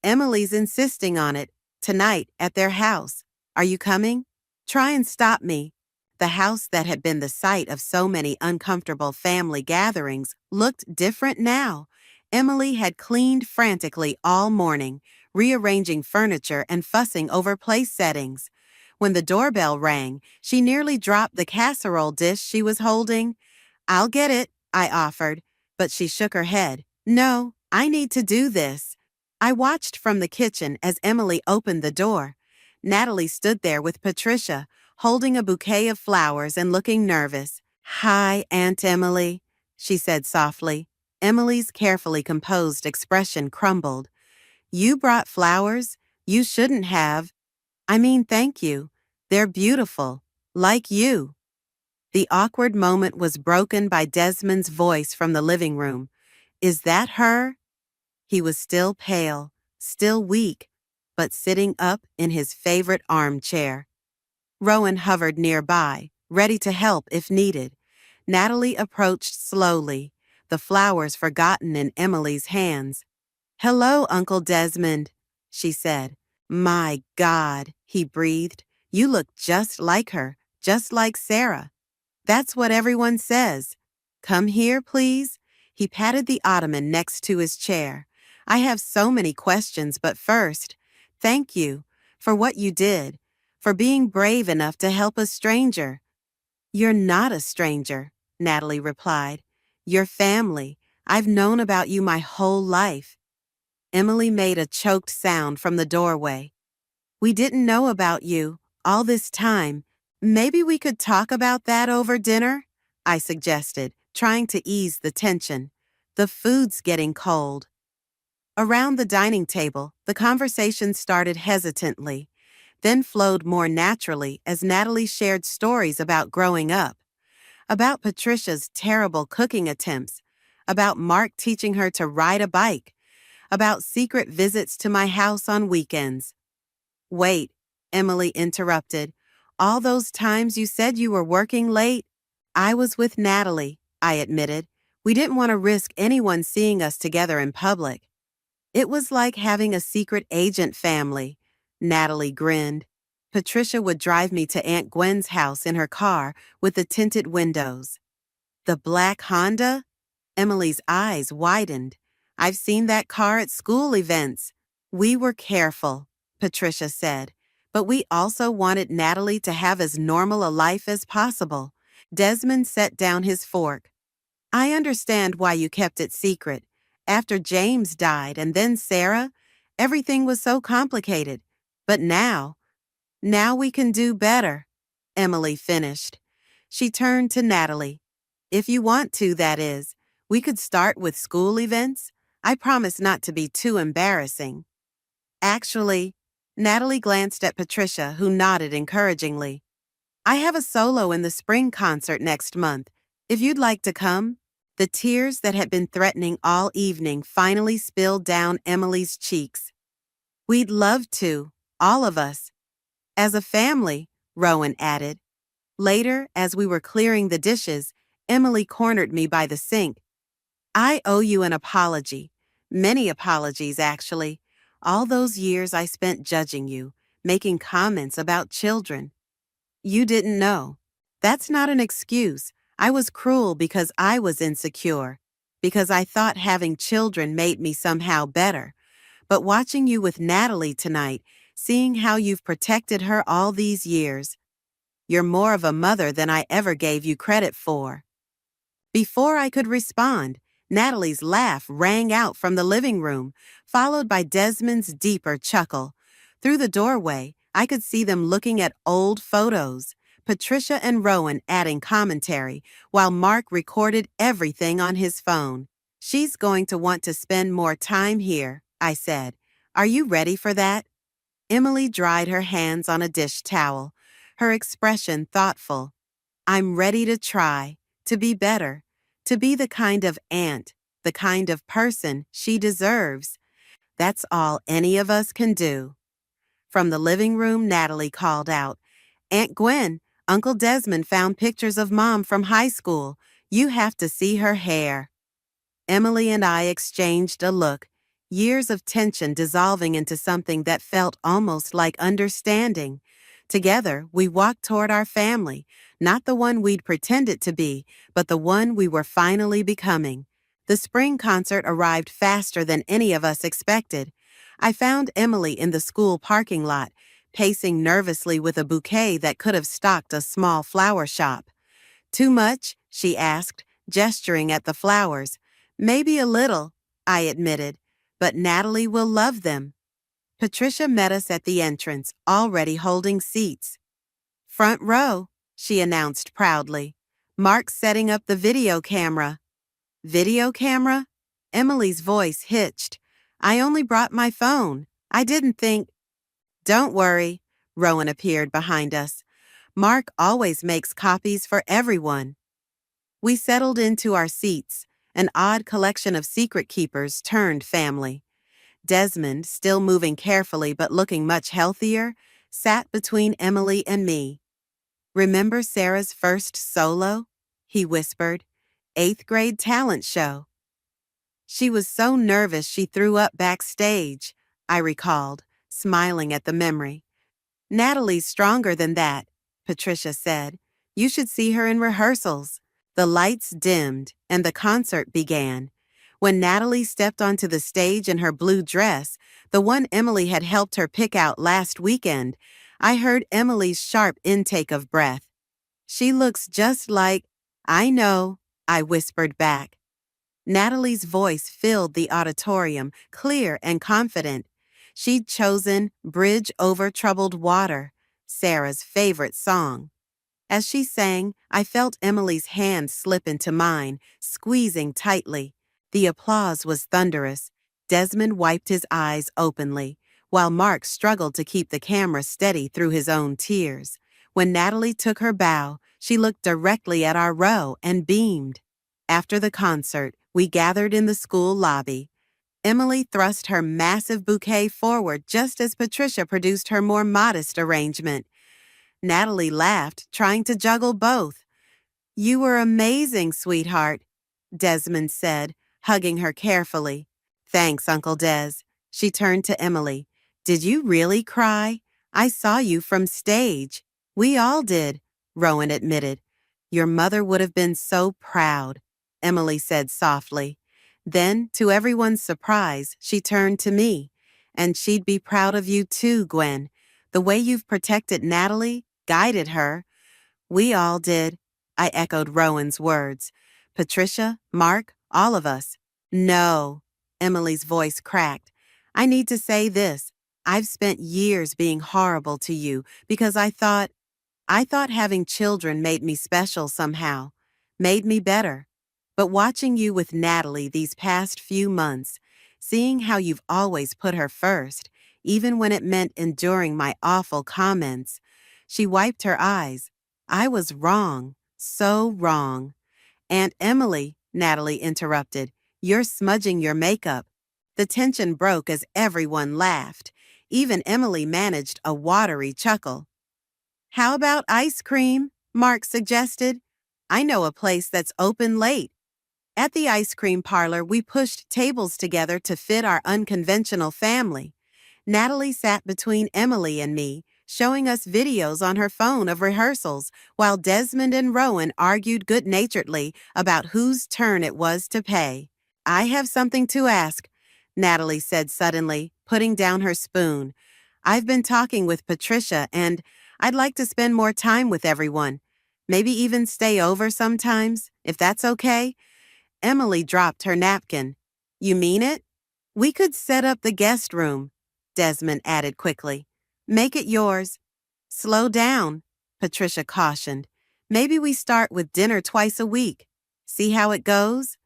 Emily's insisting on it, tonight at their house. Are you coming? Try and stop me." The house that had been the site of so many uncomfortable family gatherings looked different now. Emily had cleaned frantically all morning, rearranging furniture and fussing over place settings. When the doorbell rang, she nearly dropped the casserole dish she was holding. "I'll get it," I offered, but she shook her head. "No, I need to do this." I watched from the kitchen as Emily opened the door. Natalie stood there with Patricia, holding a bouquet of flowers and looking nervous. "Hi, Aunt Emily," she said softly. Emily's carefully composed expression crumbled. "You brought flowers? You shouldn't have." "I mean, thank you. They're beautiful. Like you." The awkward moment was broken by Desmond's voice from the living room. "Is that her?" He was still pale, still weak, but sitting up in his favorite armchair. Rowan hovered nearby, ready to help if needed. Natalie approached slowly, the flowers forgotten in Emily's hands. "Hello, Uncle Desmond," she said. "My God," he breathed. "You look just like her, just like Sarah." "That's what everyone says." "Come here, please." He patted the ottoman next to his chair. "I have so many questions, but first, thank you for what you did, for being brave enough to help a stranger." "You're not a stranger," Natalie replied. "You're family. I've known about you my whole life." Emily made a choked sound from the doorway. "We didn't know about you all this time. Maybe we could talk about that over dinner?" I suggested, trying to ease the tension. "The food's getting cold." Around the dining table, the conversation started hesitantly, then flowed more naturally as Natalie shared stories about growing up, about Patricia's terrible cooking attempts, about Mark teaching her to ride a bike, about secret visits to my house on weekends. "Wait," Emily interrupted. "All those times you said you were working late?" "I was with Natalie," I admitted. "We didn't want to risk anyone seeing us together in public." "It was like having a secret agent family," Natalie grinned. "Patricia would drive me to Aunt Gwen's house in her car with the tinted windows." "The black Honda?" Emily's eyes widened. "I've seen that car at school events." "We were careful," Patricia said, "but we also wanted Natalie to have as normal a life as possible." Desmond set down his fork. "I understand why you kept it secret. After James died and then Sarah, Everything was so complicated. But now we can do better, Emily finished. She turned to Natalie. If you want to, that is. We could start with school events. I promise not to be too embarrassing. Actually, Natalie glanced at Patricia, who nodded encouragingly. I have a solo in the spring concert next month. If you'd like to come. The tears that had been threatening all evening finally spilled down Emily's cheeks. We'd love to, all of us. As a family, Rowan added. Later, as we were clearing the dishes, Emily cornered me by the sink. I owe you an apology. Many apologies, actually. All those years I spent judging you, making comments about children. You didn't know. That's not an excuse. I was cruel because I was insecure, because I thought having children made me somehow better. But watching you with Natalie tonight, seeing how you've protected her all these years, you're more of a mother than I ever gave you credit for. Before I could respond, Natalie's laugh rang out from the living room, followed by Desmond's deeper chuckle. Through the doorway, I could see them looking at old photos, Patricia and Rowan adding commentary, while Mark recorded everything on his phone. She's going to want to spend more time here, I said. Are you ready for that? Emily dried her hands on a dish towel, her expression thoughtful. I'm ready to try, to be better, to be the kind of aunt, the kind of person she deserves. That's all any of us can do. From the living room, Natalie called out, Aunt Gwen, Uncle Desmond found pictures of Mom from high school. You have to see her hair. Emily and I exchanged a look, years of tension dissolving into something that felt almost like understanding. Together, we walked toward our family, not the one we'd pretended to be, but the one we were finally becoming. The spring concert arrived faster than any of us expected. I found Emily in the school parking lot, pacing nervously with a bouquet that could have stocked a small flower shop. Too much? She asked, gesturing at the flowers. Maybe a little, I admitted, but Natalie will love them. Patricia met us at the entrance, already holding seats. Front row, she announced proudly. Mark's setting up the video camera. Video camera? Emily's voice hitched. I only brought my phone. I didn't think. Don't worry, Rowan appeared behind us. Mark always makes copies for everyone. We settled into our seats. An odd collection of secret keepers turned family. Desmond, still moving carefully but looking much healthier, sat between Emily and me. Remember Sarah's first solo? He whispered. 8th grade talent show. She was so nervous she threw up backstage, I recalled, smiling at the memory. Natalie's stronger than that, Patricia said. You should see her in rehearsals. The lights dimmed, and the concert began. When Natalie stepped onto the stage in her blue dress, the one Emily had helped her pick out last weekend, I heard Emily's sharp intake of breath. She looks just like, I know, I whispered back. Natalie's voice filled the auditorium, clear and confident. She'd chosen Bridge Over Troubled Water, Sarah's favorite song. As she sang, I felt Emily's hand slip into mine, squeezing tightly. The applause was thunderous. Desmond wiped his eyes openly, while Mark struggled to keep the camera steady through his own tears. When Natalie took her bow, she looked directly at our row and beamed. After the concert, we gathered in the school lobby. Emily thrust her massive bouquet forward just as Patricia produced her more modest arrangement. Natalie laughed, trying to juggle both. You were amazing, sweetheart, Desmond said, hugging her carefully. Thanks, Uncle Des. She turned to Emily. Did you really cry? I saw you from stage. We all did, Rowan admitted. Your mother would have been so proud, Emily said softly. Then, to everyone's surprise, she turned to me. And she'd be proud of you too, Gwen. The way you've protected Natalie, guided her. We all did, I echoed Rowan's words. Patricia, Mark, all of us. No, Emily's voice cracked. I need to say this. I've spent years being horrible to you because I thought having children made me special somehow, made me better. But watching you with Natalie these past few months, seeing how you've always put her first, even when it meant enduring my awful comments, she wiped her eyes. I was wrong, so wrong. Aunt Emily, Natalie interrupted, you're smudging your makeup. The tension broke as everyone laughed. Even Emily managed a watery chuckle. How about ice cream? Mark suggested. I know a place that's open late. At the ice cream parlor, we pushed tables together to fit our unconventional family. Natalie sat between Emily and me, showing us videos on her phone of rehearsals, while Desmond and Rowan argued good-naturedly about whose turn it was to pay. I have something to ask, Natalie said suddenly, putting down her spoon. I've been talking with Patricia, and I'd like to spend more time with everyone. Maybe even stay over sometimes, if that's okay. Emily dropped her napkin. You mean it? We could set up the guest room, Desmond added quickly. Make it yours. Slow down, Patricia cautioned. Maybe we start with dinner twice a week. See how it goes?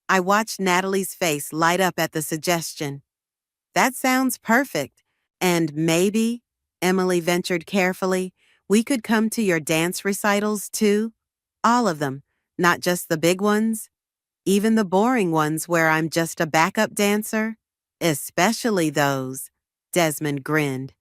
I watched Natalie's face light up at the suggestion. That sounds perfect. And maybe, Emily ventured carefully, we could come to your dance recitals too? All of them, not just the big ones. Even the boring ones where I'm just a backup dancer? Especially those, Desmond grinned.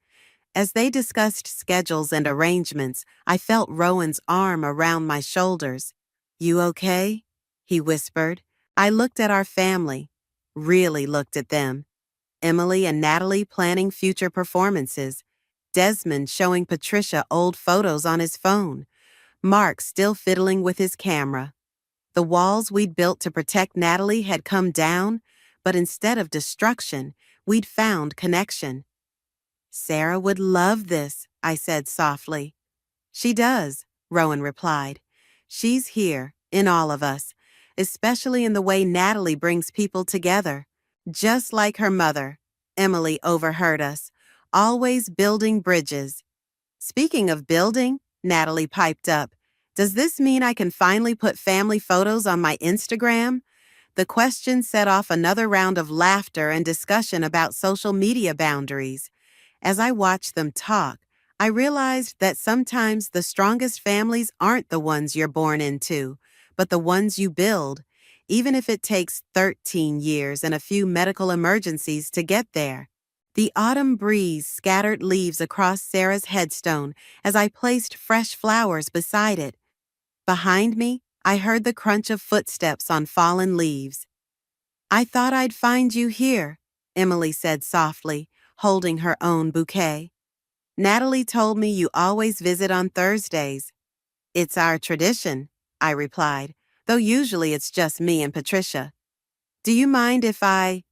As they discussed schedules and arrangements, I felt Rowan's arm around my shoulders. You okay? He whispered. I looked at our family, really looked at them. Emily and Natalie planning future performances. Desmond showing Patricia old photos on his phone. Mark still fiddling with his camera. The walls we'd built to protect Natalie had come down, but instead of destruction, we'd found connection. Sarah would love this, I said softly. She does, Rowan replied. She's here, in all of us, especially in the way Natalie brings people together. Just like her mother, Emily overheard us, always building bridges. Speaking of building, Natalie piped up, does this mean I can finally put family photos on my Instagram? The question set off another round of laughter and discussion about social media boundaries. As I watched them talk, I realized that sometimes the strongest families aren't the ones you're born into, but the ones you build, even if it takes 13 years and a few medical emergencies to get there. The autumn breeze scattered leaves across Sarah's headstone as I placed fresh flowers beside it. Behind me, I heard the crunch of footsteps on fallen leaves. I thought I'd find you here, Emily said softly, holding her own bouquet. Natalie told me you always visit on Thursdays. It's our tradition, I replied, though usually it's just me and Patricia. Do you mind if I...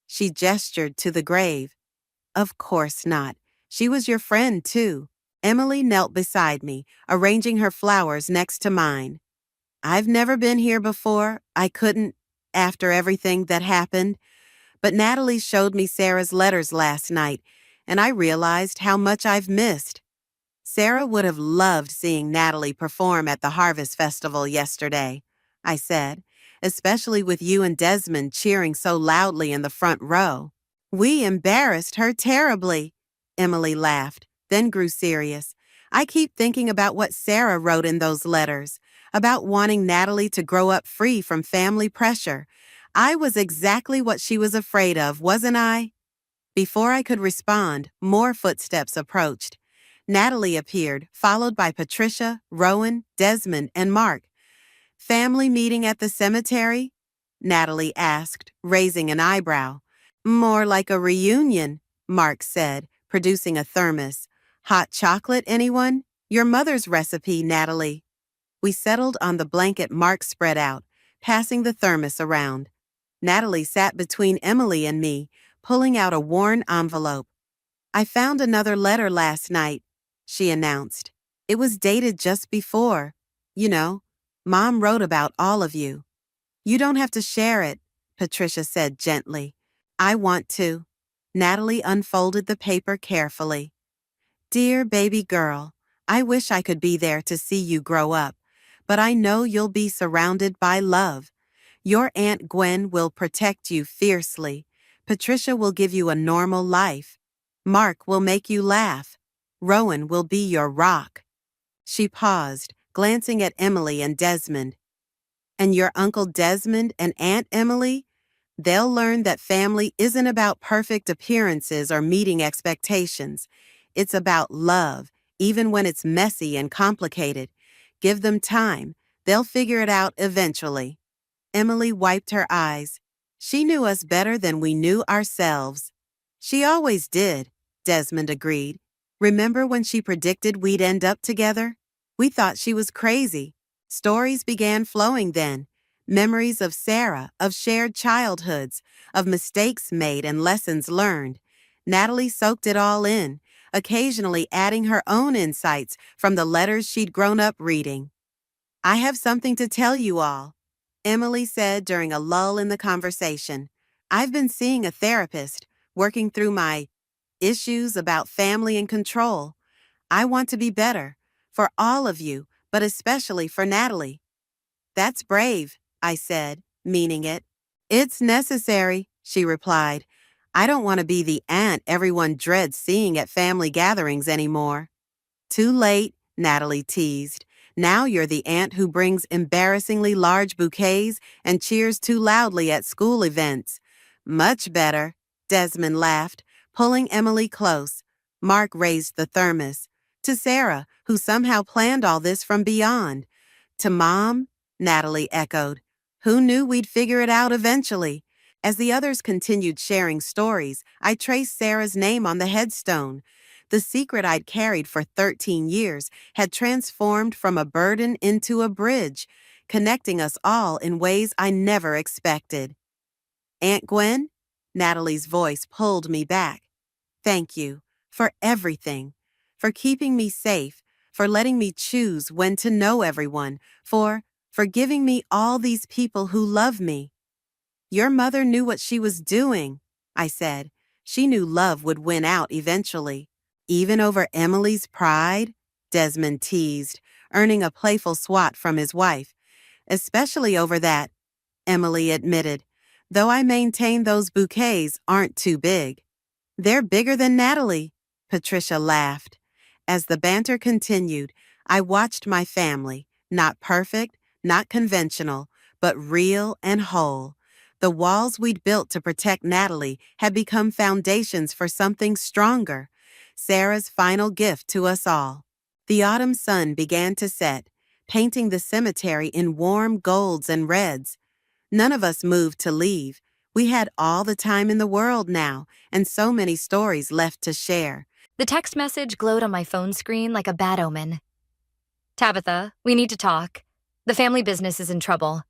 She gestured to the grave. Of course not. She was your friend, too. Emily knelt beside me, arranging her flowers next to mine. I've never been here before. I couldn't, after everything that happened. But Natalie showed me Sarah's letters last night, and I realized how much I've missed. Sarah would have loved seeing Natalie perform at the Harvest Festival yesterday, I said, especially with you and Desmond cheering so loudly in the front row. We embarrassed her terribly, Emily laughed, then grew serious. I keep thinking about what Sarah wrote in those letters, about wanting Natalie to grow up free from family pressure. I was exactly what she was afraid of, wasn't I? Before I could respond, more footsteps approached. Natalie appeared, followed by Patricia, Rowan, Desmond, and Mark. Family meeting at the cemetery? Natalie asked, raising an eyebrow. More like a reunion, Mark said, producing a thermos. Hot chocolate, anyone? Your mother's recipe, Natalie. We settled on the blanket Mark spread out, passing the thermos around. Natalie sat between Emily and me, pulling out a worn envelope. I found another letter last night, she announced. It was dated just before. You know, Mom wrote about all of you. You don't have to share it, Patricia said gently. I want to. Natalie unfolded the paper carefully. Dear baby girl, I wish I could be there to see you grow up, but I know you'll be surrounded by love. Your Aunt Gwen will protect you fiercely. Patricia will give you a normal life. Mark will make you laugh. Rowan will be your rock. She paused, glancing at Emily and Desmond. And your Uncle Desmond and Aunt Emily? They'll learn that family isn't about perfect appearances or meeting expectations. It's about love, even when it's messy and complicated. Give them time. They'll figure it out eventually. Emily wiped her eyes. She knew us better than we knew ourselves. She always did, Desmond agreed. Remember when she predicted we'd end up together? We thought she was crazy. Stories began flowing then. Memories of Sarah, of shared childhoods, of mistakes made and lessons learned. Natalie soaked it all in, occasionally adding her own insights from the letters she'd grown up reading. I have something to tell you all, Emily said during a lull in the conversation. I've been seeing a therapist, working through my issues about family and control. I want to be better, for all of you, but especially for Natalie. That's brave, I said, meaning it. It's necessary, she replied. I don't want to be the aunt everyone dreads seeing at family gatherings anymore. Too late, Natalie teased. Now you're the aunt who brings embarrassingly large bouquets and cheers too loudly at school events. Much better, Desmond laughed, pulling Emily close. Mark raised the thermos. To Sarah, who somehow planned all this from beyond. To Mom, Natalie echoed. Who knew we'd figure it out eventually? As the others continued sharing stories, I traced Sarah's name on the headstone. The secret I'd carried for 13 years had transformed from a burden into a bridge, connecting us all in ways I never expected. Aunt Gwen? Natalie's voice pulled me back. Thank you for everything, for keeping me safe, for letting me choose when to know everyone, for giving me all these people who love me. Your mother knew what she was doing, I said. She knew love would win out eventually. Even over Emily's pride? Desmond teased, earning a playful swat from his wife. Especially over that, Emily admitted, though I maintain those bouquets aren't too big. They're bigger than Natalie, Patricia laughed. As the banter continued, I watched my family, not perfect, not conventional, but real and whole. The walls we'd built to protect Natalie had become foundations for something stronger. Sarah's final gift to us all. The autumn sun began to set, painting the cemetery in warm golds and reds. None of us moved to leave. We had all the time in the world now, and so many stories left to share. The text message glowed on my phone screen like a bad omen. Tabitha, we need to talk. The family business is in trouble.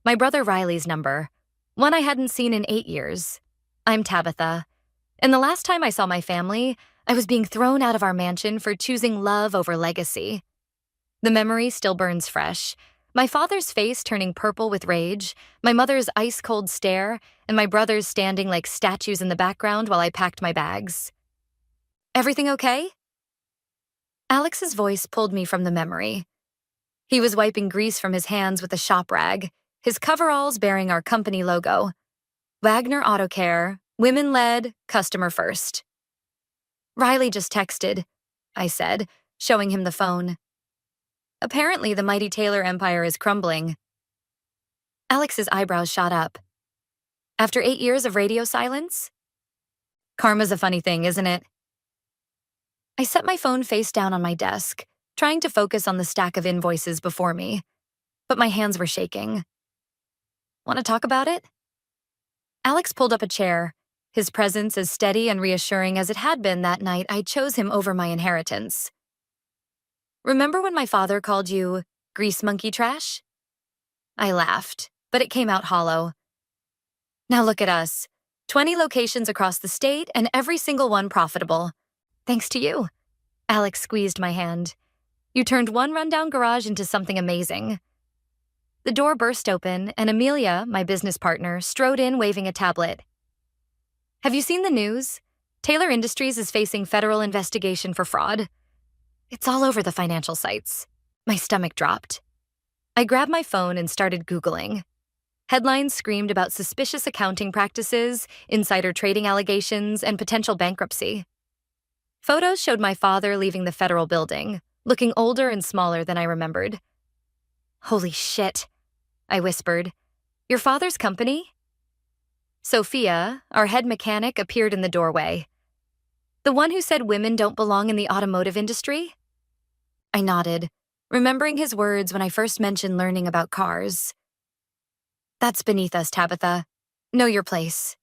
My brother Riley's number, one I hadn't seen in 8 years. I'm Tabitha. And the last time I saw my family, I was being thrown out of our mansion for choosing love over legacy. The memory still burns fresh. My father's face turning purple with rage, my mother's ice-cold stare, and my brothers standing like statues in the background while I packed my bags. Everything okay? Alex's voice pulled me from the memory. He was wiping grease from his hands with a shop rag, his coveralls bearing our company logo. Wagner Auto Care, women-led, customer first. Riley just texted, I said, showing him the phone. Apparently, the mighty Taylor empire is crumbling. Alex's eyebrows shot up. After 8 years of radio silence? Karma's a funny thing, isn't it? I set my phone face down on my desk, trying to focus on the stack of invoices before me, but my hands were shaking. Want to talk about it? Alex pulled up a chair, his presence as steady and reassuring as it had been that night I chose him over my inheritance. Remember when my father called you grease monkey trash? I laughed, but it came out hollow. Now look at us, 20 locations across the state and every single one profitable. Thanks to you. Alex squeezed my hand. You turned one rundown garage into something amazing. The door burst open and Amelia, my business partner, strode in waving a tablet. Have you seen the news? Taylor Industries is facing federal investigation for fraud. It's all over the financial sites. My stomach dropped. I grabbed my phone and started Googling. Headlines screamed about suspicious accounting practices, insider trading allegations, and potential bankruptcy. Photos showed my father leaving the federal building, looking older and smaller than I remembered. "Holy shit," I whispered. "Your father's company?" Sophia, our head mechanic, appeared in the doorway. "The one who said women don't belong in the automotive industry?" I nodded, remembering his words when I first mentioned learning about cars. "That's beneath us, Tabitha. Know your place."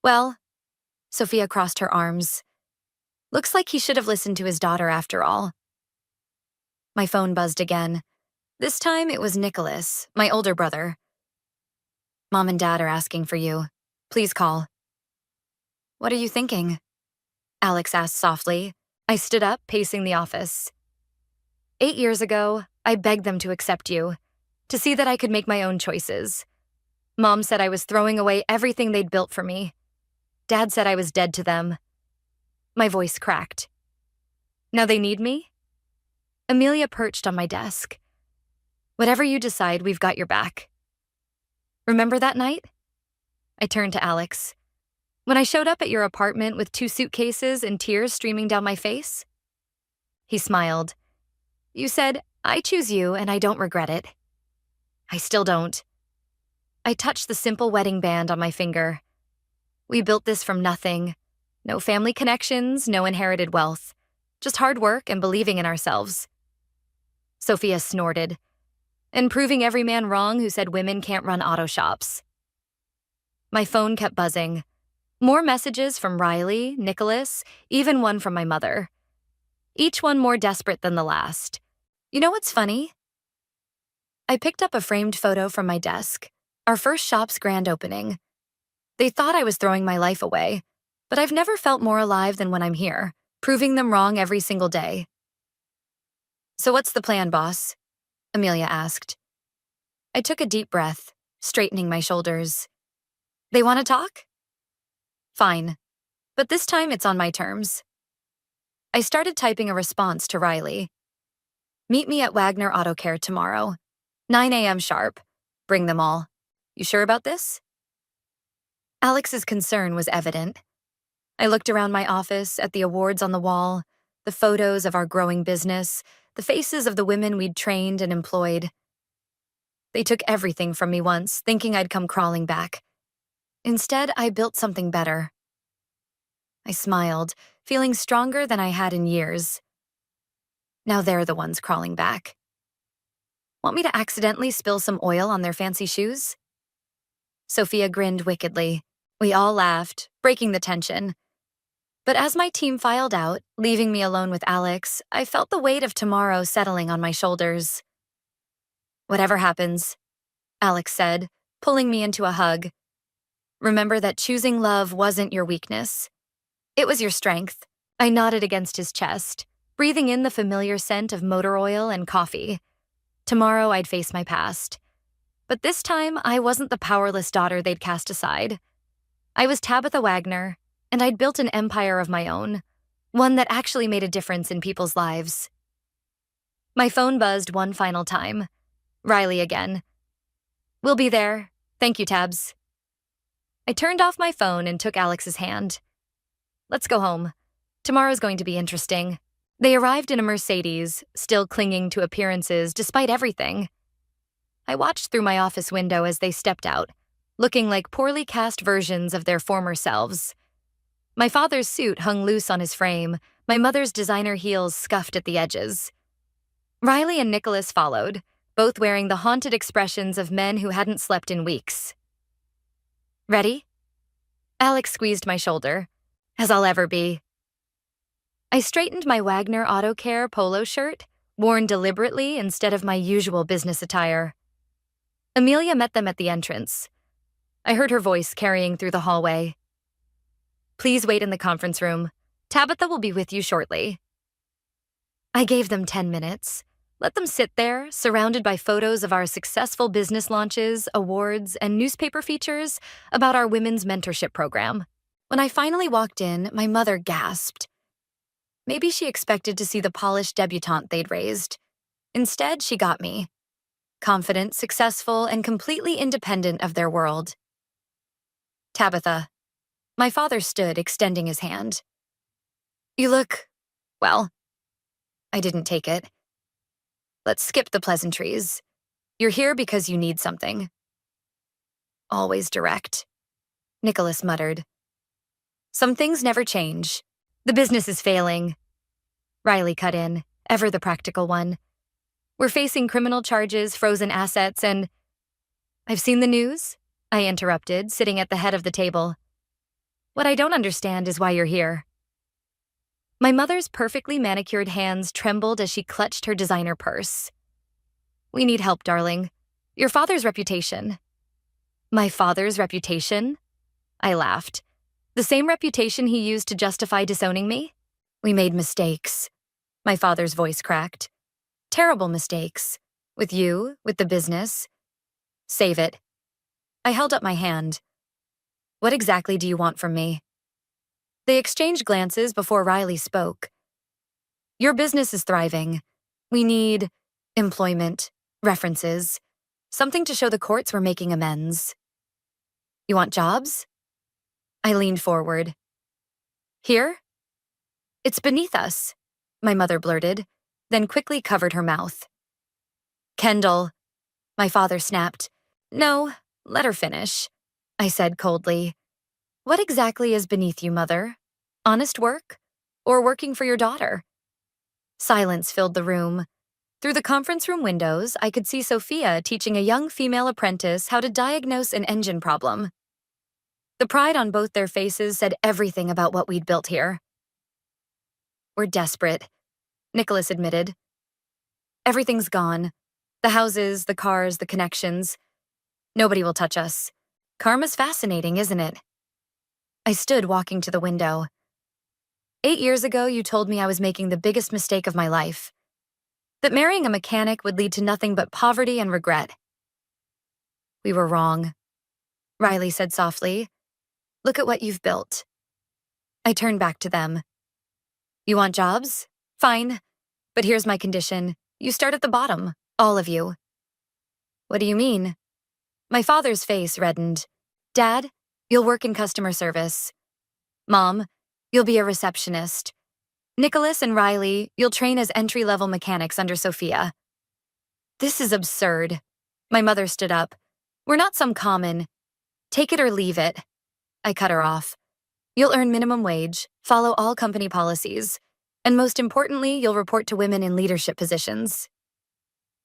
"Well," Sophia crossed her arms. "Looks like he should have listened to his daughter after all." My phone buzzed again. This time it was Nicholas, my older brother. "Mom and Dad are asking for you. Please call." "What are you thinking?" Alex asked softly. I stood up, pacing the office. 8 years ago, I begged them to accept you, to see that I could make my own choices. Mom said I was throwing away everything they'd built for me. Dad said I was dead to them. My voice cracked. Now they need me? Amelia perched on my desk. "Whatever you decide, we've got your back." "Remember that night?" I turned to Alex. "When I showed up at your apartment with 2 suitcases and tears streaming down my face?" He smiled. "You said, 'I choose you and I don't regret it.' I still don't." I touched the simple wedding band on my finger. "We built this from nothing. No family connections, no inherited wealth. Just hard work and believing in ourselves." Sophia snorted. "And proving every man wrong who said women can't run auto shops." My phone kept buzzing. More messages from Riley, Nicholas, even one from my mother. Each one more desperate than the last. You know what's funny? I picked up a framed photo from my desk, our first shop's grand opening. They thought I was throwing my life away, but I've never felt more alive than when I'm here, proving them wrong every single day. "So what's the plan, boss?" Amelia asked. I took a deep breath, straightening my shoulders. "They want to talk? Fine, but this time it's on my terms." I started typing a response to Riley. "Meet me at Wagner Auto Care tomorrow, 9 a.m. sharp. Bring them all. You sure about this?" Alex's concern was evident. I looked around my office at the awards on the wall, the photos of our growing business, the faces of the women we'd trained and employed. They took everything from me once, thinking I'd come crawling back. Instead, I built something better. I smiled, feeling stronger than I had in years. Now they're the ones crawling back. Want me to accidentally spill some oil on their fancy shoes? Sophia grinned wickedly. We all laughed, breaking the tension. But as my team filed out, leaving me alone with Alex, I felt the weight of tomorrow settling on my shoulders. "Whatever happens," Alex said, pulling me into a hug. "Remember that choosing love wasn't your weakness. It was your strength." I nodded against his chest, breathing in the familiar scent of motor oil and coffee. Tomorrow I'd face my past. But this time, I wasn't the powerless daughter they'd cast aside. I was Tabitha Wagner, and I'd built an empire of my own, one that actually made a difference in people's lives. My phone buzzed one final time. Riley again. "We'll be there. Thank you, Tabs." I turned off my phone and took Alex's hand. "Let's go home. Tomorrow's going to be interesting." They arrived in a Mercedes, still clinging to appearances despite everything. I watched through my office window as they stepped out, looking like poorly cast versions of their former selves. My father's suit hung loose on his frame, my mother's designer heels scuffed at the edges. Riley and Nicholas followed, both wearing the haunted expressions of men who hadn't slept in weeks. "Ready?" Alex squeezed my shoulder. "As I'll ever be." I straightened my Wagner Auto Care polo shirt, worn deliberately instead of my usual business attire. Amelia met them at the entrance. I heard her voice carrying through the hallway. "Please wait in the conference room. Tabitha will be with you shortly." I gave them 10 minutes, Let them sit there, surrounded by photos of our successful business launches, awards, and newspaper features about our women's mentorship program. When I finally walked in, my mother gasped. Maybe she expected to see the polished debutante they'd raised. Instead, she got me. Confident, successful, and completely independent of their world. Tabitha. My father stood, extending his hand. You look, well, I didn't take it. Let's skip the pleasantries. You're here because you need something. Always direct. Nicholas muttered. Some things never change. The business is failing. Riley cut in, ever the practical one. We're facing criminal charges, frozen assets, and... I've seen the news, I interrupted, sitting at the head of the table. What I don't understand is why you're here. My mother's perfectly manicured hands trembled as she clutched her designer purse. We need help, darling. Your father's reputation. My father's reputation? I laughed. The same reputation he used to justify disowning me? We made mistakes. My father's voice cracked. Terrible mistakes. With you, with the business. Save it. I held up my hand. What exactly do you want from me? They exchanged glances before Riley spoke. Your business is thriving. We need employment, references, something to show the courts we're making amends. You want jobs? I leaned forward. Here? It's beneath us, my mother blurted, then quickly covered her mouth. Kendall, my father snapped. No, let her finish, I said coldly. What exactly is beneath you, Mother? Honest work? Or working for your daughter? Silence filled the room. Through the conference room windows, I could see Sophia teaching a young female apprentice how to diagnose an engine problem. The pride on both their faces said everything about what we'd built here. We're desperate, Nicholas admitted. Everything's gone. The houses, the cars, the connections. Nobody will touch us. Karma's fascinating, isn't it? I stood walking to the window. 8 years ago, you told me I was making the biggest mistake of my life. That marrying a mechanic would lead to nothing but poverty and regret. We were wrong, Riley said softly. Look at what you've built. I turned back to them. You want jobs? Fine. But here's my condition. You start at the bottom, all of you. What do you mean? My father's face reddened. Dad, you'll work in customer service. Mom, you'll be a receptionist. Nicholas and Riley, you'll train as entry-level mechanics under Sophia. This is absurd. My mother stood up. We're not some common. Take it or leave it. I cut her off. You'll earn minimum wage, follow all company policies, and most importantly, you'll report to women in leadership positions.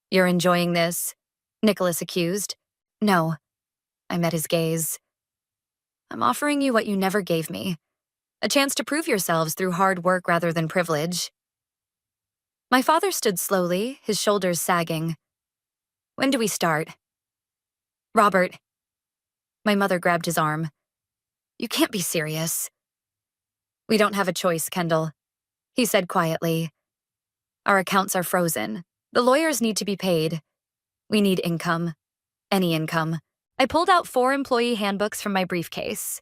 You're enjoying this, Nicholas accused. No. I met his gaze. I'm offering you what you never gave me. A chance to prove yourselves through hard work rather than privilege. My father stood slowly, his shoulders sagging. When do we start? Robert. My mother grabbed his arm. You can't be serious. We don't have a choice, Kendall, he said quietly. Our accounts are frozen. The lawyers need to be paid. We need income. Any income. I pulled out 4 employee handbooks from my briefcase.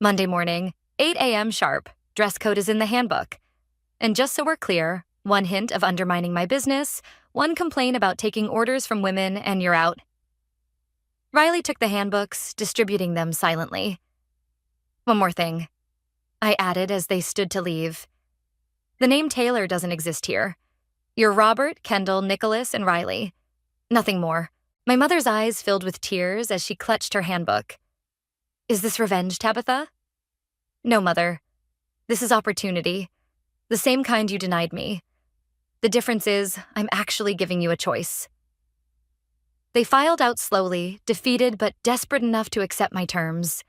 Monday morning, 8 a.m. sharp. Dress code is in the handbook. And just so we're clear, 1 hint of undermining my business, 1 complaint about taking orders from women, and you're out. Riley took the handbooks, distributing them silently. One more thing, I added as they stood to leave. The name Taylor doesn't exist here. You're Robert, Kendall, Nicholas, and Riley. Nothing more. My mother's eyes filled with tears as she clutched her handbook. Is this revenge, Tabitha? No, Mother. This is opportunity. The same kind you denied me. The difference is, I'm actually giving you a choice. They filed out slowly, defeated but desperate enough to accept my terms.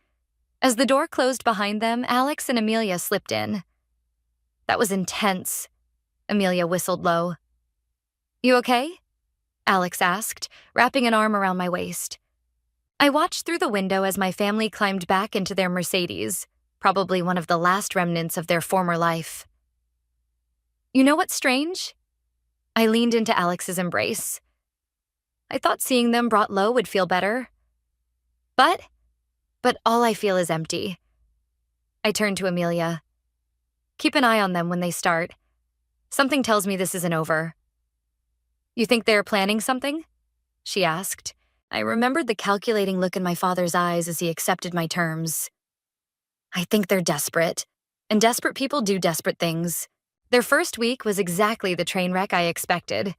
As the door closed behind them, Alex and Amelia slipped in. That was intense. Amelia whistled low. You okay? Alex asked, wrapping an arm around my waist. I watched through the window as my family climbed back into their Mercedes, probably one of the last remnants of their former life. You know what's strange? I leaned into Alex's embrace. I thought seeing them brought low would feel better. But all I feel is empty. I turned to Amelia. Keep an eye on them when they start. Something tells me this isn't over. You think they're planning something? She asked. I remembered the calculating look in my father's eyes as he accepted my terms. I think they're desperate. And desperate people do desperate things. Their first week was exactly the train wreck I expected.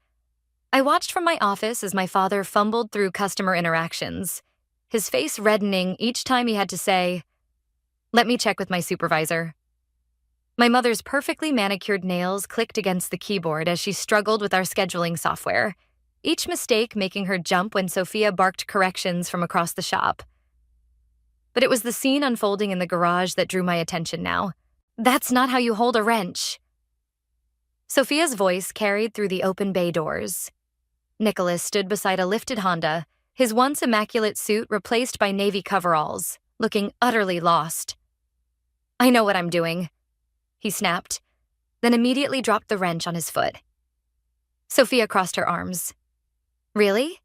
I watched from my office as my father fumbled through customer interactions, his face reddening each time he had to say, "Let me check with my supervisor." My mother's perfectly manicured nails clicked against the keyboard as she struggled with our scheduling software, each mistake making her jump when Sophia barked corrections from across the shop. But it was the scene unfolding in the garage that drew my attention now. That's not how you hold a wrench. Sophia's voice carried through the open bay doors. Nicholas stood beside a lifted Honda, his once immaculate suit replaced by navy coveralls, looking utterly lost. I know what I'm doing, he snapped, then immediately dropped the wrench on his foot. Sophia crossed her arms. Really?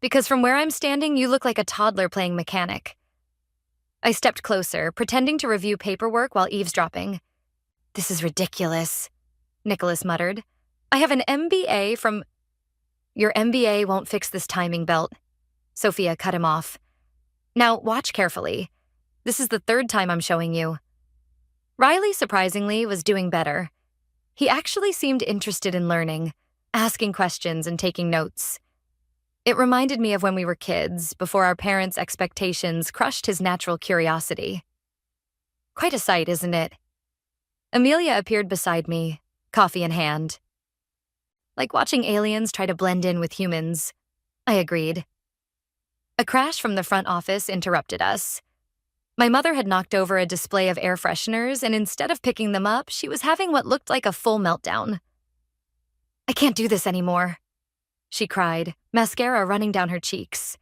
Because from where I'm standing, you look like a toddler playing mechanic. I stepped closer, pretending to review paperwork while eavesdropping. This is ridiculous, Nicholas muttered. I have an MBA from... Your MBA won't fix this timing belt. Sophia cut him off. Now, watch carefully. This is the third time I'm showing you. Riley, surprisingly, was doing better. He actually seemed interested in learning, asking questions and taking notes. It reminded me of when we were kids, before our parents' expectations crushed his natural curiosity. Quite a sight, isn't it? Amelia appeared beside me, coffee in hand. Like watching aliens try to blend in with humans, I agreed. A crash from the front office interrupted us. My mother had knocked over a display of air fresheners, and instead of picking them up, she was having what looked like a full meltdown. I can't do this anymore, she cried, mascara running down her cheeks.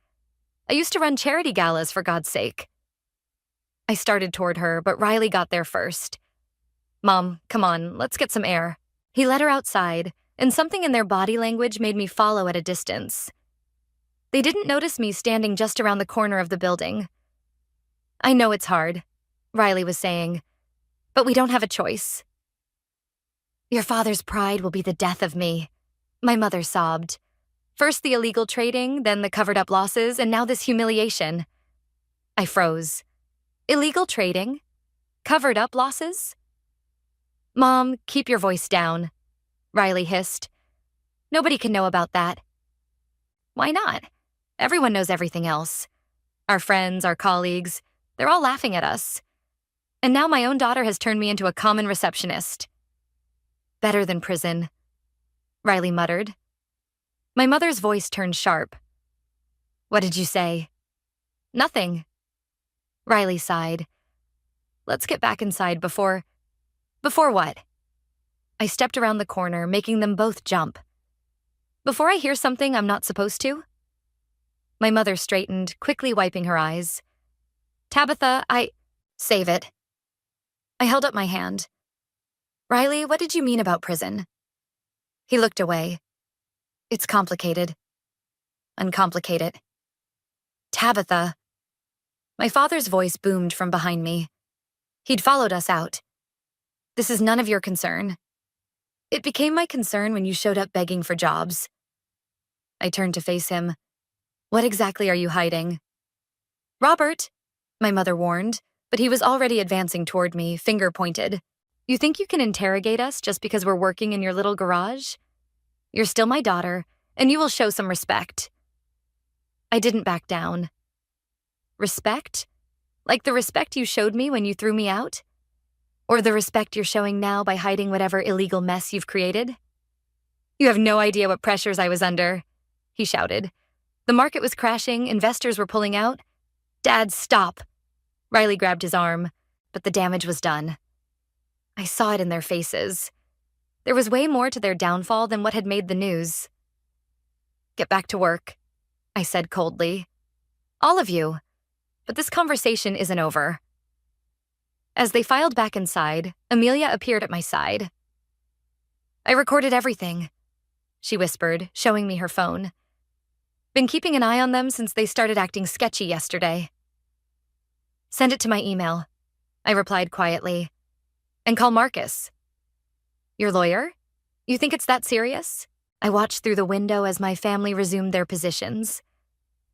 I used to run charity galas, for God's sake. I started toward her, but Riley got there first. Mom, come on, let's get some air. He led her outside, and something in their body language made me follow at a distance. They didn't notice me standing just around the corner of the building. I know it's hard, Riley was saying, but we don't have a choice. Your father's pride will be the death of me, my mother sobbed. First the illegal trading, then the covered-up losses, and now this humiliation. I froze. Illegal trading? Covered-up losses? Mom, keep your voice down, Riley hissed. Nobody can know about that. Why not? Everyone knows everything else. Our friends, our colleagues, they're all laughing at us. And now my own daughter has turned me into a common receptionist. Better than prison, Riley muttered. My mother's voice turned sharp. What did you say? Nothing. Riley sighed. Let's get back inside before what? I stepped around the corner, making them both jump. Before I hear something I'm not supposed to? My mother straightened, quickly wiping her eyes. Tabitha, Save it. I held up my hand. Riley, what did you mean about prison? He looked away. It's complicated. Uncomplicate it. Tabitha. My father's voice boomed from behind me. He'd followed us out. This is none of your concern. It became my concern when you showed up begging for jobs. I turned to face him. What exactly are you hiding? Robert, my mother warned, but he was already advancing toward me, finger pointed. You think you can interrogate us just because we're working in your little garage? You're still my daughter, and you will show some respect. I didn't back down. Respect? Like the respect you showed me when you threw me out? Or the respect you're showing now by hiding whatever illegal mess you've created? You have no idea what pressures I was under, he shouted. The market was crashing, investors were pulling out. Dad, stop. Riley grabbed his arm, but the damage was done. I saw it in their faces. There was way more to their downfall than what had made the news. Get back to work, I said coldly. All of you. But this conversation isn't over. As they filed back inside, Amelia appeared at my side. I recorded everything, she whispered, showing me her phone. Been keeping an eye on them since they started acting sketchy yesterday. Send it to my email, I replied quietly. And call Marcus. Your lawyer? You think it's that serious? I watched through the window as my family resumed their positions.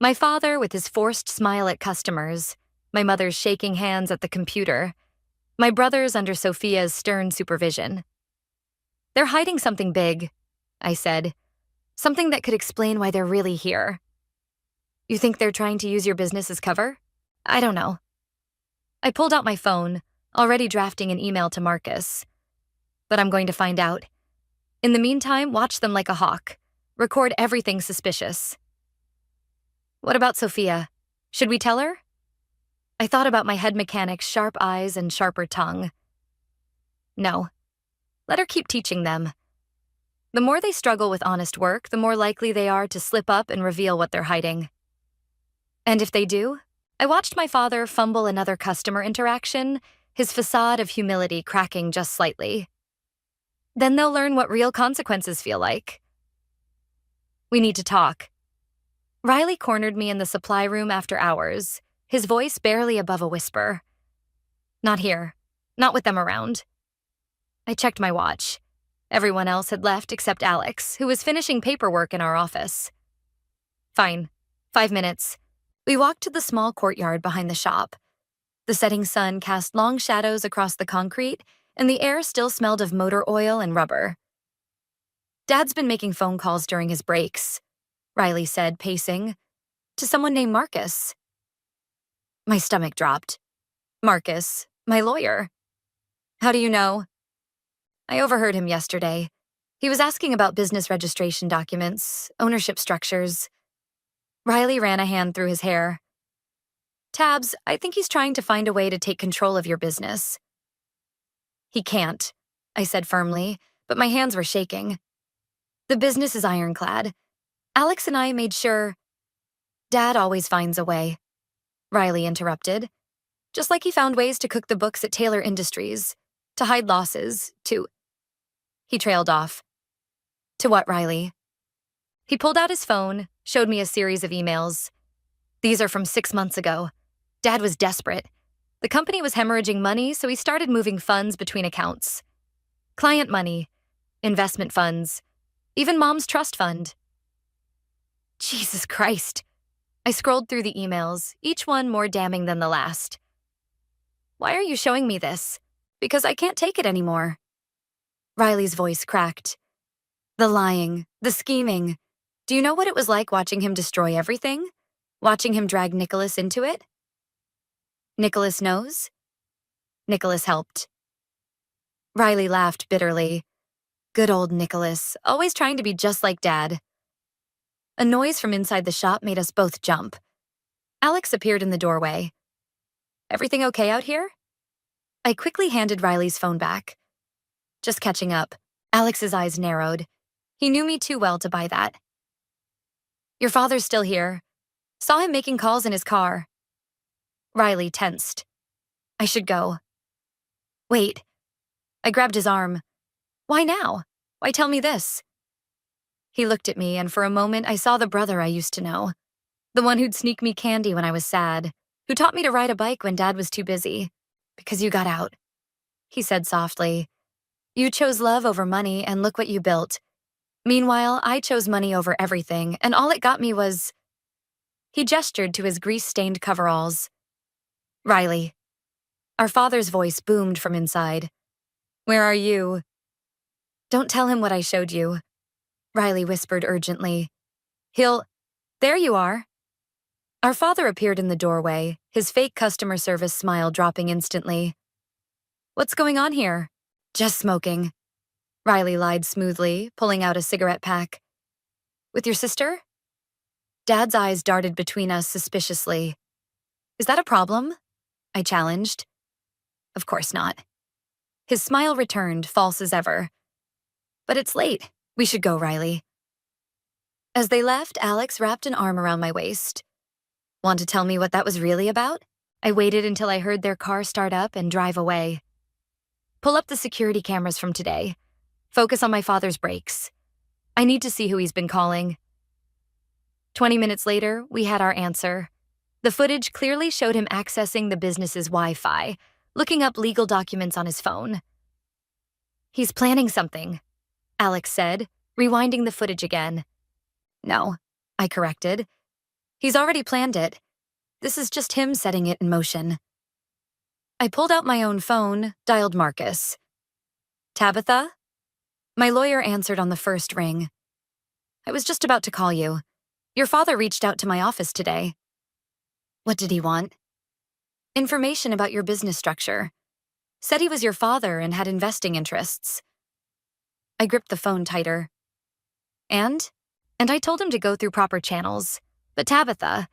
My father with his forced smile at customers, my mother's shaking hands at the computer, my brothers under Sophia's stern supervision. They're hiding something big, I said. Something that could explain why they're really here. You think they're trying to use your business as cover? I don't know. I pulled out my phone, already drafting an email to Marcus. But I'm going to find out. In the meantime, watch them like a hawk. Record everything suspicious. What about Sophia? Should we tell her? I thought about my head mechanic's sharp eyes and sharper tongue. No. Let her keep teaching them. The more they struggle with honest work, the more likely they are to slip up and reveal what they're hiding. And if they do, I watched my father fumble another customer interaction, his facade of humility cracking just slightly. Then they'll learn what real consequences feel like. We need to talk. Riley cornered me in the supply room after hours, his voice barely above a whisper. Not here. Not with them around. I checked my watch. Everyone else had left except Alex, who was finishing paperwork in our office. Fine. 5 minutes. We walked to the small courtyard behind the shop. The setting sun cast long shadows across the concrete, and the air still smelled of motor oil and rubber. Dad's been making phone calls during his breaks, Riley said, pacing, to someone named Marcus. My stomach dropped. Marcus, my lawyer. How do you know? I overheard him yesterday. He was asking about business registration documents, ownership structures. Riley ran a hand through his hair. Tabs, I think he's trying to find a way to take control of your business. He can't, I said firmly, but my hands were shaking. The business is ironclad. Alex and I made sure. Dad always finds a way, Riley interrupted. Just like he found ways to cook the books at Taylor Industries, to hide losses, to. He trailed off. To what, Riley? He pulled out his phone, showed me a series of emails. These are from 6 months ago. Dad was desperate. The company was hemorrhaging money, so he started moving funds between accounts. Client money, investment funds, even Mom's trust fund. Jesus Christ. I scrolled through the emails, each one more damning than the last. Why are you showing me this? Because I can't take it anymore. Riley's voice cracked. The lying, the scheming. Do you know what it was like watching him destroy everything? Watching him drag Nicholas into it? Nicholas knows? Nicholas helped. Riley laughed bitterly. Good old Nicholas, always trying to be just like Dad. A noise from inside the shop made us both jump. Alex appeared in the doorway. Everything okay out here? I quickly handed Riley's phone back. Just catching up. Alex's eyes narrowed. He knew me too well to buy that. Your father's still here. Saw him making calls in his car. Riley tensed. I should go. Wait. I grabbed his arm. Why now? Why tell me this? He looked at me, and for a moment I saw the brother I used to know. The one who'd sneak me candy when I was sad, who taught me to ride a bike when Dad was too busy. Because you got out. He said softly. You chose love over money, and look what you built. Meanwhile, I chose money over everything, and all it got me was. He gestured to his grease-stained coveralls. Riley. Our father's voice boomed from inside. Where are you? Don't tell him what I showed you, Riley whispered urgently. There you are. Our father appeared in the doorway, his fake customer service smile dropping instantly. What's going on here? Just smoking. Riley lied smoothly, pulling out a cigarette pack. With your sister? Dad's eyes darted between us suspiciously. Is that a problem? I challenged. Of course not. His smile returned, false as ever. But it's late. We should go, Riley. As they left, Alex wrapped an arm around my waist. Want to tell me what that was really about? I waited until I heard their car start up and drive away. Pull up the security cameras from today. Focus on my father's brakes. I need to see who he's been calling. 20 minutes later, we had our answer. The footage clearly showed him accessing the business's Wi-Fi, looking up legal documents on his phone. He's planning something, Alex said, rewinding the footage again. No, I corrected. He's already planned it. This is just him setting it in motion. I pulled out my own phone, dialed Marcus. Tabitha? My lawyer answered on the first ring. I was just about to call you. Your father reached out to my office today. What did he want? Information about your business structure. Said he was your father and had investing interests. I gripped the phone tighter. And I told him to go through proper channels. But Tabitha,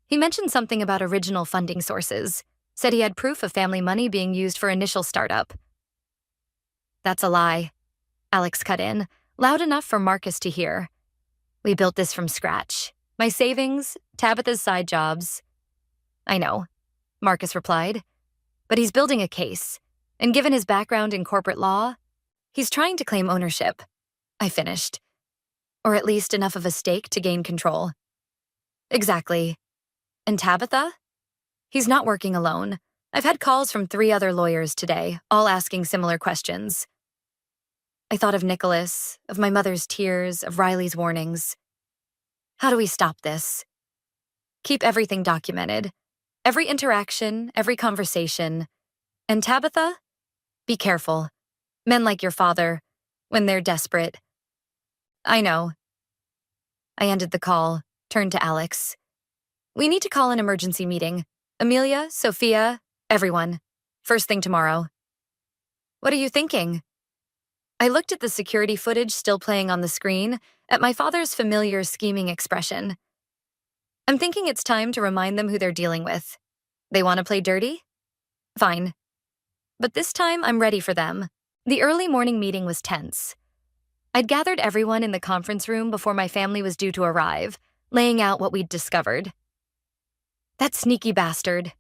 he mentioned something about original funding sources. Said he had proof of family money being used for initial startup. That's a lie. Alex cut in, loud enough for Marcus to hear. We built this from scratch. My savings, Tabitha's side jobs. I know, Marcus replied. But he's building a case, and given his background in corporate law, he's trying to claim ownership. I finished. Or at least enough of a stake to gain control. Exactly. And Tabitha? He's not working alone. I've had calls from 3 other lawyers today, all asking similar questions. I thought of Nicholas, of my mother's tears, of Riley's warnings. How do we stop this? Keep everything documented. Every interaction, every conversation. And Tabitha? Be careful. Men like your father, when they're desperate. I know. I ended the call, turned to Alex. We need to call an emergency meeting. Amelia, Sophia, everyone. First thing tomorrow. What are you thinking? I looked at the security footage still playing on the screen, at my father's familiar scheming expression. I'm thinking it's time to remind them who they're dealing with. They want to play dirty? Fine. But this time I'm ready for them. The early morning meeting was tense. I'd gathered everyone in the conference room before my family was due to arrive, laying out what we'd discovered. That sneaky bastard,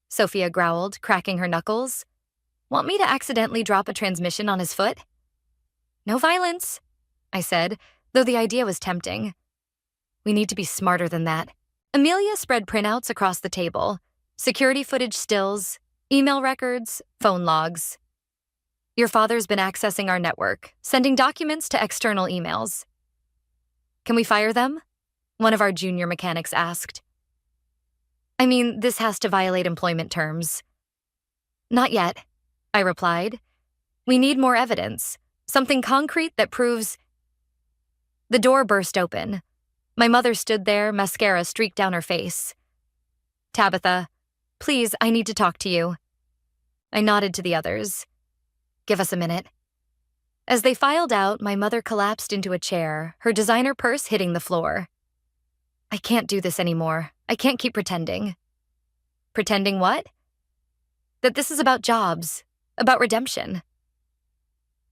Sophia growled, cracking her knuckles. Want me to accidentally drop a transmission on his foot? No violence, I said, though the idea was tempting. We need to be smarter than that. Amelia spread printouts across the table, security footage stills, email records, phone logs. Your father's been accessing our network, sending documents to external emails. Can we fire them? One of our junior mechanics asked. I mean, this has to violate employment terms. Not yet, I replied. We need more evidence, something concrete that proves... The door burst open. My mother stood there, mascara streaked down her face. Tabitha, please, I need to talk to you. I nodded to the others. Give us a minute. As they filed out, my mother collapsed into a chair, her designer purse hitting the floor. I can't do this anymore. I can't keep pretending. Pretending what? That this is about jobs, about redemption.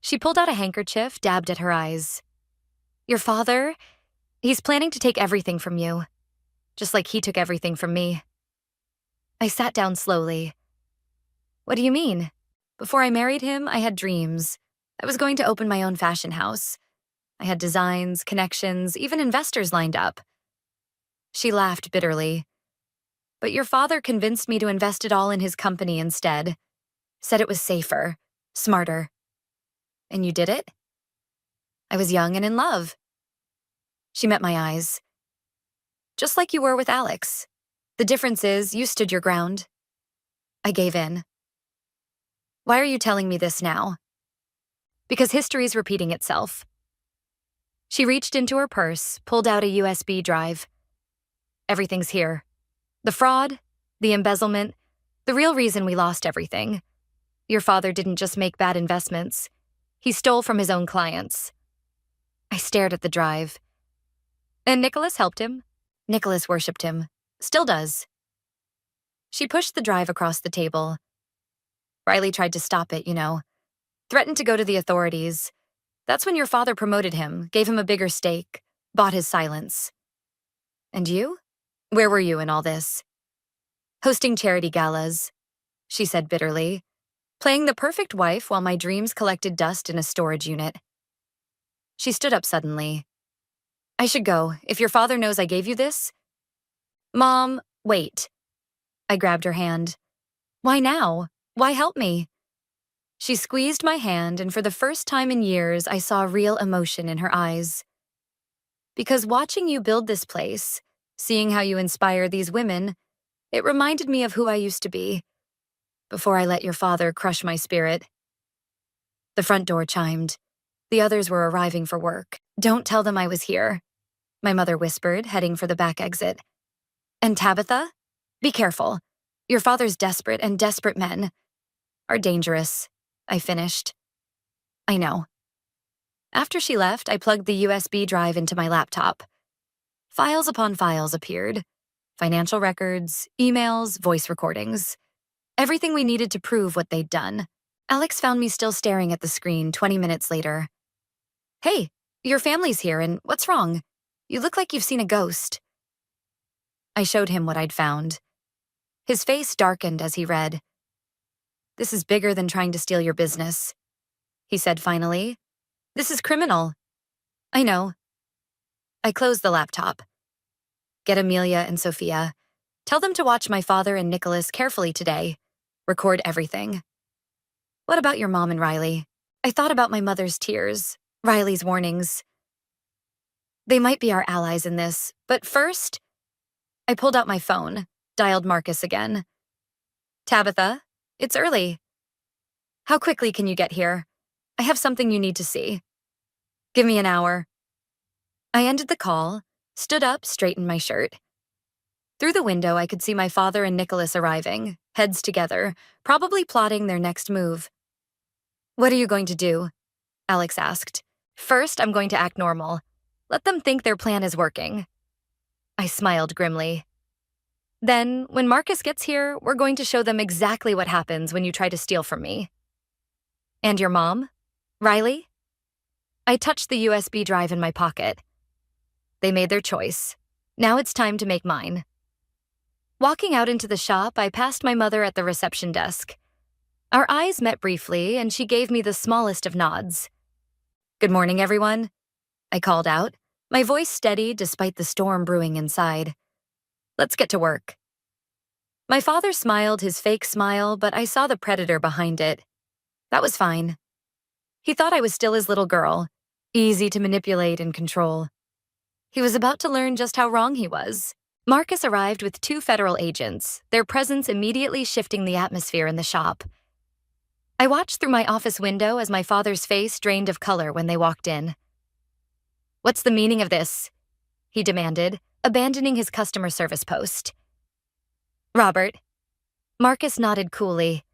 She pulled out a handkerchief, dabbed at her eyes. Your father, he's planning to take everything from you, just like he took everything from me. I sat down slowly. What do you mean? Before I married him, I had dreams. I was going to open my own fashion house. I had designs, connections, even investors lined up. She laughed bitterly. But your father convinced me to invest it all in his company instead. Said it was safer, smarter. And you did it? I was young and in love. She met my eyes. Just like you were with Alex. The difference is you stood your ground. I gave in. Why are you telling me this now? Because history's repeating itself. She reached into her purse, pulled out a USB drive. Everything's here. The fraud, the embezzlement, the real reason we lost everything. Your father didn't just make bad investments. He stole from his own clients. I stared at the drive. And Nicholas helped him. Nicholas worshipped him. Still does. She pushed the drive across the table. Riley tried to stop it, you know. Threatened to go to the authorities. That's when your father promoted him, gave him a bigger stake, bought his silence. And you? Where were you in all this? Hosting charity galas, she said bitterly. Playing the perfect wife while my dreams collected dust in a storage unit. She stood up suddenly. I should go, if your father knows I gave you this. Mom, wait. I grabbed her hand. Why now? Why help me? She squeezed my hand, and for the first time in years, I saw real emotion in her eyes. Because watching you build this place, seeing how you inspire these women, it reminded me of who I used to be, before I let your father crush my spirit. The front door chimed. The others were arriving for work. Don't tell them I was here, my mother whispered, heading for the back exit. And Tabitha? Be careful. Your father's desperate, and desperate men are dangerous, I finished. I know. After she left, I plugged the USB drive into my laptop. Files upon files appeared. Financial records, emails, voice recordings. Everything we needed to prove what they'd done. Alex found me still staring at the screen 20 minutes later. Hey, your family's here, and what's wrong? You look like you've seen a ghost. I showed him what I'd found. His face darkened as he read. This is bigger than trying to steal your business, he said finally. This is criminal. I know. I closed the laptop. Get Amelia and Sophia. Tell them to watch my father and Nicholas carefully today. Record everything. What about your mom and Riley? I thought about my mother's tears, Riley's warnings. They might be our allies in this, but first, I pulled out my phone, dialed Marcus again. Tabitha, it's early. How quickly can you get here? I have something you need to see. Give me an hour. I ended the call, stood up, straightened my shirt. Through the window, I could see my father and Nicholas arriving, heads together, probably plotting their next move. What are you going to do? Alex asked. First, I'm going to act normal. Let them think their plan is working. I smiled grimly. Then, when Marcus gets here, we're going to show them exactly what happens when you try to steal from me. And your mom? Riley? I touched the USB drive in my pocket. They made their choice. Now it's time to make mine. Walking out into the shop, I passed my mother at the reception desk. Our eyes met briefly, and she gave me the smallest of nods. Good morning, everyone, I called out, my voice steady despite the storm brewing inside. Let's get to work. My father smiled his fake smile, but I saw the predator behind it. That was fine. He thought I was still his little girl, easy to manipulate and control. He was about to learn just how wrong he was. Marcus arrived with 2 federal agents, their presence immediately shifting the atmosphere in the shop. I watched through my office window as my father's face drained of color when they walked in. What's the meaning of this? He demanded, abandoning his customer service post. Robert. Marcus nodded coolly.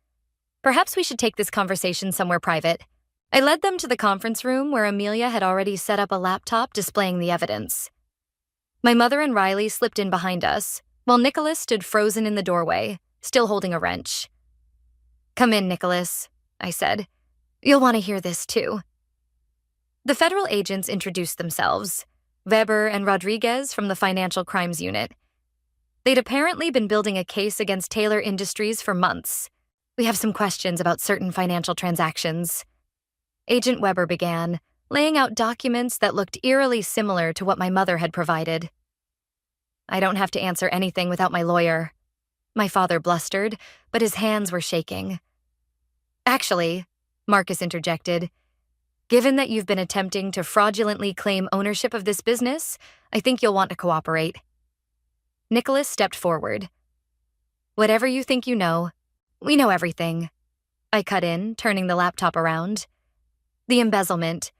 Perhaps we should take this conversation somewhere private. I led them to the conference room where Amelia had already set up a laptop displaying the evidence. My mother and Riley slipped in behind us, while Nicholas stood frozen in the doorway, still holding a wrench. Come in, Nicholas, I said. You'll want to hear this, too. The federal agents introduced themselves, Weber and Rodriguez from the Financial Crimes Unit. They'd apparently been building a case against Taylor Industries for months. We have some questions about certain financial transactions. Agent Weber began, laying out documents that looked eerily similar to what my mother had provided. I don't have to answer anything without my lawyer. My father blustered, but his hands were shaking. Actually, Marcus interjected, given that you've been attempting to fraudulently claim ownership of this business, I think you'll want to cooperate. Nicholas stepped forward. Whatever you think you know, we know everything. I cut in, turning the laptop around. The embezzlement,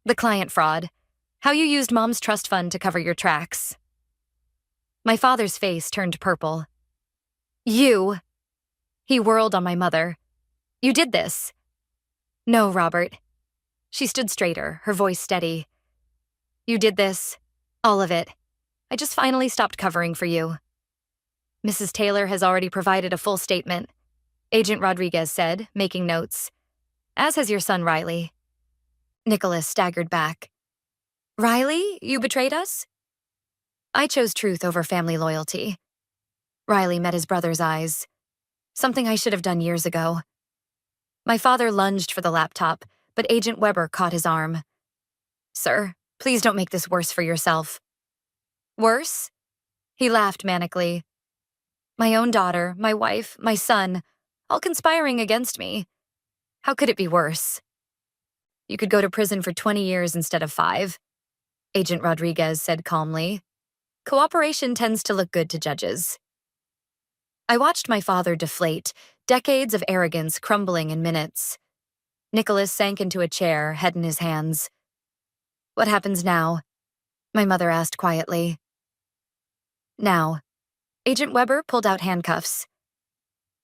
the client fraud, how you used Mom's trust fund to cover your tracks. My father's face turned purple. You! He whirled on my mother. You did this. No, Robert. She stood straighter, her voice steady. You did this. All of it. I just finally stopped covering for you. Mrs. Taylor has already provided a full statement, Agent Rodriguez said, making notes. As has your son, Riley. Nicholas staggered back. Riley, you betrayed us? I chose truth over family loyalty. Riley met his brother's eyes. Something I should have done years ago. My father lunged for the laptop, but Agent Weber caught his arm. Sir, please don't make this worse for yourself. Worse? He laughed manically. My own daughter, my wife, my son, all conspiring against me. How could it be worse? You could go to prison for 20 years instead of 5, Agent Rodriguez said calmly. Cooperation tends to look good to judges. I watched my father deflate, decades of arrogance crumbling in minutes. Nicholas sank into a chair, head in his hands. What happens now? My mother asked quietly. Now. Agent Weber pulled out handcuffs.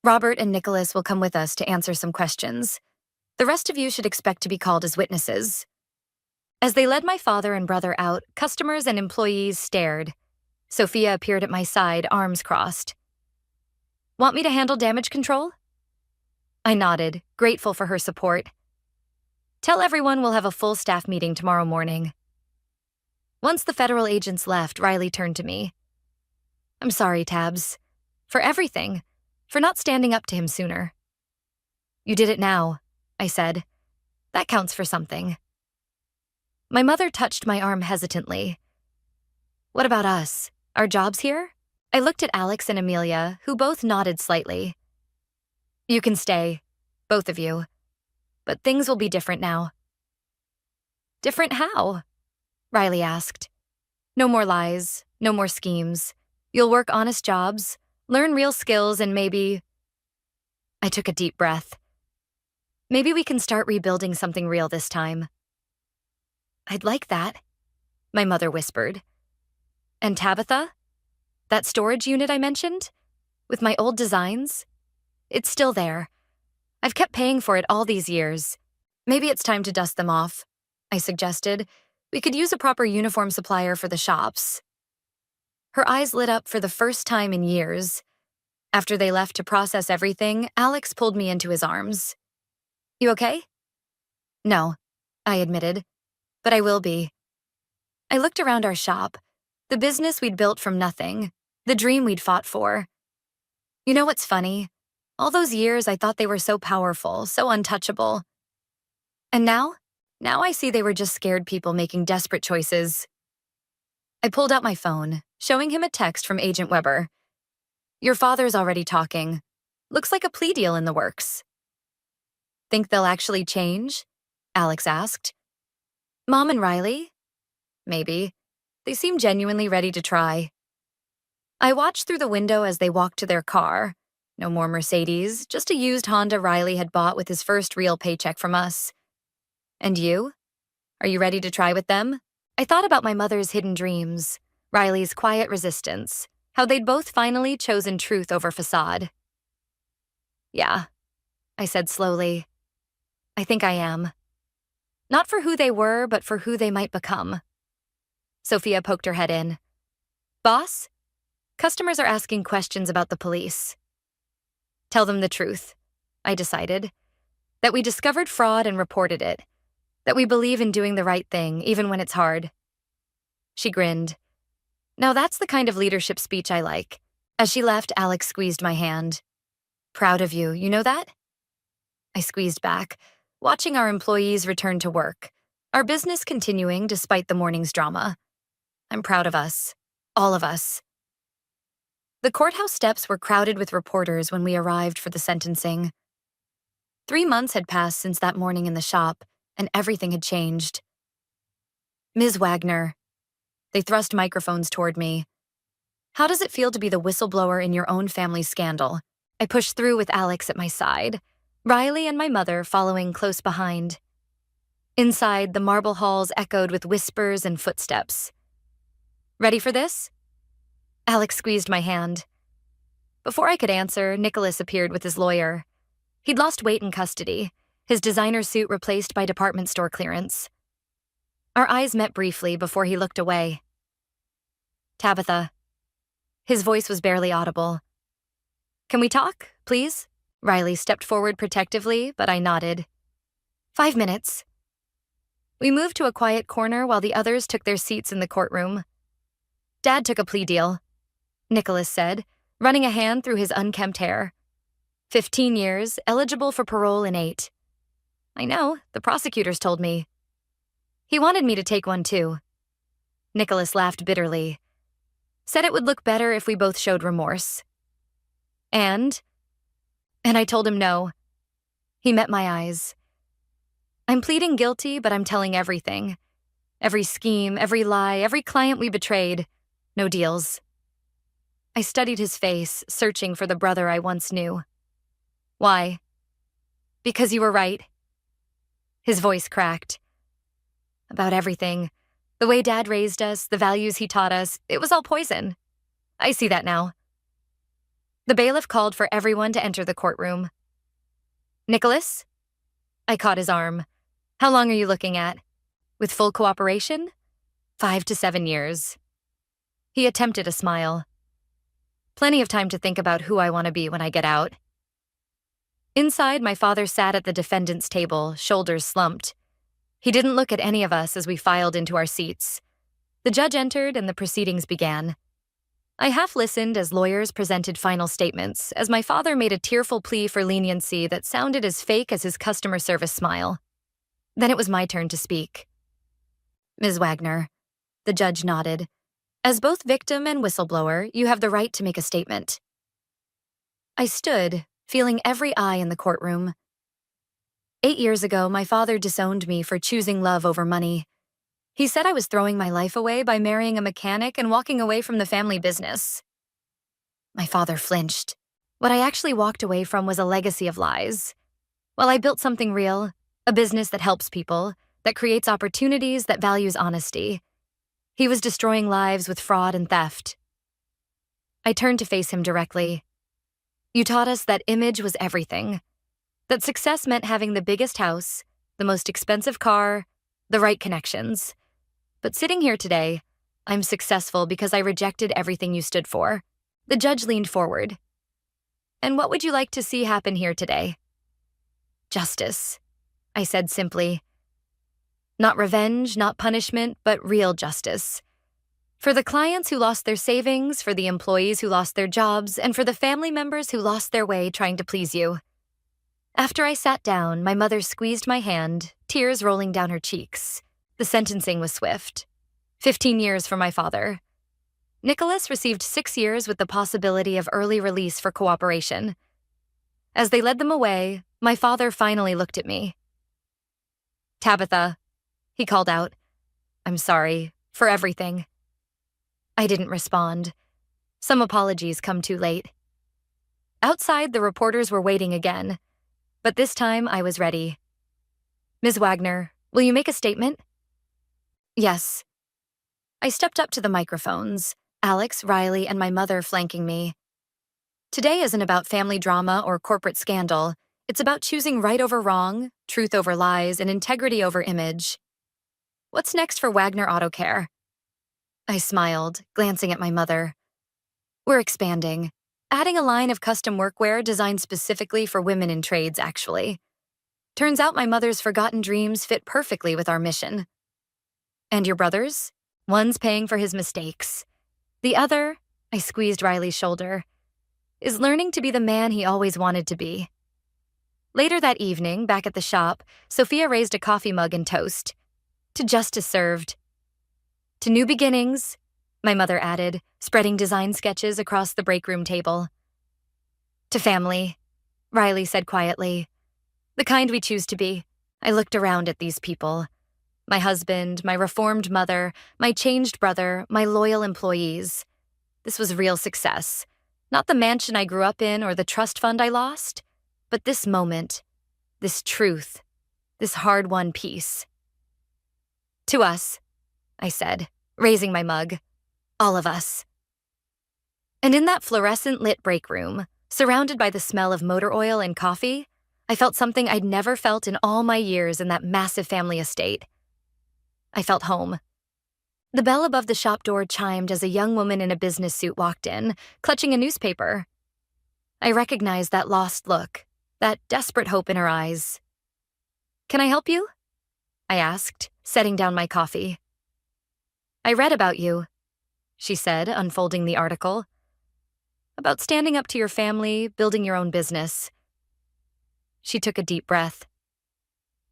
Robert and Nicholas will come with us to answer some questions. The rest of you should expect to be called as witnesses. As they led my father and brother out, customers and employees stared. Sophia appeared at my side, arms crossed. Want me to handle damage control? I nodded, grateful for her support. Tell everyone we'll have a full staff meeting tomorrow morning. Once the federal agents left, Riley turned to me. I'm sorry, Tabs. For everything. For not standing up to him sooner. You did it now, I said. That counts for something. My mother touched my arm hesitantly. What about us? Our jobs here? I looked at Alex and Amelia, who both nodded slightly. You can stay, both of you. But things will be different now. Different how? Riley asked. No more lies, no more schemes. You'll work honest jobs, learn real skills, and maybe... I took a deep breath. Maybe we can start rebuilding something real this time. I'd like that, my mother whispered. And Tabitha? That storage unit I mentioned? With my old designs? It's still there. I've kept paying for it all these years. Maybe it's time to dust them off, I suggested. We could use a proper uniform supplier for the shops. Her eyes lit up for the first time in years. After they left to process everything, Alex pulled me into his arms. You okay? No, I admitted. But I will be. I looked around our shop, the business we'd built from nothing, the dream we'd fought for. You know what's funny? All those years I thought they were so powerful, so untouchable. And now I see they were just scared people making desperate choices. I pulled out my phone, showing him a text from Agent Weber. Your father's already talking. Looks like a plea deal in the works. Think they'll actually change? Alex asked. Mom and Riley? Maybe. They seem genuinely ready to try. I watched through the window as they walked to their car. No more Mercedes, just a used Honda Riley had bought with his first real paycheck from us. And you? Are you ready to try with them? I thought about my mother's hidden dreams, Riley's quiet resistance, how they'd both finally chosen truth over facade. Yeah, I said slowly. I think I am. Not for who they were, but for who they might become. Sophia poked her head in. Boss? Customers are asking questions about the police. Tell them the truth, I decided. That we discovered fraud and reported it. That we believe in doing the right thing, even when it's hard. She grinned. Now that's the kind of leadership speech I like. As she left, Alex squeezed my hand. Proud of you, you know that? I squeezed back, watching our employees return to work, our business continuing despite the morning's drama. I'm proud of us, all of us. The courthouse steps were crowded with reporters when we arrived for the sentencing. 3 months had passed since that morning in the shop, and everything had changed. Ms. Wagner. They thrust microphones toward me. How does it feel to be the whistleblower in your own family scandal? I pushed through with Alex at my side, Riley and my mother following close behind. Inside, the marble halls echoed with whispers and footsteps. Ready for this? Alex squeezed my hand. Before I could answer, Nicholas appeared with his lawyer. He'd lost weight in custody, his designer suit replaced by department store clearance. Our eyes met briefly before he looked away. Tabitha. His voice was barely audible. Can we talk, please? Riley stepped forward protectively, but I nodded. 5 minutes. We moved to a quiet corner while the others took their seats in the courtroom. Dad took a plea deal, Nicholas said, running a hand through his unkempt hair. 15 years, eligible for parole in 8. I know, the prosecutors told me. He wanted me to take one too. Nicholas laughed bitterly. Said it would look better if we both showed remorse. And I told him no. He met my eyes. I'm pleading guilty, but I'm telling everything. Every scheme, every lie, every client we betrayed. No deals. I studied his face, searching for the brother I once knew. Why? Because you were right. His voice cracked. About everything. The way Dad raised us, the values he taught us, it was all poison. I see that now. The bailiff called for everyone to enter the courtroom. Nicholas? I caught his arm. How long are you looking at? With full cooperation? 5 to 7 years. He attempted a smile. Plenty of time to think about who I want to be when I get out. Inside, my father sat at the defendant's table, shoulders slumped. He didn't look at any of us as we filed into our seats. The judge entered and the proceedings began. I half listened as lawyers presented final statements, as my father made a tearful plea for leniency that sounded as fake as his customer service smile. Then it was my turn to speak. Ms. Wagner, the judge nodded. As both victim and whistleblower, you have the right to make a statement. I stood, feeling every eye in the courtroom. 8 years ago, my father disowned me for choosing love over money. He said I was throwing my life away by marrying a mechanic and walking away from the family business. My father flinched. What I actually walked away from was a legacy of lies. While I built something real, a business that helps people, that creates opportunities, that values honesty, he was destroying lives with fraud and theft. I turned to face him directly. You taught us that image was everything. That success meant having the biggest house, the most expensive car, the right connections. But sitting here today, I'm successful because I rejected everything you stood for. The judge leaned forward. And what would you like to see happen here today? Justice, I said simply. Not revenge, not punishment, but real justice. For the clients who lost their savings, for the employees who lost their jobs, and for the family members who lost their way trying to please you. After I sat down, my mother squeezed my hand, tears rolling down her cheeks. The sentencing was swift. 15 years for my father. Nicholas received 6 years with the possibility of early release for cooperation. As they led them away, my father finally looked at me. Tabitha, he called out. I'm sorry, for everything. I didn't respond. Some apologies come too late. Outside, the reporters were waiting again, but this time I was ready. Ms. Wagner, will you make a statement? Yes. I stepped up to the microphones, Alex, Riley, and my mother flanking me. Today isn't about family drama or corporate scandal. It's about choosing right over wrong, truth over lies, and integrity over image. What's next for Wagner Auto Care? I smiled, glancing at my mother. We're expanding, adding a line of custom workwear designed specifically for women in trades, actually. Turns out my mother's forgotten dreams fit perfectly with our mission. And your brother's? One's paying for his mistakes. The other, I squeezed Riley's shoulder, is learning to be the man he always wanted to be. Later that evening, back at the shop, Sophia raised a coffee mug and toast. To justice served. To new beginnings, my mother added, spreading design sketches across the break room table. To family, Riley said quietly. The kind we choose to be. I looked around at these people. My husband, my reformed mother, my changed brother, my loyal employees. This was real success. Not the mansion I grew up in or the trust fund I lost, but this moment, this truth, this hard-won peace. To us, I said, raising my mug. All of us. And in that fluorescent-lit break room, surrounded by the smell of motor oil and coffee, I felt something I'd never felt in all my years in that massive family estate. I felt home. The bell above the shop door chimed as a young woman in a business suit walked in, clutching a newspaper. I recognized that lost look, that desperate hope in her eyes. Can I help you? I asked, setting down my coffee. I read about you, she said, unfolding the article. About standing up to your family, building your own business. She took a deep breath.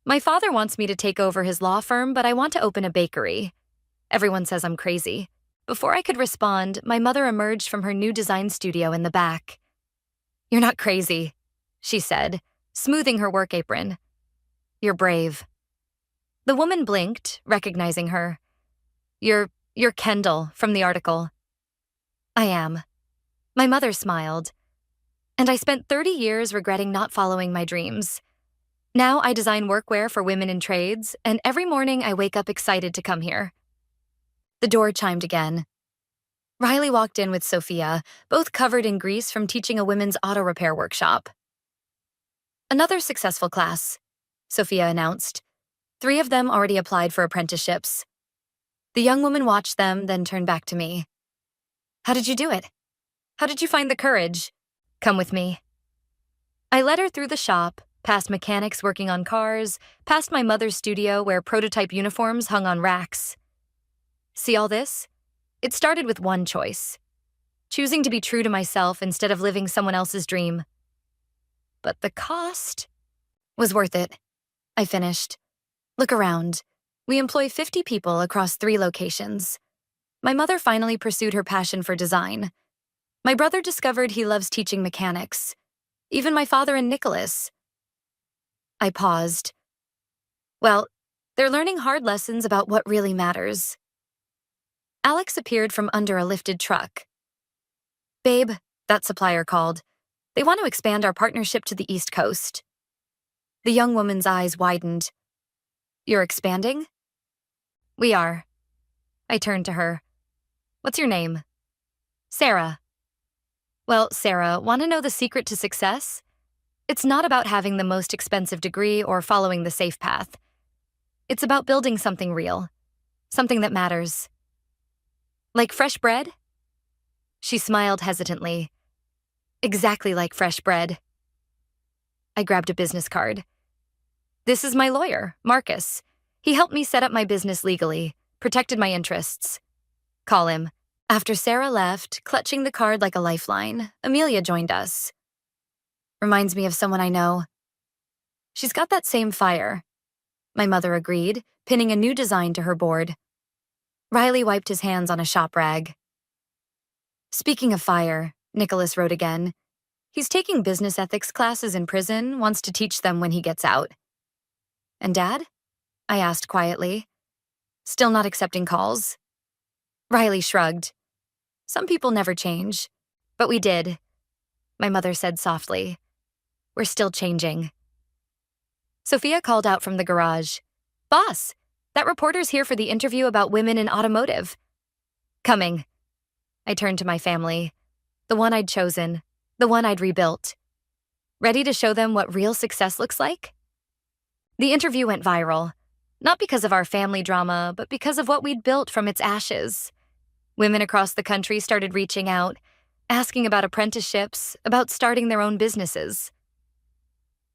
My father wants me to take over his law firm, but I want to open a bakery. Everyone says I'm crazy. Before I could respond, my mother emerged from her new design studio in the back. "You're not crazy," she said, smoothing her work apron. "You're brave." The woman blinked, recognizing her. You're Kendall from the article." "I am." My mother smiled. "And I spent 30 years regretting not following my dreams. Now I design workwear for women in trades, and every morning I wake up excited to come here." The door chimed again. Riley walked in with Sophia, both covered in grease from teaching a women's auto repair workshop. "Another successful class," Sophia announced. 3 of them already applied for apprenticeships. The young woman watched them, then turned back to me. "How did you do it? How did you find the courage? Come with me." I led her through the shop, past mechanics working on cars, past my mother's studio where prototype uniforms hung on racks. "See all this? It started with one choice. Choosing to be true to myself instead of living someone else's dream. But the cost was worth it," I finished. "Look around. We employ 50 people across 3 locations. My mother finally pursued her passion for design. My brother discovered he loves teaching mechanics. Even my father and Nicholas." I paused. "Well, they're learning hard lessons about what really matters." Alex appeared from under a lifted truck. "Babe," that supplier called. "They want to expand our partnership to the East Coast." The young woman's eyes widened. "You're expanding?" "We are." I turned to her. "What's your name?" "Sarah." "Well, Sarah, want to know the secret to success? It's not about having the most expensive degree or following the safe path. It's about building something real, something that matters." "Like fresh bread?" She smiled hesitantly. "Exactly like fresh bread." I grabbed a business card. "This is my lawyer, Marcus. He helped me set up my business legally, protected my interests. Call him." After Sarah left, clutching the card like a lifeline, Amelia joined us. "Reminds me of someone I know." "She's got that same fire," my mother agreed, pinning a new design to her board. Riley wiped his hands on a shop rag. "Speaking of fire," Nicholas wrote again. "He's taking business ethics classes in prison, wants to teach them when he gets out." "And Dad?" I asked quietly. "Still not accepting calls?" Riley shrugged. "Some people never change. But we did," my mother said softly. "We're still changing." Sophia called out from the garage. "Boss, that reporter's here for the interview about women in automotive." "Coming." I turned to my family, the one I'd chosen, the one I'd rebuilt. Ready to show them what real success looks like? The interview went viral, not because of our family drama, but because of what we'd built from its ashes. Women across the country started reaching out, asking about apprenticeships, about starting their own businesses.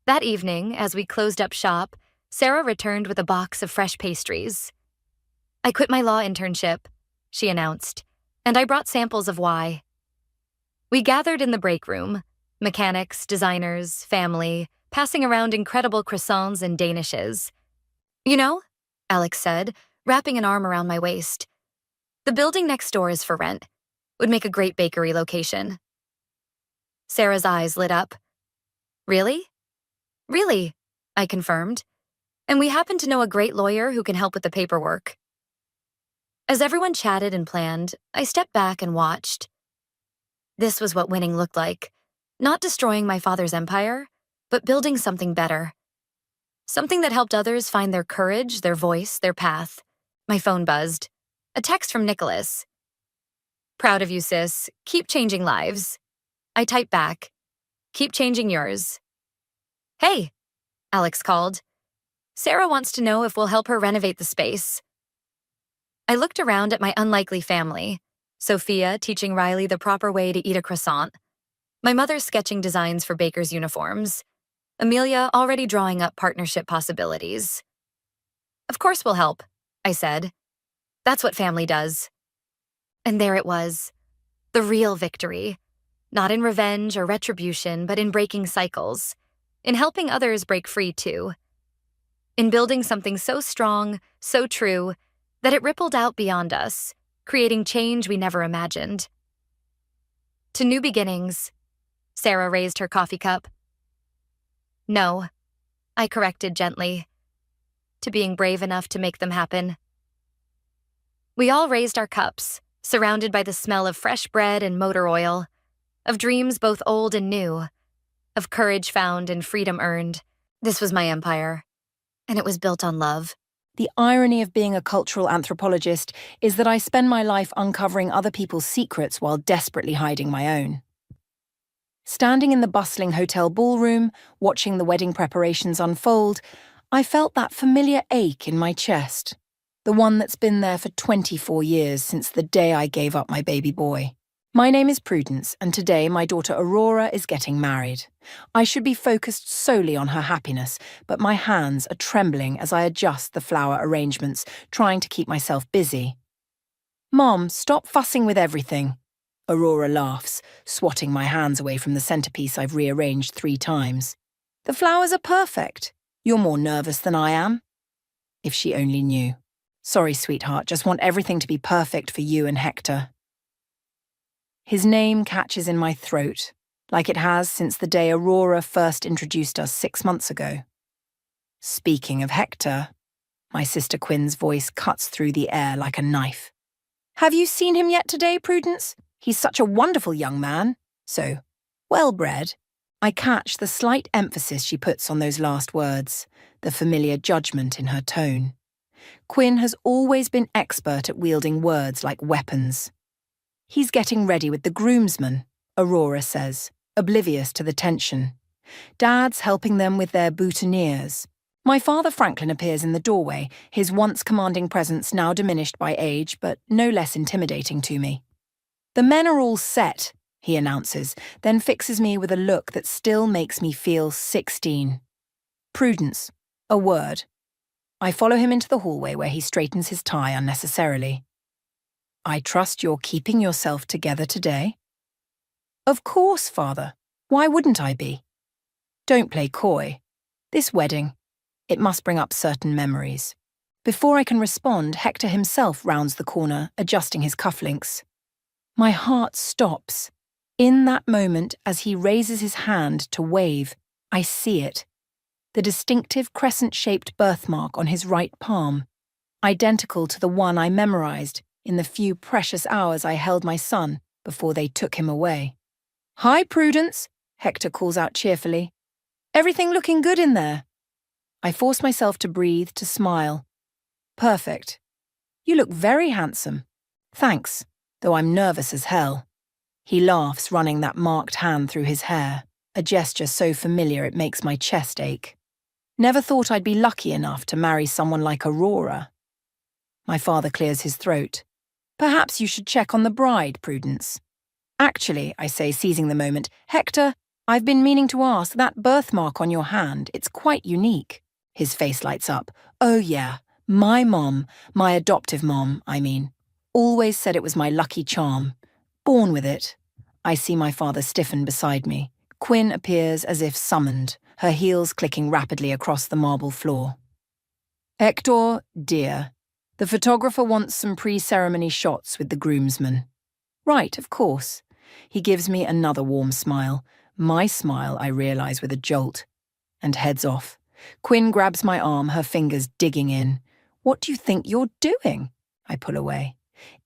That evening, as we closed up shop, Sarah returned with a box of fresh pastries. "I quit my law internship," she announced, "and I brought samples of why." We gathered in the break room, mechanics, designers, family, passing around incredible croissants and danishes. "You know," Alex said, wrapping an arm around my waist, "the building next door is for rent. Would make a great bakery location." Sarah's eyes lit up. "Really?" "Really," I confirmed. "And we happen to know a great lawyer who can help with the paperwork." As everyone chatted and planned, I stepped back and watched. This was what winning looked like. Not destroying my father's empire, but building something better. Something that helped others find their courage, their voice, their path. My phone buzzed. A text from Nicholas. "Proud of you, sis. Keep changing lives." I typed back. "Keep changing yours." "Hey," Alex called. "Sarah wants to know if we'll help her renovate the space." I looked around at my unlikely family. Sophia teaching Riley the proper way to eat a croissant. My mother sketching designs for bakers' uniforms. Amelia already drawing up partnership possibilities. "Of course we'll help," I said. "That's what family does." And there it was. The real victory. Not in revenge or retribution, but in breaking cycles. In helping others break free too. in building something so strong, so true, that it rippled out beyond us, creating change we never imagined. To new beginnings, Sarah raised her coffee cup. No, I corrected gently. To being brave enough to make them happen. We all raised our cups, surrounded by the smell of fresh bread and motor oil, of dreams both old and new, of courage found and freedom earned. This was my empire, and it was built on love. The irony of being a cultural anthropologist is that I spend my life uncovering other people's secrets while desperately hiding my own. Standing in the bustling hotel ballroom, watching the wedding preparations unfold, I felt that familiar ache in my chest, the one that's been there for 24 years since the day I gave up my baby boy. My name is Prudence, and today my daughter Aurora is getting married. I should be focused solely on her happiness, but my hands are trembling as I adjust the flower arrangements, trying to keep myself busy. Mom, stop fussing with everything. Aurora laughs, swatting my hands away from the centerpiece I've rearranged 3 times. The flowers are perfect. You're more nervous than I am. If she only knew. Sorry, sweetheart, just want everything to be perfect for you and Hector. His name catches in my throat, like it has since the day Aurora first introduced us 6 months ago. Speaking of Hector, my sister Quinn's voice cuts through the air like a knife. Have you seen him yet today, Prudence? He's such a wonderful young man. So, well-bred. I catch the slight emphasis she puts on those last words, the familiar judgment in her tone. Quinn has always been expert at wielding words like weapons. He's getting ready with the groomsmen, Aurora says, oblivious to the tension. Dad's helping them with their boutonnieres. My father Franklin appears in the doorway, his once commanding presence now diminished by age, but no less intimidating to me. The men are all set, he announces, then fixes me with a look that still makes me feel 16. Prudence, a word. I follow him into the hallway where he straightens his tie unnecessarily. I trust you're keeping yourself together today? Of course, Father. Why wouldn't I be? Don't play coy. This wedding, it must bring up certain memories. Before I can respond, Hector himself rounds the corner, adjusting his cufflinks. My heart stops. In that moment, as he raises his hand to wave, I see it. The distinctive crescent-shaped birthmark on his right palm, identical to the one I memorized in the few precious hours I held my son before they took him away. Hi, Prudence, Hector calls out cheerfully. Everything looking good in there? I force myself to breathe, to smile. Perfect. You look very handsome. Thanks, though I'm nervous as hell. He laughs, running that marked hand through his hair, a gesture so familiar it makes my chest ache. Never thought I'd be lucky enough to marry someone like Aurora. My father clears his throat. Perhaps you should check on the bride, Prudence. Actually, I say, seizing the moment, Hector, I've been meaning to ask, that birthmark on your hand, it's quite unique. His face lights up. Oh yeah, my mom, my adoptive mom, I mean, always said it was my lucky charm. Born with it. I see my father stiffen beside me. Quinn appears as if summoned, her heels clicking rapidly across the marble floor. Hector, dear, the photographer wants some pre-ceremony shots with the groomsmen. Right, of course. He gives me another warm smile. My smile, I realise with a jolt. And heads off. Quinn grabs my arm, her fingers digging in. What do you think you're doing? I pull away.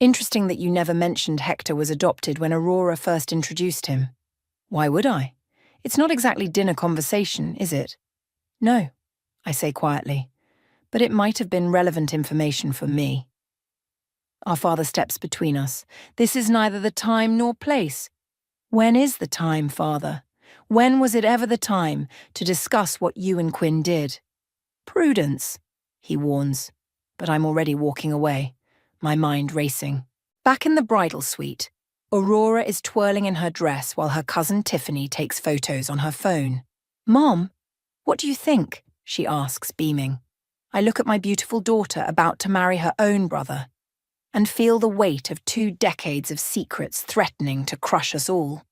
Interesting that you never mentioned Hector was adopted when Aurora first introduced him. Why would I? It's not exactly dinner conversation, is it? No, I say quietly. But it might have been relevant information for me. Our father steps between us. This is neither the time nor place. When is the time, Father? When was it ever the time to discuss what you and Quinn did? Prudence, he warns, but I'm already walking away, my mind racing. Back in the bridal suite, Aurora is twirling in her dress while her cousin Tiffany takes photos on her phone. Mom, what do you think? She asks, beaming. I look at my beautiful daughter about to marry her own brother and feel the weight of 2 decades of secrets threatening to crush us all.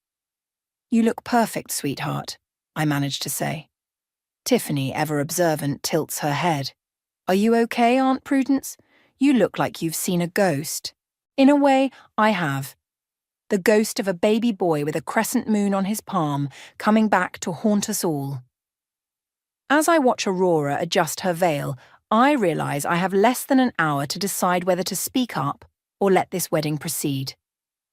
You look perfect, sweetheart, I manage to say. Tiffany, ever observant, tilts her head. Are you okay, Aunt Prudence? You look like you've seen a ghost. In a way, I have. The ghost of a baby boy with a crescent moon on his palm, coming back to haunt us all. As I watch Aurora adjust her veil, I realise I have less than an hour to decide whether to speak up or let this wedding proceed.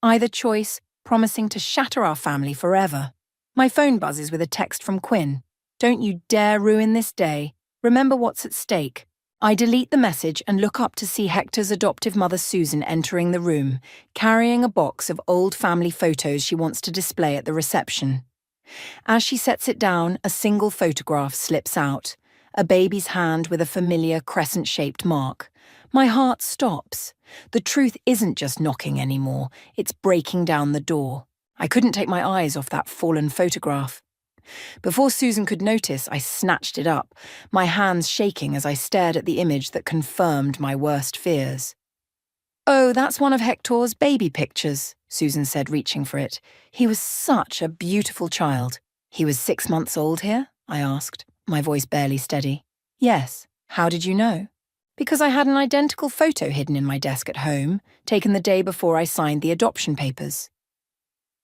Either choice promising to shatter our family forever. My phone buzzes with a text from Quinn. Don't you dare ruin this day. Remember what's at stake. I delete the message and look up to see Hector's adoptive mother Susan entering the room, carrying a box of old family photos she wants to display at the reception. As she sets it down, a single photograph slips out, a baby's hand with a familiar crescent-shaped mark. My heart stops. The truth isn't just knocking anymore, it's breaking down the door. I couldn't take my eyes off that fallen photograph. Before Susan could notice, I snatched it up, my hands shaking as I stared at the image that confirmed my worst fears. Oh, that's one of Hector's baby pictures, Susan said, reaching for it. He was such a beautiful child. He was 6 months old here? I asked, my voice barely steady. Yes. How did you know? Because I had an identical photo hidden in my desk at home, taken the day before I signed the adoption papers.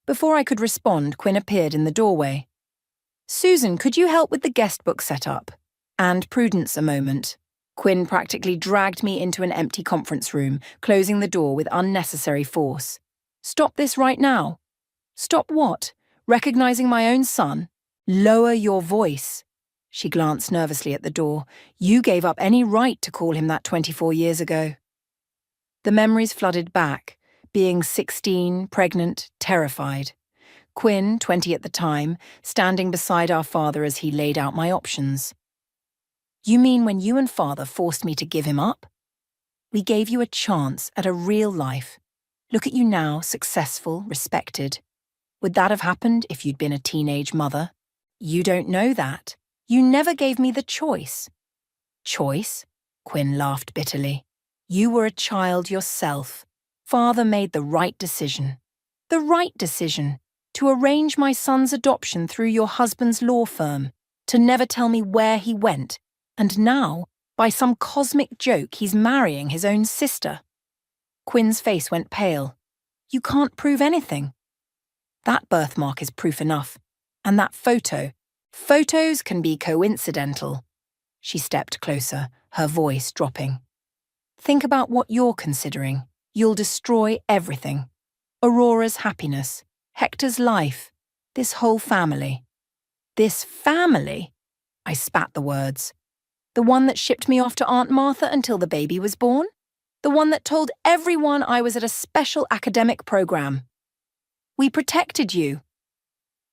Before I could respond, Quinn appeared in the doorway. Susan, could you help with the guest book setup? And Prudence a moment. Quinn practically dragged me into an empty conference room, closing the door with unnecessary force. Stop this right now. Stop what? Recognizing my own son? Lower your voice. She glanced nervously at the door. You gave up any right to call him that 24 years ago. The memories flooded back, being 16, pregnant, terrified. Quinn, 20 at the time, standing beside our father as he laid out my options. You mean when you and father forced me to give him up? We gave you a chance at a real life. Look at you now, successful, respected. Would that have happened if you'd been a teenage mother? You don't know that. You never gave me the choice. Choice? Quinn laughed bitterly. You were a child yourself. Father made the right decision. The right decision. To arrange my son's adoption through your husband's law firm, to never tell me where he went, and now, by some cosmic joke, he's marrying his own sister. Quinn's face went pale. You can't prove anything. That birthmark is proof enough. And that photo. Photos can be coincidental. She stepped closer, her voice dropping. Think about what you're considering. You'll destroy everything. Aurora's happiness. Hector's life, this whole family. This family? I spat the words. The one that shipped me off to Aunt Martha until the baby was born? The one that told everyone I was at a special academic program. We protected you.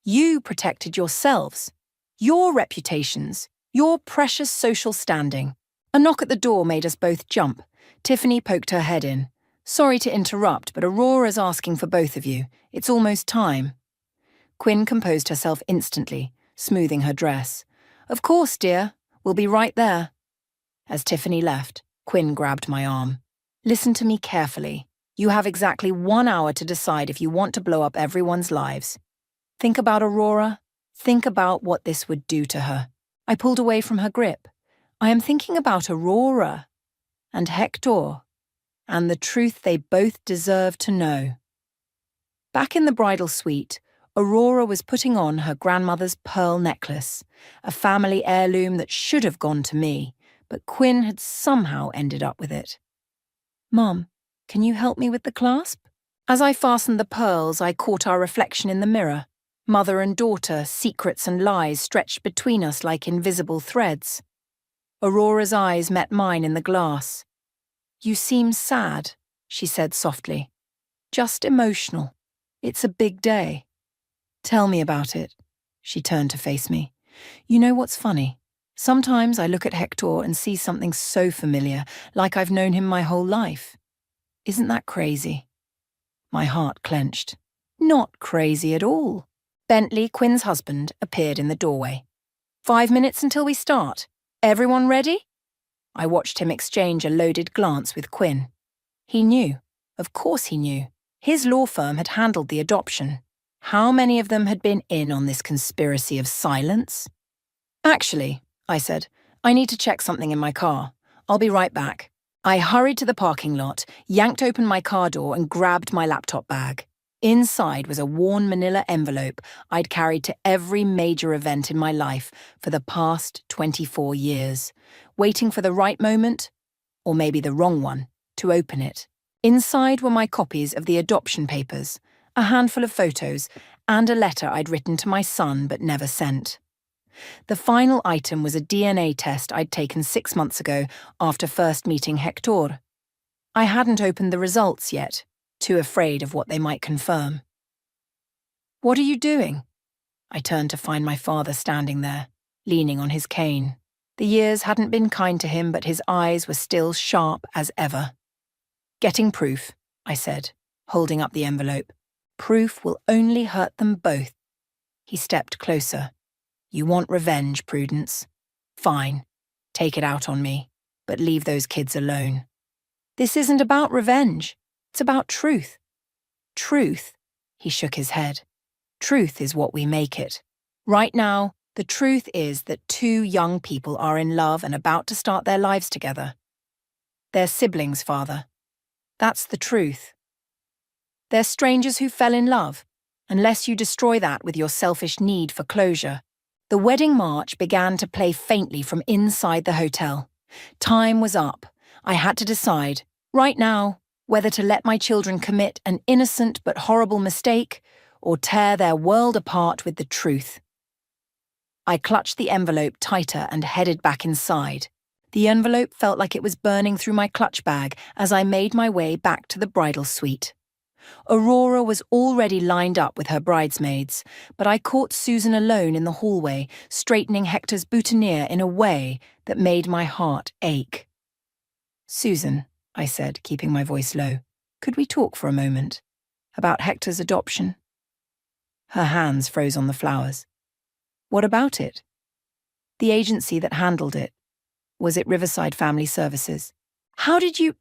You protected yourselves, your reputations, your precious social standing. A knock at the door made us both jump. Tiffany poked her head in. Sorry to interrupt, but Aurora's asking for both of you. It's almost time. Quinn composed herself instantly, smoothing her dress. Of course, dear. We'll be right there. As Tiffany left, Quinn grabbed my arm. Listen to me carefully. You have exactly 1 hour to decide if you want to blow up everyone's lives. Think about Aurora. Think about what this would do to her. I pulled away from her grip. I am thinking about Aurora and Hector. And the truth they both deserve to know. Back in the bridal suite, Aurora was putting on her grandmother's pearl necklace, a family heirloom that should have gone to me, but Quinn had somehow ended up with it. Mom, can you help me with the clasp? As I fastened the pearls, I caught our reflection in the mirror. Mother and daughter, secrets and lies stretched between us like invisible threads. Aurora's eyes met mine in the glass. You seem sad, she said softly. Just emotional. It's a big day. Tell me about it. She turned to face me. You know what's funny? Sometimes I look at Hector and see something so familiar, like I've known him my whole life. Isn't that crazy? My heart clenched. Not crazy at all. Bentley, Quinn's husband, appeared in the doorway. 5 minutes until we start. Everyone ready? I watched him exchange a loaded glance with Quinn. He knew. Of course he knew. His law firm had handled the adoption. How many of them had been in on this conspiracy of silence? Actually, I said. I need to check something in my car. I'll be right back. I hurried to the parking lot, yanked open my car door and grabbed my laptop bag. Inside was a worn manila envelope I'd carried to every major event in my life for the past 24 years, waiting for the right moment, or maybe the wrong one, to open it. Inside were my copies of the adoption papers, a handful of photos, and a letter I'd written to my son but never sent. The final item was a DNA test I'd taken 6 months ago after first meeting Hector. I hadn't opened the results yet, too afraid of what they might confirm. "What are you doing?" I turned to find my father standing there, leaning on his cane. The years hadn't been kind to him, but his eyes were still sharp as ever. "Getting proof," I said, holding up the envelope. "Proof will only hurt them both." He stepped closer. "You want revenge, Prudence? Fine, take it out on me, but leave those kids alone." "This isn't about revenge. It's about truth." "Truth?" He shook his head. "Truth is what we make it. Right now, the truth is that 2 young people are in love and about to start their lives together. They're siblings, Father. That's the truth. They're strangers who fell in love, unless you destroy that with your selfish need for closure." The wedding march began to play faintly from inside the hotel. Time was up. I had to decide, right now, whether to let my children commit an innocent but horrible mistake or tear their world apart with the truth. I clutched the envelope tighter and headed back inside. The envelope felt like it was burning through my clutch bag as I made my way back to the bridal suite. Aurora was already lined up with her bridesmaids, but I caught Susan alone in the hallway, straightening Hector's boutonniere in a way that made my heart ache. "Susan," I said, keeping my voice low, "could we talk for a moment? About Hector's adoption?" Her hands froze on the flowers. "What about it?" "The agency that handled it. Was it Riverside Family Services?" "How did you—"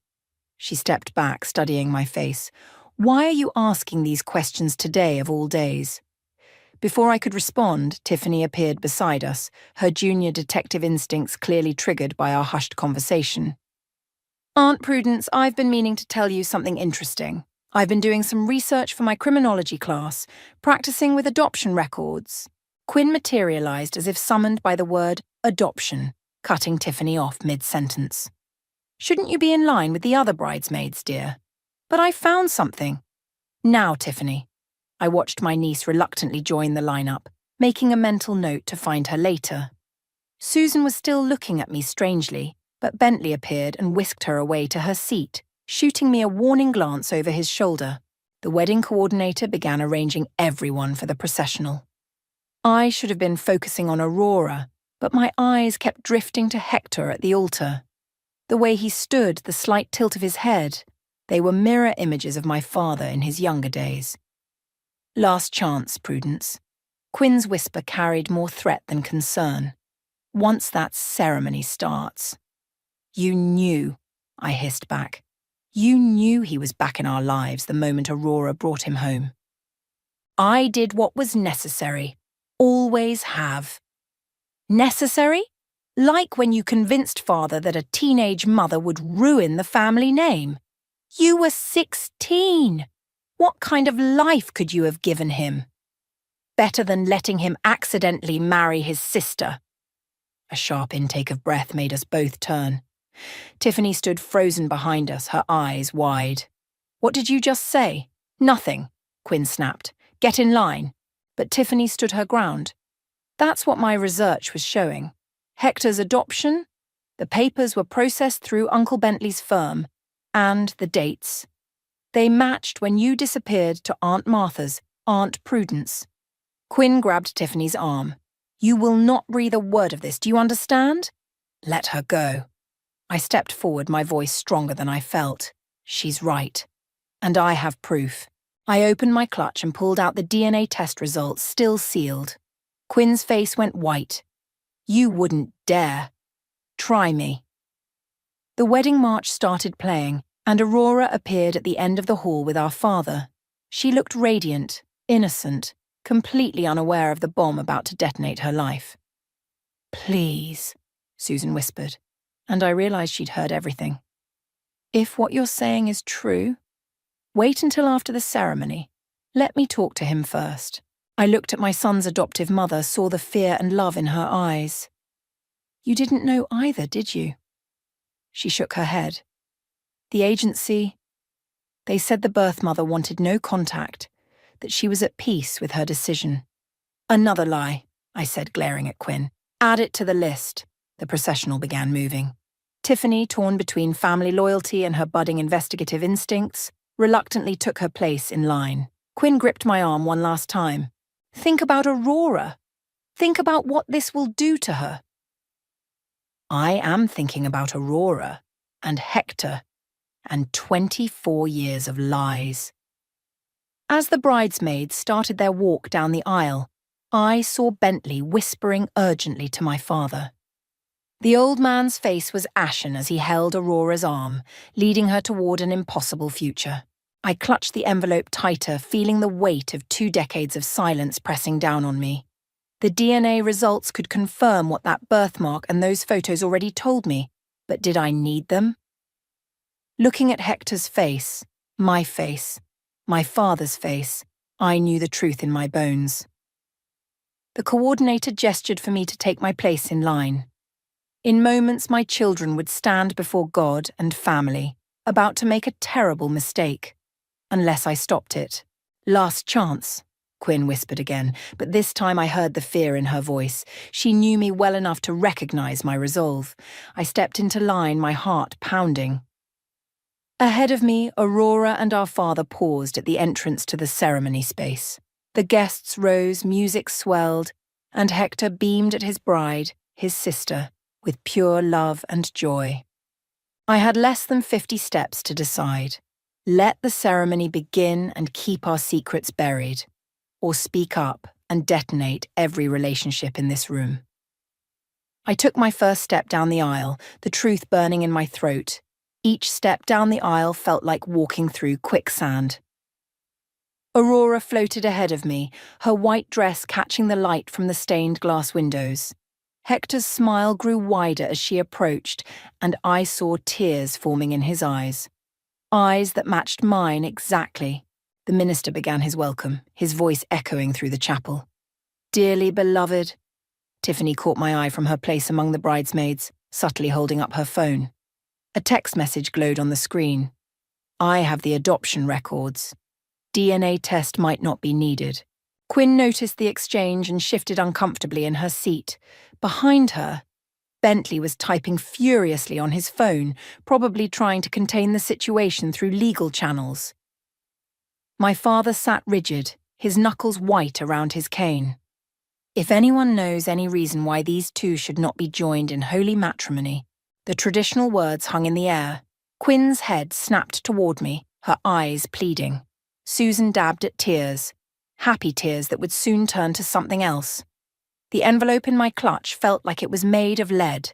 She stepped back, studying my face. "Why are you asking these questions today of all days?" Before I could respond, Tiffany appeared beside us, her junior detective instincts clearly triggered by our hushed conversation. "Aunt Prudence, I've been meaning to tell you something interesting. I've been doing some research for my criminology class, practicing with adoption records." Quinn materialized as if summoned by the word adoption, cutting Tiffany off mid-sentence. "Shouldn't you be in line with the other bridesmaids, dear? But I found something." "Now, Tiffany." I watched my niece reluctantly join the lineup, making a mental note to find her later. Susan was still looking at me strangely, but Bentley appeared and whisked her away to her seat, shooting me a warning glance over his shoulder. The wedding coordinator began arranging everyone for the processional. I should have been focusing on Aurora, but my eyes kept drifting to Hector at the altar. The way he stood, the slight tilt of his head, they were mirror images of my father in his younger days. "Last chance, Prudence." Quinn's whisper carried more threat than concern. "Once that ceremony starts." "You knew," I hissed back. "You knew he was back in our lives the moment Aurora brought him home." "I did what was necessary. Always have." "Necessary? Like when you convinced Father that a teenage mother would ruin the family name. You were 16. What kind of life could you have given him? Better than letting him accidentally marry his sister." A sharp intake of breath made us both turn. Tiffany stood frozen behind us, her eyes wide. "What did you just say?" "Nothing," Quinn snapped. "Get in line." But Tiffany stood her ground. "That's what my research was showing. Hector's adoption, the papers were processed through Uncle Bentley's firm, and the dates. They matched when you disappeared to Aunt Martha's, Aunt Prudence." Quinn grabbed Tiffany's arm. "You will not breathe a word of this, do you understand?" "Let her go." I stepped forward, my voice stronger than I felt. "She's right. And I have proof." I opened my clutch and pulled out the DNA test results, still sealed. Quinn's face went white. "You wouldn't dare. Try me." The wedding march started playing, and Aurora appeared at the end of the hall with our father. She looked radiant, innocent, completely unaware of the bomb about to detonate her life. Please, Susan whispered, and I realized she'd heard everything. If what you're saying is true, wait until after the ceremony. Let me talk to him first. I looked at my son's adoptive mother, saw the fear and love in her eyes. You didn't know either, did you? She shook her head. The agency, they said the birth mother wanted no contact, that she was at peace with her decision. Another lie, I said, glaring at Quinn. Add it to the list. The processional began moving. Tiffany, torn between family loyalty and her budding investigative instincts, reluctantly took her place in line. Quinn gripped my arm one last time. Think about Aurora. Think about what this will do to her. I am thinking about Aurora and Hector and 24 years of lies. As the bridesmaids started their walk down the aisle, I saw Bentley whispering urgently to my father. The old man's face was ashen as he held Aurora's arm, leading her toward an impossible future. I clutched the envelope tighter, feeling the weight of 2 decades of silence pressing down on me. The DNA results could confirm what that birthmark and those photos already told me, but did I need them? Looking at Hector's face, my father's face, I knew the truth in my bones. The coordinator gestured for me to take my place in line. In moments, my children would stand before God and family, about to make a terrible mistake. Unless I stopped it. Last chance, Quinn whispered again, but this time I heard the fear in her voice. She knew me well enough to recognize my resolve. I stepped into line, my heart pounding. Ahead of me, Aurora and our father paused at the entrance to the ceremony space. The guests rose, music swelled, and Hector beamed at his bride, his sister, with pure love and joy. I had less than 50 steps to decide. Let the ceremony begin and keep our secrets buried, or speak up and detonate every relationship in this room. I took my first step down the aisle, the truth burning in my throat. Each step down the aisle felt like walking through quicksand. Aurora floated ahead of me, her white dress catching the light from the stained glass windows. Hector's smile grew wider as she approached, and I saw tears forming in his eyes. Eyes that matched mine exactly. The minister began his welcome, his voice echoing through the chapel. Dearly beloved. Tiffany caught my eye from her place among the bridesmaids, subtly holding up her phone. A text message glowed on the screen. I have the adoption records. DNA test might not be needed. Quinn noticed the exchange and shifted uncomfortably in her seat. Behind her, Bentley was typing furiously on his phone, probably trying to contain the situation through legal channels. My father sat rigid, his knuckles white around his cane. If anyone knows any reason why these two should not be joined in holy matrimony, the traditional words hung in the air. Quinn's head snapped toward me, her eyes pleading. Susan dabbed at tears, happy tears that would soon turn to something else. The envelope in my clutch felt like it was made of lead.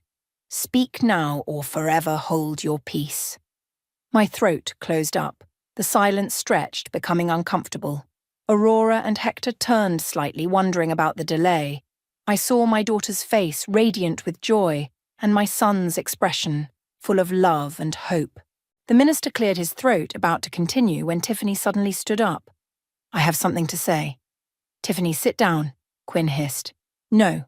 Speak now or forever hold your peace. My throat closed up. The silence stretched, becoming uncomfortable. Aurora and Hector turned slightly, wondering about the delay. I saw my daughter's face, radiant with joy, and my son's expression, full of love and hope. The minister cleared his throat, about to continue, when Tiffany suddenly stood up. I have something to say. Tiffany, sit down, Quinn hissed. No.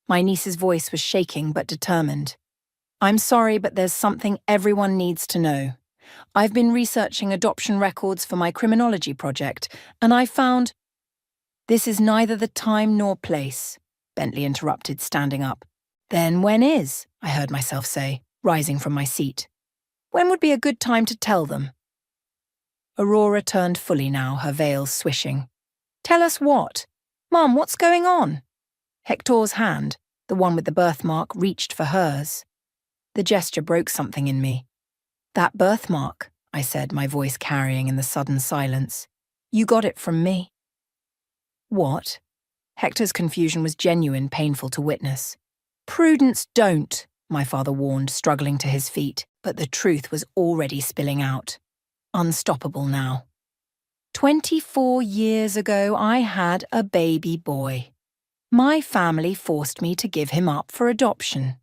My niece's voice was shaking but determined. I'm sorry, but there's something everyone needs to know. I've been researching adoption records for my criminology project, and I found... This is neither the time nor place, Bentley interrupted, standing up. Then when is? I heard myself say, rising from my seat. When would be a good time to tell them? Aurora turned fully now, her veil swishing. Tell us what? Mum, what's going on? Hector's hand, the one with the birthmark, reached for hers. The gesture broke something in me. That birthmark, I said, my voice carrying in the sudden silence. You got it from me. What? Hector's confusion was genuine, painful to witness. Prudence, don't, my father warned, struggling to his feet, but the truth was already spilling out. Unstoppable now. 24 years ago, I had a baby boy. My family forced me to give him up for adoption.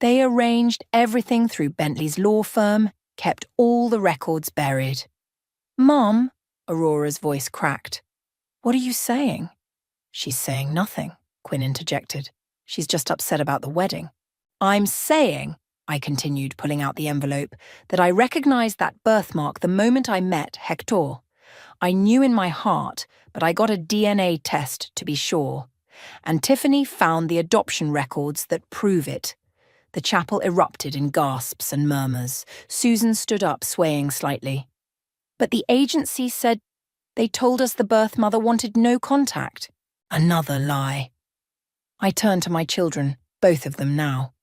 They arranged everything through Bentley's law firm, kept all the records buried. Mom, Aurora's voice cracked. What are you saying? She's saying nothing, Quinn interjected. She's just upset about the wedding. I'm saying, I continued, pulling out the envelope, that I recognized that birthmark the moment I met Hector. I knew in my heart, but I got a DNA test to be sure. And Tiffany found the adoption records that prove it. The chapel erupted in gasps and murmurs. Susan stood up, swaying slightly. But the agency said they told us the birth mother wanted no contact. Another lie. I turned to my children, both of them now.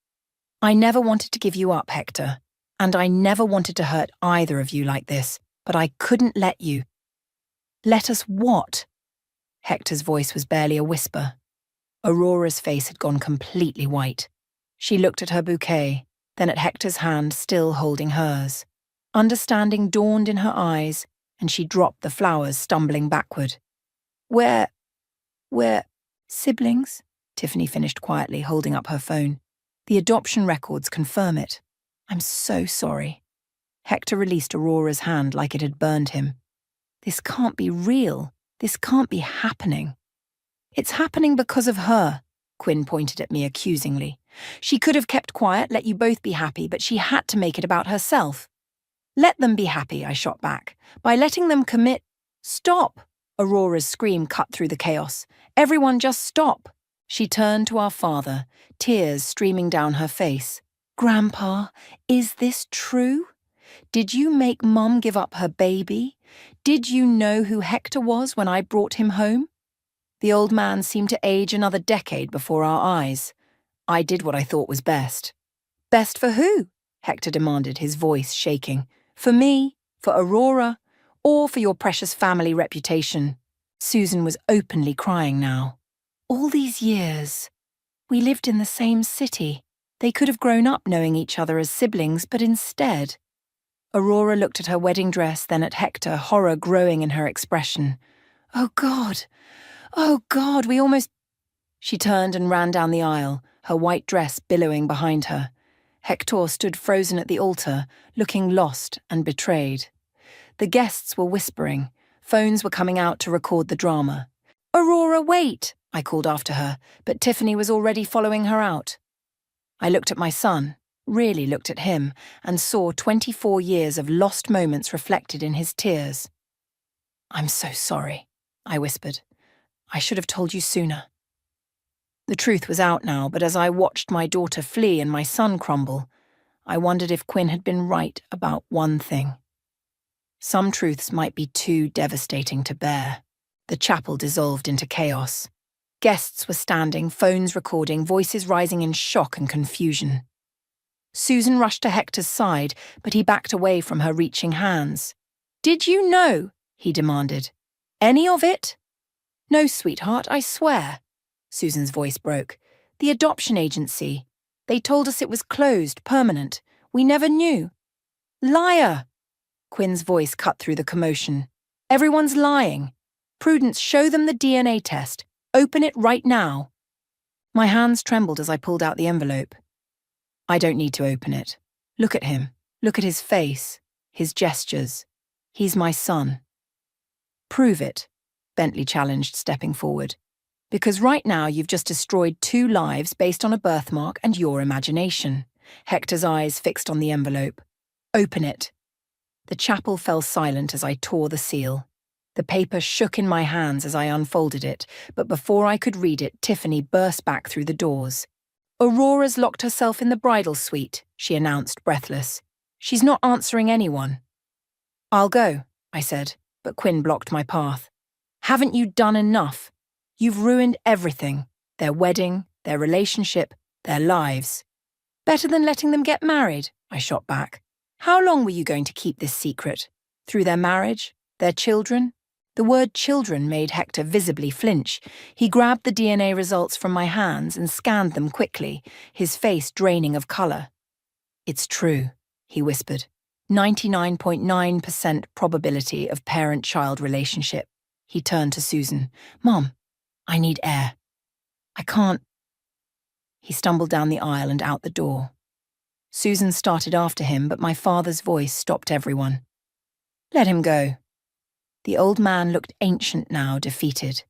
I never wanted to give you up, Hector, and I never wanted to hurt either of you like this, but I couldn't let you. Let us what? Hector's voice was barely a whisper. Aurora's face had gone completely white. She looked at her bouquet, then at Hector's hand still holding hers. Understanding dawned in her eyes, and she dropped the flowers, stumbling backward. We're siblings, Tiffany finished quietly, holding up her phone. The adoption records confirm it. I'm so sorry. Hector released Aurora's hand like it had burned him. This can't be real. This can't be happening. It's happening because of her, Quinn pointed at me accusingly. She could have kept quiet, let you both be happy, but she had to make it about herself. Let them be happy, I shot back. By letting them commit— Stop! Aurora's scream cut through the chaos. Everyone just stop! She turned to our father, tears streaming down her face. Grandpa, is this true? Did you make Mum give up her baby? Did you know who Hector was when I brought him home? The old man seemed to age another decade before our eyes. I did what I thought was best. Best for who? Hector demanded, his voice shaking. For me, for Aurora, or for your precious family reputation? Susan was openly crying now. All these years. We lived in the same city. They could have grown up knowing each other as siblings, but instead— Aurora looked at her wedding dress, then at Hector, horror growing in her expression. Oh, God, we almost— She turned and ran down the aisle, her white dress billowing behind her. Hector stood frozen at the altar, looking lost and betrayed. The guests were whispering. Phones were coming out to record the drama. Aurora, wait! I called after her, but Tiffany was already following her out. I looked at my son, really looked at him, and saw 24 years of lost moments reflected in his tears. I'm so sorry, I whispered. I should have told you sooner. The truth was out now, but as I watched my daughter flee and my son crumble, I wondered if Quinn had been right about one thing. Some truths might be too devastating to bear. The chapel dissolved into chaos. Guests were standing, phones recording, voices rising in shock and confusion. Susan rushed to Hector's side, but he backed away from her reaching hands. Did you know? He demanded. Any of it? No, sweetheart, I swear. Susan's voice broke. The adoption agency. They told us it was closed, permanent. We never knew. Liar! Quinn's voice cut through the commotion. Everyone's lying. Prudence, show them the DNA test. Open it right now. My hands trembled as I pulled out the envelope. I don't need to open it. Look at him. Look at his face, his gestures. He's my son. Prove it, Bentley challenged, stepping forward. Because right now you've just destroyed 2 lives based on a birthmark and your imagination. Hector's eyes fixed on the envelope. Open it. The chapel fell silent as I tore the seal. The paper shook in my hands as I unfolded it, but before I could read it, Tiffany burst back through the doors. Aurora's locked herself in the bridal suite, she announced, breathless. She's not answering anyone. I'll go, I said, but Quinn blocked my path. Haven't you done enough? You've ruined everything. Their wedding, their relationship, their lives. Better than letting them get married, I shot back. How long were you going to keep this secret? Through their marriage? Their children? The word children made Hector visibly flinch. He grabbed the DNA results from my hands and scanned them quickly, his face draining of colour. It's true, he whispered. 99.9% probability of parent-child relationship. He turned to Susan. Mom, I need air. I can't. He stumbled down the aisle and out the door. Susan started after him, but my father's voice stopped everyone. Let him go. The old man looked ancient now, defeated.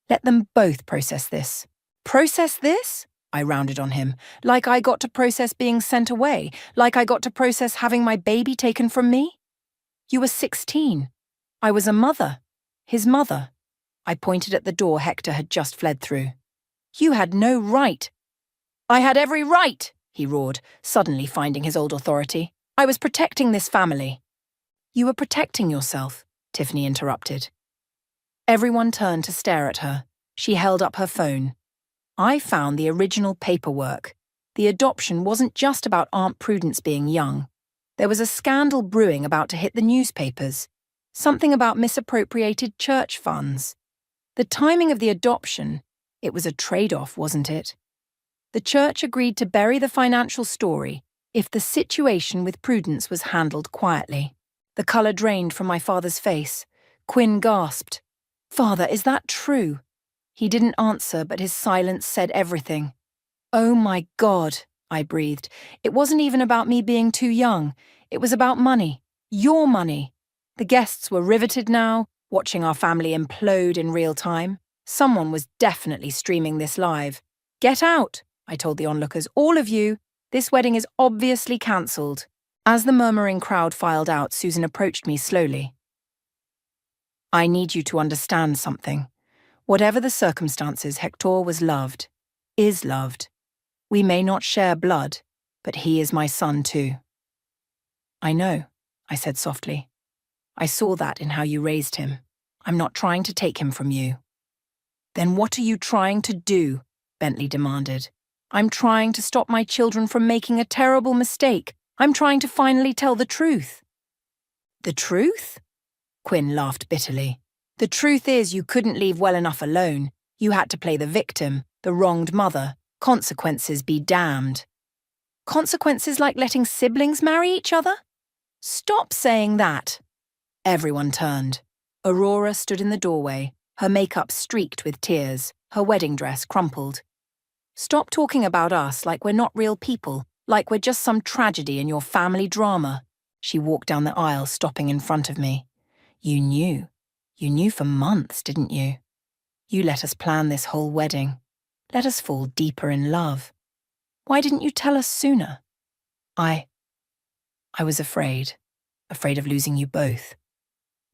Let them both process this. Process this? I rounded on him. Like I got to process being sent away, like I got to process having my baby taken from me? You were 16. I was a mother. His mother. I pointed at the door Hector had just fled through. You had no right. I had every right, he roared, suddenly finding his old authority. I was protecting this family. You were protecting yourself, Tiffany interrupted. Everyone turned to stare at her. She held up her phone. I found the original paperwork. The adoption wasn't just about Aunt Prudence being young. There was a scandal brewing about to hit the newspapers. Something about misappropriated church funds. The timing of the adoption, it was a trade-off, wasn't it? The church agreed to bury the financial story if the situation with Prudence was handled quietly. The colour drained from my father's face. Quinn gasped. Father, is that true? He didn't answer, but his silence said everything. Oh my God, I breathed. It wasn't even about me being too young. It was about money. Your money. The guests were riveted now, watching our family implode in real time. Someone was definitely streaming this live. Get out, I told the onlookers. All of you. This wedding is obviously cancelled. As the murmuring crowd filed out, Susan approached me slowly. I need you to understand something. Whatever the circumstances, Hector was loved, is loved. We may not share blood, but he is my son too. I know, I said softly. I saw that in how you raised him. I'm not trying to take him from you. Then what are you trying to do? Bentley demanded. I'm trying to stop my children from making a terrible mistake. I'm trying to finally tell the truth. The truth? Quinn laughed bitterly. The truth is you couldn't leave well enough alone. You had to play the victim, the wronged mother. Consequences be damned. Consequences like letting siblings marry each other? Stop saying that. Everyone turned. Aurora stood in the doorway, her makeup streaked with tears, her wedding dress crumpled. Stop talking about us like we're not real people, like we're just some tragedy in your family drama. She walked down the aisle, stopping in front of me. You knew. You knew for months, didn't you? You let us plan this whole wedding. Let us fall deeper in love. Why didn't you tell us sooner? I was afraid of losing you both.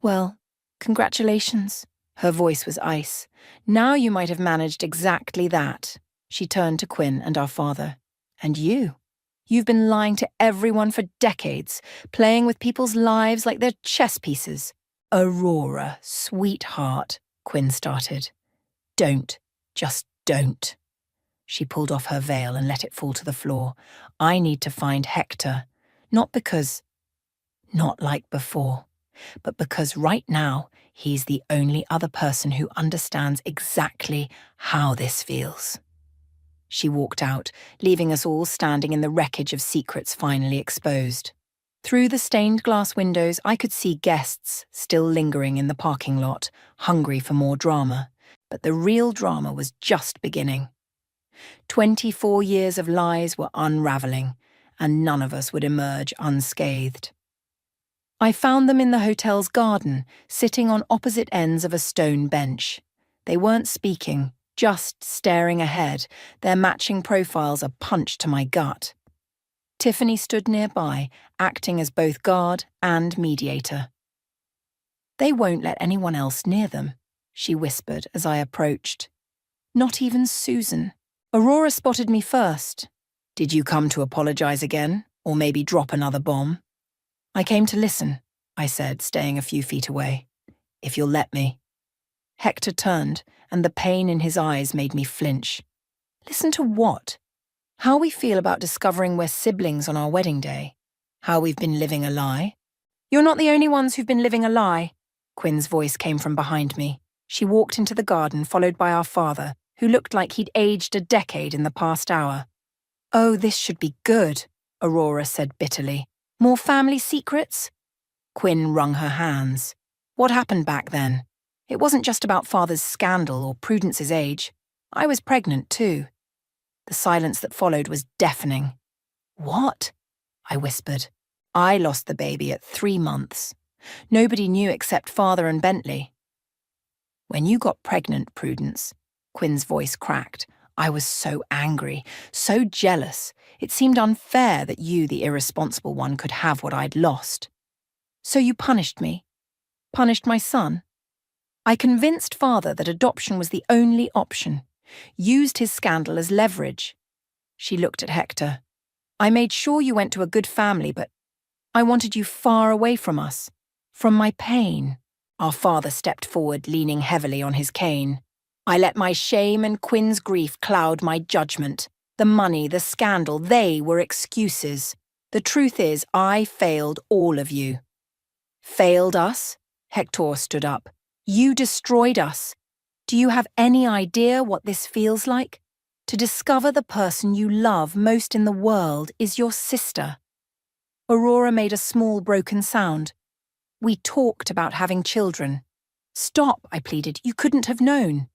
Well, congratulations. Her voice was ice. Now you might have managed exactly that. She turned to Quinn and our father. And you? You've been lying to everyone for decades, playing with people's lives like they're chess pieces. Aurora, sweetheart, Quinn started. Don't. Just don't. She pulled off her veil and let it fall to the floor. I need to find Hector. Not like before, but because right now he's the only other person who understands exactly how this feels. She walked out, leaving us all standing in the wreckage of secrets finally exposed. Through the stained glass windows, I could see guests still lingering in the parking lot, hungry for more drama. But the real drama was just beginning. 24 years of lies were unraveling, and none of us would emerge unscathed. I found them in the hotel's garden, sitting on opposite ends of a stone bench. They weren't speaking, just staring ahead, their matching profiles a punch to my gut. Tiffany stood nearby, acting as both guard and mediator. They won't let anyone else near them, she whispered as I approached. Not even Susan. Aurora spotted me first. Did you come to apologize again, or maybe drop another bomb? I came to listen, I said, staying a few feet away. If you'll let me. Hector turned, and the pain in his eyes made me flinch. Listen to what? How we feel about discovering we're siblings on our wedding day. How we've been living a lie. You're not the only ones who've been living a lie. Quinn's voice came from behind me. She walked into the garden, followed by our father, who looked like he'd aged a decade in the past hour. Oh, this should be good, Aurora said bitterly. More family secrets? Quinn wrung her hands. What happened back then? It wasn't just about father's scandal or Prudence's age. I was pregnant too. The silence that followed was deafening. What? I whispered. I lost the baby at 3 months. Nobody knew except Father and Bentley. When you got pregnant, Prudence, Quinn's voice cracked. I was so angry, so jealous. It seemed unfair that you, the irresponsible one, could have what I'd lost. So you punished me. Punished my son. I convinced Father that adoption was the only option. Used his scandal as leverage. She looked at Hector. I made sure you went to a good family, but I wanted you far away from us. From my pain. Our father stepped forward, leaning heavily on his cane. I let my shame and Quinn's grief cloud my judgment. The money, the scandal, they were excuses. The truth is, I failed all of you. Failed us? Hector stood up. You destroyed us. Do you have any idea what this feels like? To discover the person you love most in the world is your sister. Aurora made a small broken sound. We talked about having children. Stop, I pleaded. You couldn't have known.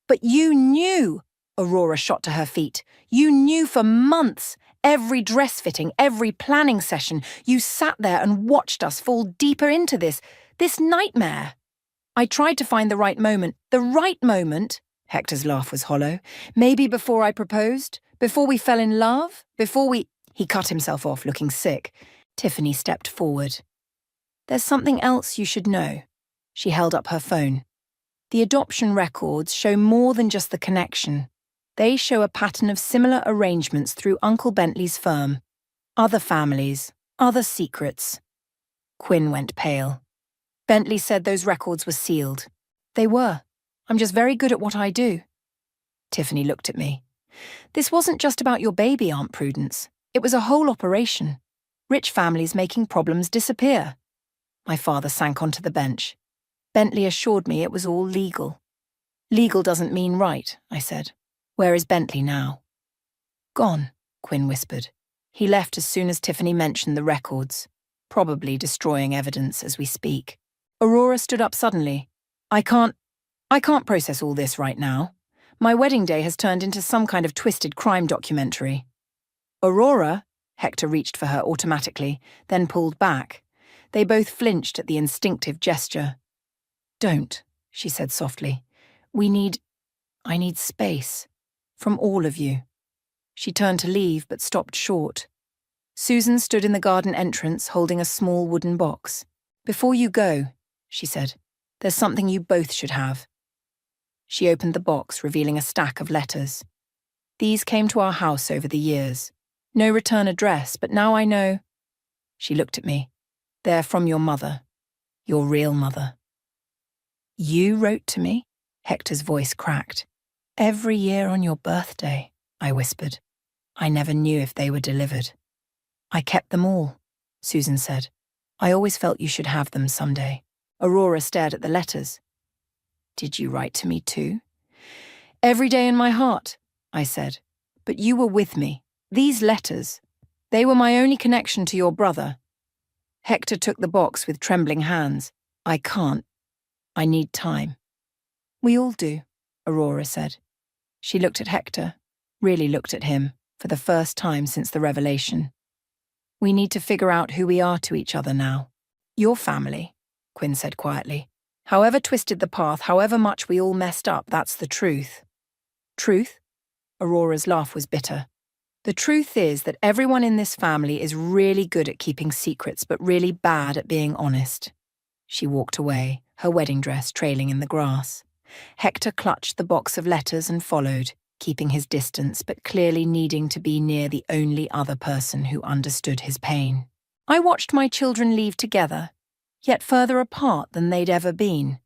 But you knew, Aurora shot to her feet. You knew for months. Every dress fitting, every planning session, you sat there and watched us fall deeper into this nightmare. I tried to find the right moment. The right moment? Hector's laugh was hollow. Maybe before I proposed? Before we fell in love? Before we... He cut himself off, looking sick. Tiffany stepped forward. There's something else you should know. She held up her phone. The adoption records show more than just the connection. They show a pattern of similar arrangements through Uncle Bentley's firm. Other families, other secrets. Quinn went pale. Bentley said those records were sealed. They were. I'm just very good at what I do. Tiffany looked at me. This wasn't just about your baby, Aunt Prudence. It was a whole operation. Rich families making problems disappear. My father sank onto the bench. Bentley assured me it was all legal. Legal doesn't mean right, I said. Where is Bentley now? Gone, Quinn whispered. He left as soon as Tiffany mentioned the records, probably destroying evidence as we speak. Aurora stood up suddenly. I can't process all this right now. My wedding day has turned into some kind of twisted crime documentary. Aurora, Hector reached for her automatically, then pulled back. They both flinched at the instinctive gesture. Don't, she said softly. I need space. From all of you. She turned to leave, but stopped short. Susan stood in the garden entrance, holding a small wooden box. Before you go, she said, there's something you both should have. She opened the box, revealing a stack of letters. These came to our house over the years. No return address, but now I know. She looked at me. They're from your mother. Your real mother. You wrote to me? Hector's voice cracked. Every year on your birthday, I whispered. I never knew if they were delivered. I kept them all, Susan said. I always felt you should have them someday. Aurora stared at the letters. Did you write to me too? Every day in my heart, I said. But you were with me. These letters, they were my only connection to your brother. Hector took the box with trembling hands. I can't. I need time. We all do, Aurora said. She looked at Hector, really looked at him, for the first time since the revelation. We need to figure out who we are to each other now. Your family, Quinn said quietly. However twisted the path, however much we all messed up, that's the truth. Truth? Aurora's laugh was bitter. The truth is that everyone in this family is really good at keeping secrets, but really bad at being honest. She walked away, her wedding dress trailing in the grass. Hector clutched the box of letters and followed, keeping his distance but clearly needing to be near the only other person who understood his pain. I watched my children leave together, yet further apart than they'd ever been.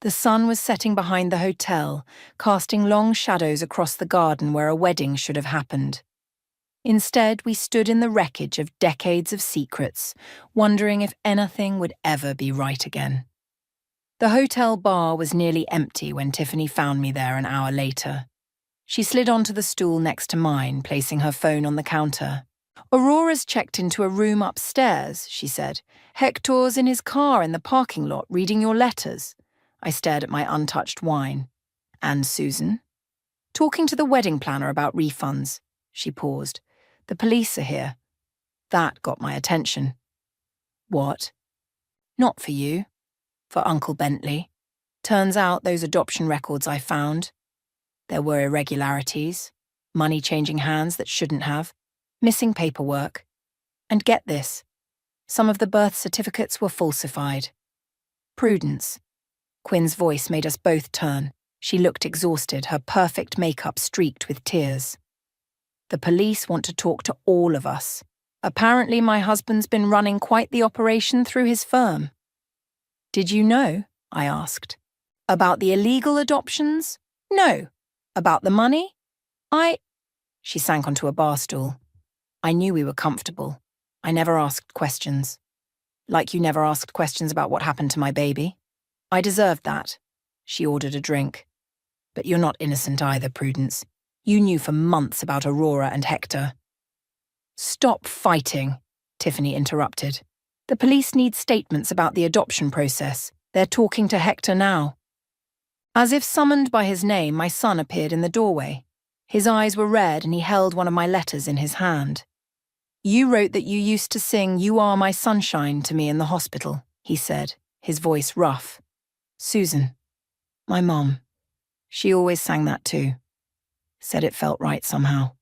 The sun was setting behind the hotel, casting long shadows across the garden where a wedding should have happened. Instead, we stood in the wreckage of decades of secrets, wondering if anything would ever be right again. The hotel bar was nearly empty when Tiffany found me there an hour later. She slid onto the stool next to mine, placing her phone on the counter. Aurora's checked into a room upstairs, she said. Hector's in his car in the parking lot reading your letters. I stared at my untouched wine. And Susan? Talking to the wedding planner about refunds. She paused. The police are here. That got my attention. What? Not for you. For Uncle Bentley. Turns out those adoption records I found. There were irregularities, money changing hands that shouldn't have, missing paperwork. And get this, some of the birth certificates were falsified. Prudence. Quinn's voice made us both turn. She looked exhausted, her perfect makeup streaked with tears. The police want to talk to all of us. Apparently my husband's been running quite the operation through his firm. Did you know? I asked. About the illegal adoptions? No. About the money? She sank onto a bar stool. I knew we were comfortable. I never asked questions. Like you never asked questions about what happened to my baby. I deserved that. She ordered a drink. But you're not innocent either, Prudence. You knew for months about Aurora and Hector. Stop fighting, Tiffany interrupted. The police need statements about the adoption process. They're talking to Hector now. As if summoned by his name, my son appeared in the doorway. His eyes were red and he held one of my letters in his hand. You wrote that you used to sing "You Are My Sunshine" to me in the hospital, he said, his voice rough. Susan, my mom, she always sang that too. Said it felt right somehow.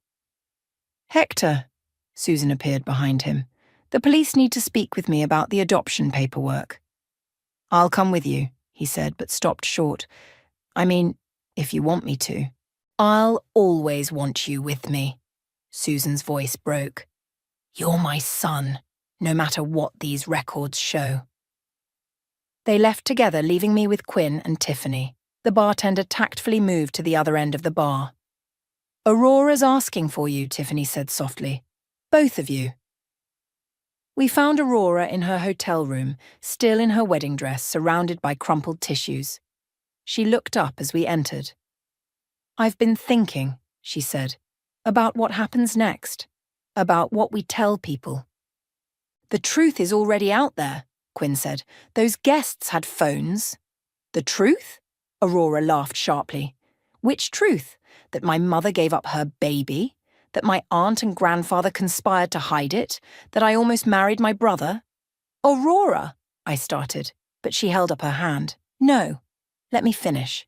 Hector, Susan appeared behind him. The police need to speak with me about the adoption paperwork. I'll come with you, he said, but stopped short. I mean, if you want me to. I'll always want you with me. Susan's voice broke. You're my son, no matter what these records show. They left together, leaving me with Quinn and Tiffany. The bartender tactfully moved to the other end of the bar. Aurora's asking for you, Tiffany said softly. Both of you. We found Aurora in her hotel room, still in her wedding dress, surrounded by crumpled tissues. She looked up as we entered. I've been thinking, she said, about what happens next, about what we tell people. The truth is already out there, Quinn said. Those guests had phones. The truth? Aurora laughed sharply. Which truth? That my mother gave up her baby? That my aunt and grandfather conspired to hide it? That I almost married my brother? Aurora, I started, but she held up her hand. No, let me finish.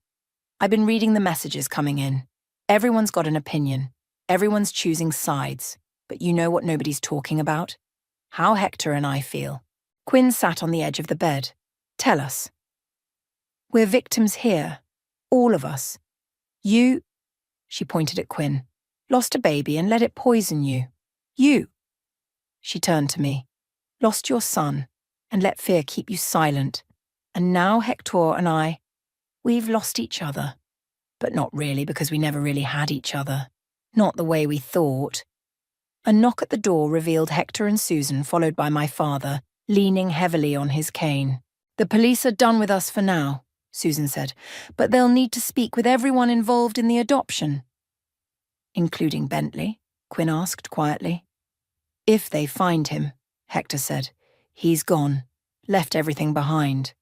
I've been reading the messages coming in. Everyone's got an opinion. Everyone's choosing sides. But you know what nobody's talking about? How Hector and I feel. Quinn sat on the edge of the bed. Tell us. We're victims here. All of us. You, she pointed at Quinn, lost a baby and let it poison you. You, she turned to me, lost your son and let fear keep you silent. And now Hector and I, we've lost each other. But not really, because we never really had each other. Not the way we thought. A knock at the door revealed Hector and Susan, followed by my father, leaning heavily on his cane. The police are done with us for now, Susan said, but they'll need to speak with everyone involved in the adoption. Including Bentley? Quinn asked quietly. If they find him, Hector said. He's gone, left everything behind.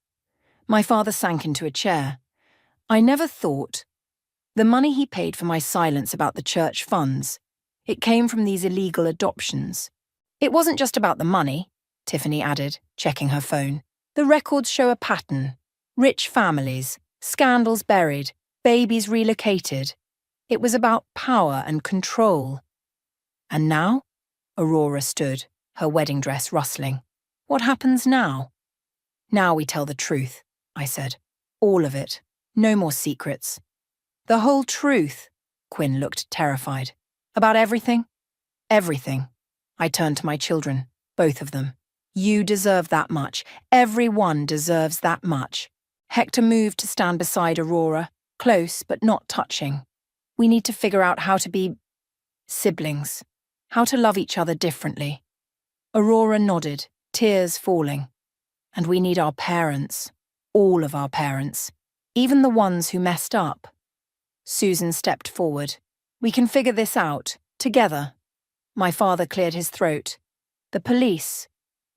My father sank into a chair. I never thought. The money he paid for my silence about the church funds, it came from these illegal adoptions. It wasn't just about the money, Tiffany added, checking her phone. The records show a pattern. Rich families, scandals buried, babies relocated. It was about power and control. And now? Aurora stood, her wedding dress rustling. What happens now? Now we tell the truth, I said. All of it. No more secrets. The whole truth. Quinn looked terrified. About everything? Everything. I turned to my children, both of them. You deserve that much. Everyone deserves that much. Hector moved to stand beside Aurora, close but not touching. We need to figure out how to be siblings, how to love each other differently. Aurora nodded, tears falling. And we need our parents, all of our parents, even the ones who messed up. Susan stepped forward. We can figure this out, together. My father cleared his throat. The police,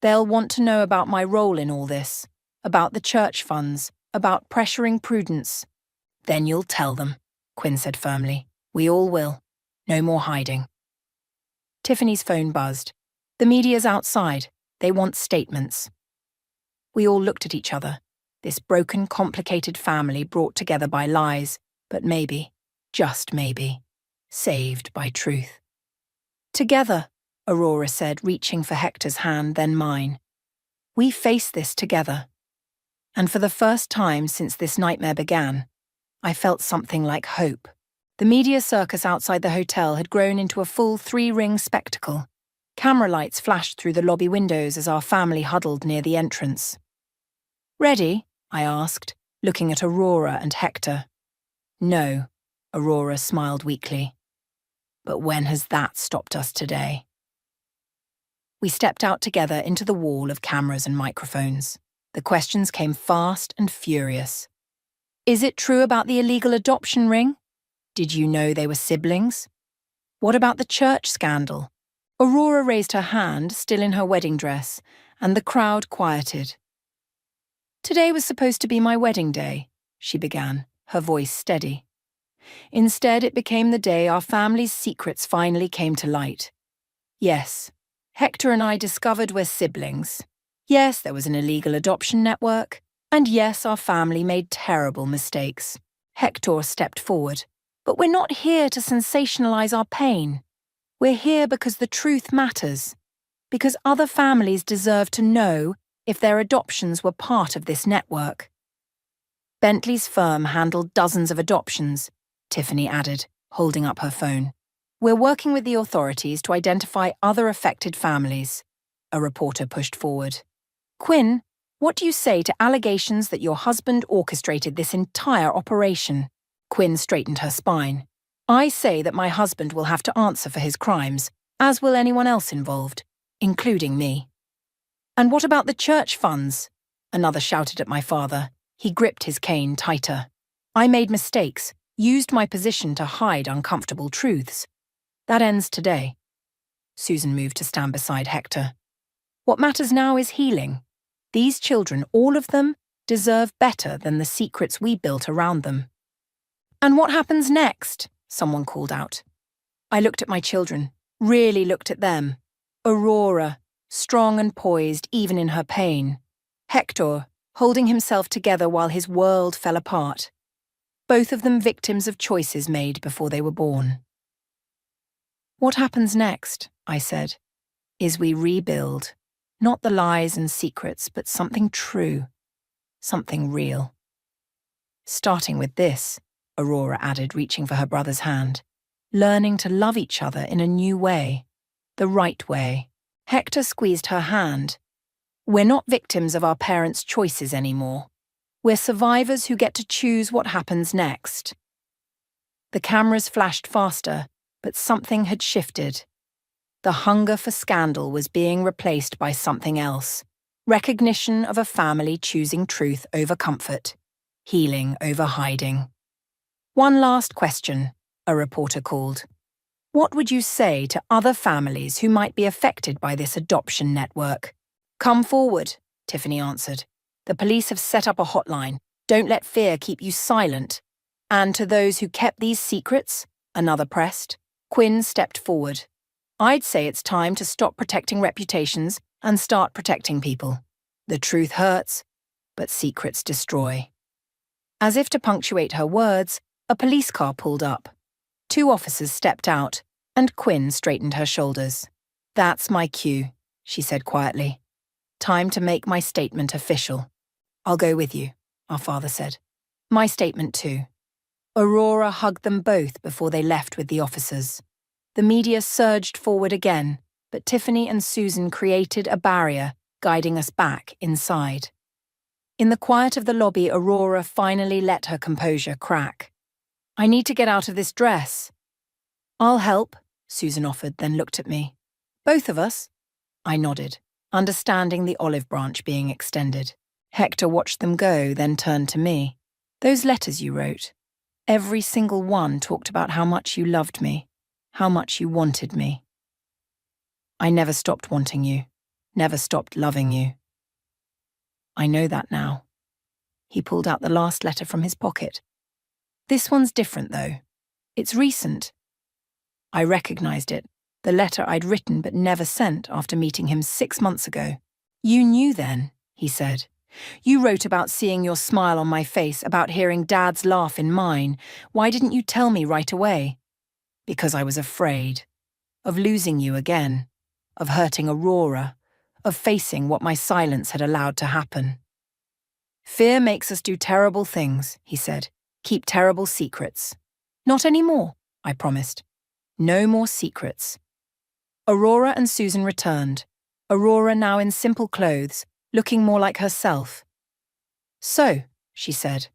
they'll want to know about my role in all this, about the church funds, about pressuring Prudence. Then you'll tell them, Quinn said firmly. We all will. No more hiding. Tiffany's phone buzzed. The media's outside. They want statements. We all looked at each other. This broken, complicated family brought together by lies, but maybe, just maybe, saved by truth. Together, Aurora said, reaching for Hector's hand, then mine. We face this together. And for the first time since this nightmare began, I felt something like hope. The media circus outside the hotel had grown into a full 3-ring spectacle. Camera lights flashed through the lobby windows as our family huddled near the entrance. "Ready?" I asked, looking at Aurora and Hector. "No," Aurora smiled weakly. "But when has that stopped us today?" We stepped out together into the wall of cameras and microphones. The questions came fast and furious. Is it true about the illegal adoption ring? Did you know they were siblings? What about the church scandal? Aurora raised her hand, still in her wedding dress, and the crowd quieted. "Today was supposed to be my wedding day," she began, her voice steady. "Instead, it became the day our family's secrets finally came to light. Yes, Hector and I discovered we're siblings. Yes, there was an illegal adoption network. And yes, our family made terrible mistakes." Hector stepped forward. "But we're not here to sensationalize our pain. We're here because the truth matters. Because other families deserve to know if their adoptions were part of this network." "Bentley's firm handled dozens of adoptions," Tiffany added, holding up her phone. "We're working with the authorities to identify other affected families," a reporter pushed forward. "Quinn, what do you say to allegations that your husband orchestrated this entire operation?" Quinn straightened her spine. "I say that my husband will have to answer for his crimes, as will anyone else involved, including me." "And what about the church funds?" Another shouted at my father. He gripped his cane tighter. "I made mistakes, used my position to hide uncomfortable truths. That ends today." Susan moved to stand beside Hector. "What matters now is healing. These children, all of them, deserve better than the secrets we built around them." "And what happens next?" someone called out. I looked at my children, really looked at them. Aurora, strong and poised even in her pain. Hector, holding himself together while his world fell apart. Both of them victims of choices made before they were born. "What happens next," I said, "is we rebuild. Not the lies and secrets, but something true, something real." "Starting with this," Aurora added, reaching for her brother's hand. "Learning to love each other in a new way, the right way." Hector squeezed her hand. "We're not victims of our parents' choices anymore. We're survivors who get to choose what happens next." The cameras flashed faster, but something had shifted. The hunger for scandal was being replaced by something else. Recognition of a family choosing truth over comfort, healing over hiding. "One last question," a reporter called. "What would you say to other families who might be affected by this adoption network?" "Come forward," Tiffany answered. "The police have set up a hotline. Don't let fear keep you silent." "And to those who kept these secrets," another pressed. Quinn stepped forward. "I'd say it's time to stop protecting reputations and start protecting people. The truth hurts, but secrets destroy." As if to punctuate her words, a police car pulled up. 2 officers stepped out, and Quinn straightened her shoulders. "That's my cue," she said quietly. "Time to make my statement official." "I'll go with you," our father said. "My statement too." Aurora hugged them both before they left with the officers. The media surged forward again, but Tiffany and Susan created a barrier, guiding us back inside. In the quiet of the lobby, Aurora finally let her composure crack. "I need to get out of this dress." "I'll help," Susan offered, then looked at me. "Both of us?" I nodded, understanding the olive branch being extended. Hector watched them go, then turned to me. "Those letters you wrote, every single one talked about how much you loved me. How much you wanted me." "I never stopped wanting you, never stopped loving you." "I know that now." He pulled out the last letter from his pocket. "This one's different, though. It's recent. I recognized it, the letter I'd written but never sent after meeting him 6 months ago. You knew then, he said. You wrote about seeing your smile on my face, about hearing Dad's laugh in mine. Why didn't you tell me right away? Because I was afraid. Of losing you again. Of hurting Aurora. Of facing what my silence had allowed to happen. Fear makes us do terrible things, he said. Keep terrible secrets. Not anymore, I promised. No more secrets. Aurora and Susan returned. Aurora now in simple clothes, looking more like herself. So, she said,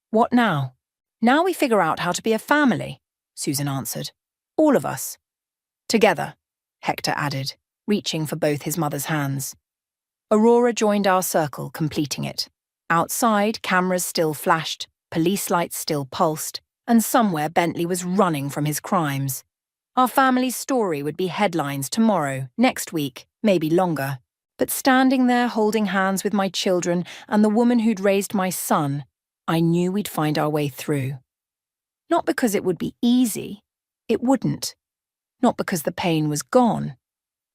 what now? Now we figure out how to be a family, Susan answered. All of us. Together, Hector added, reaching for both his mother's hands. Aurora joined our circle, completing it. Outside, cameras still flashed, police lights still pulsed, and somewhere Bentley was running from his crimes. Our family's story would be headlines tomorrow, next week, maybe longer. But standing there holding hands with my children and the woman who'd raised my son, I knew we'd find our way through. Not because it would be easy. It wouldn't. Not because the pain was gone.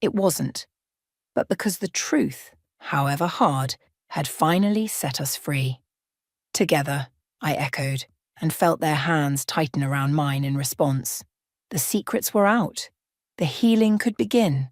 It wasn't. But because the truth, however hard, had finally set us free. Together, I echoed, and felt their hands tighten around mine in response. The secrets were out. The healing could begin.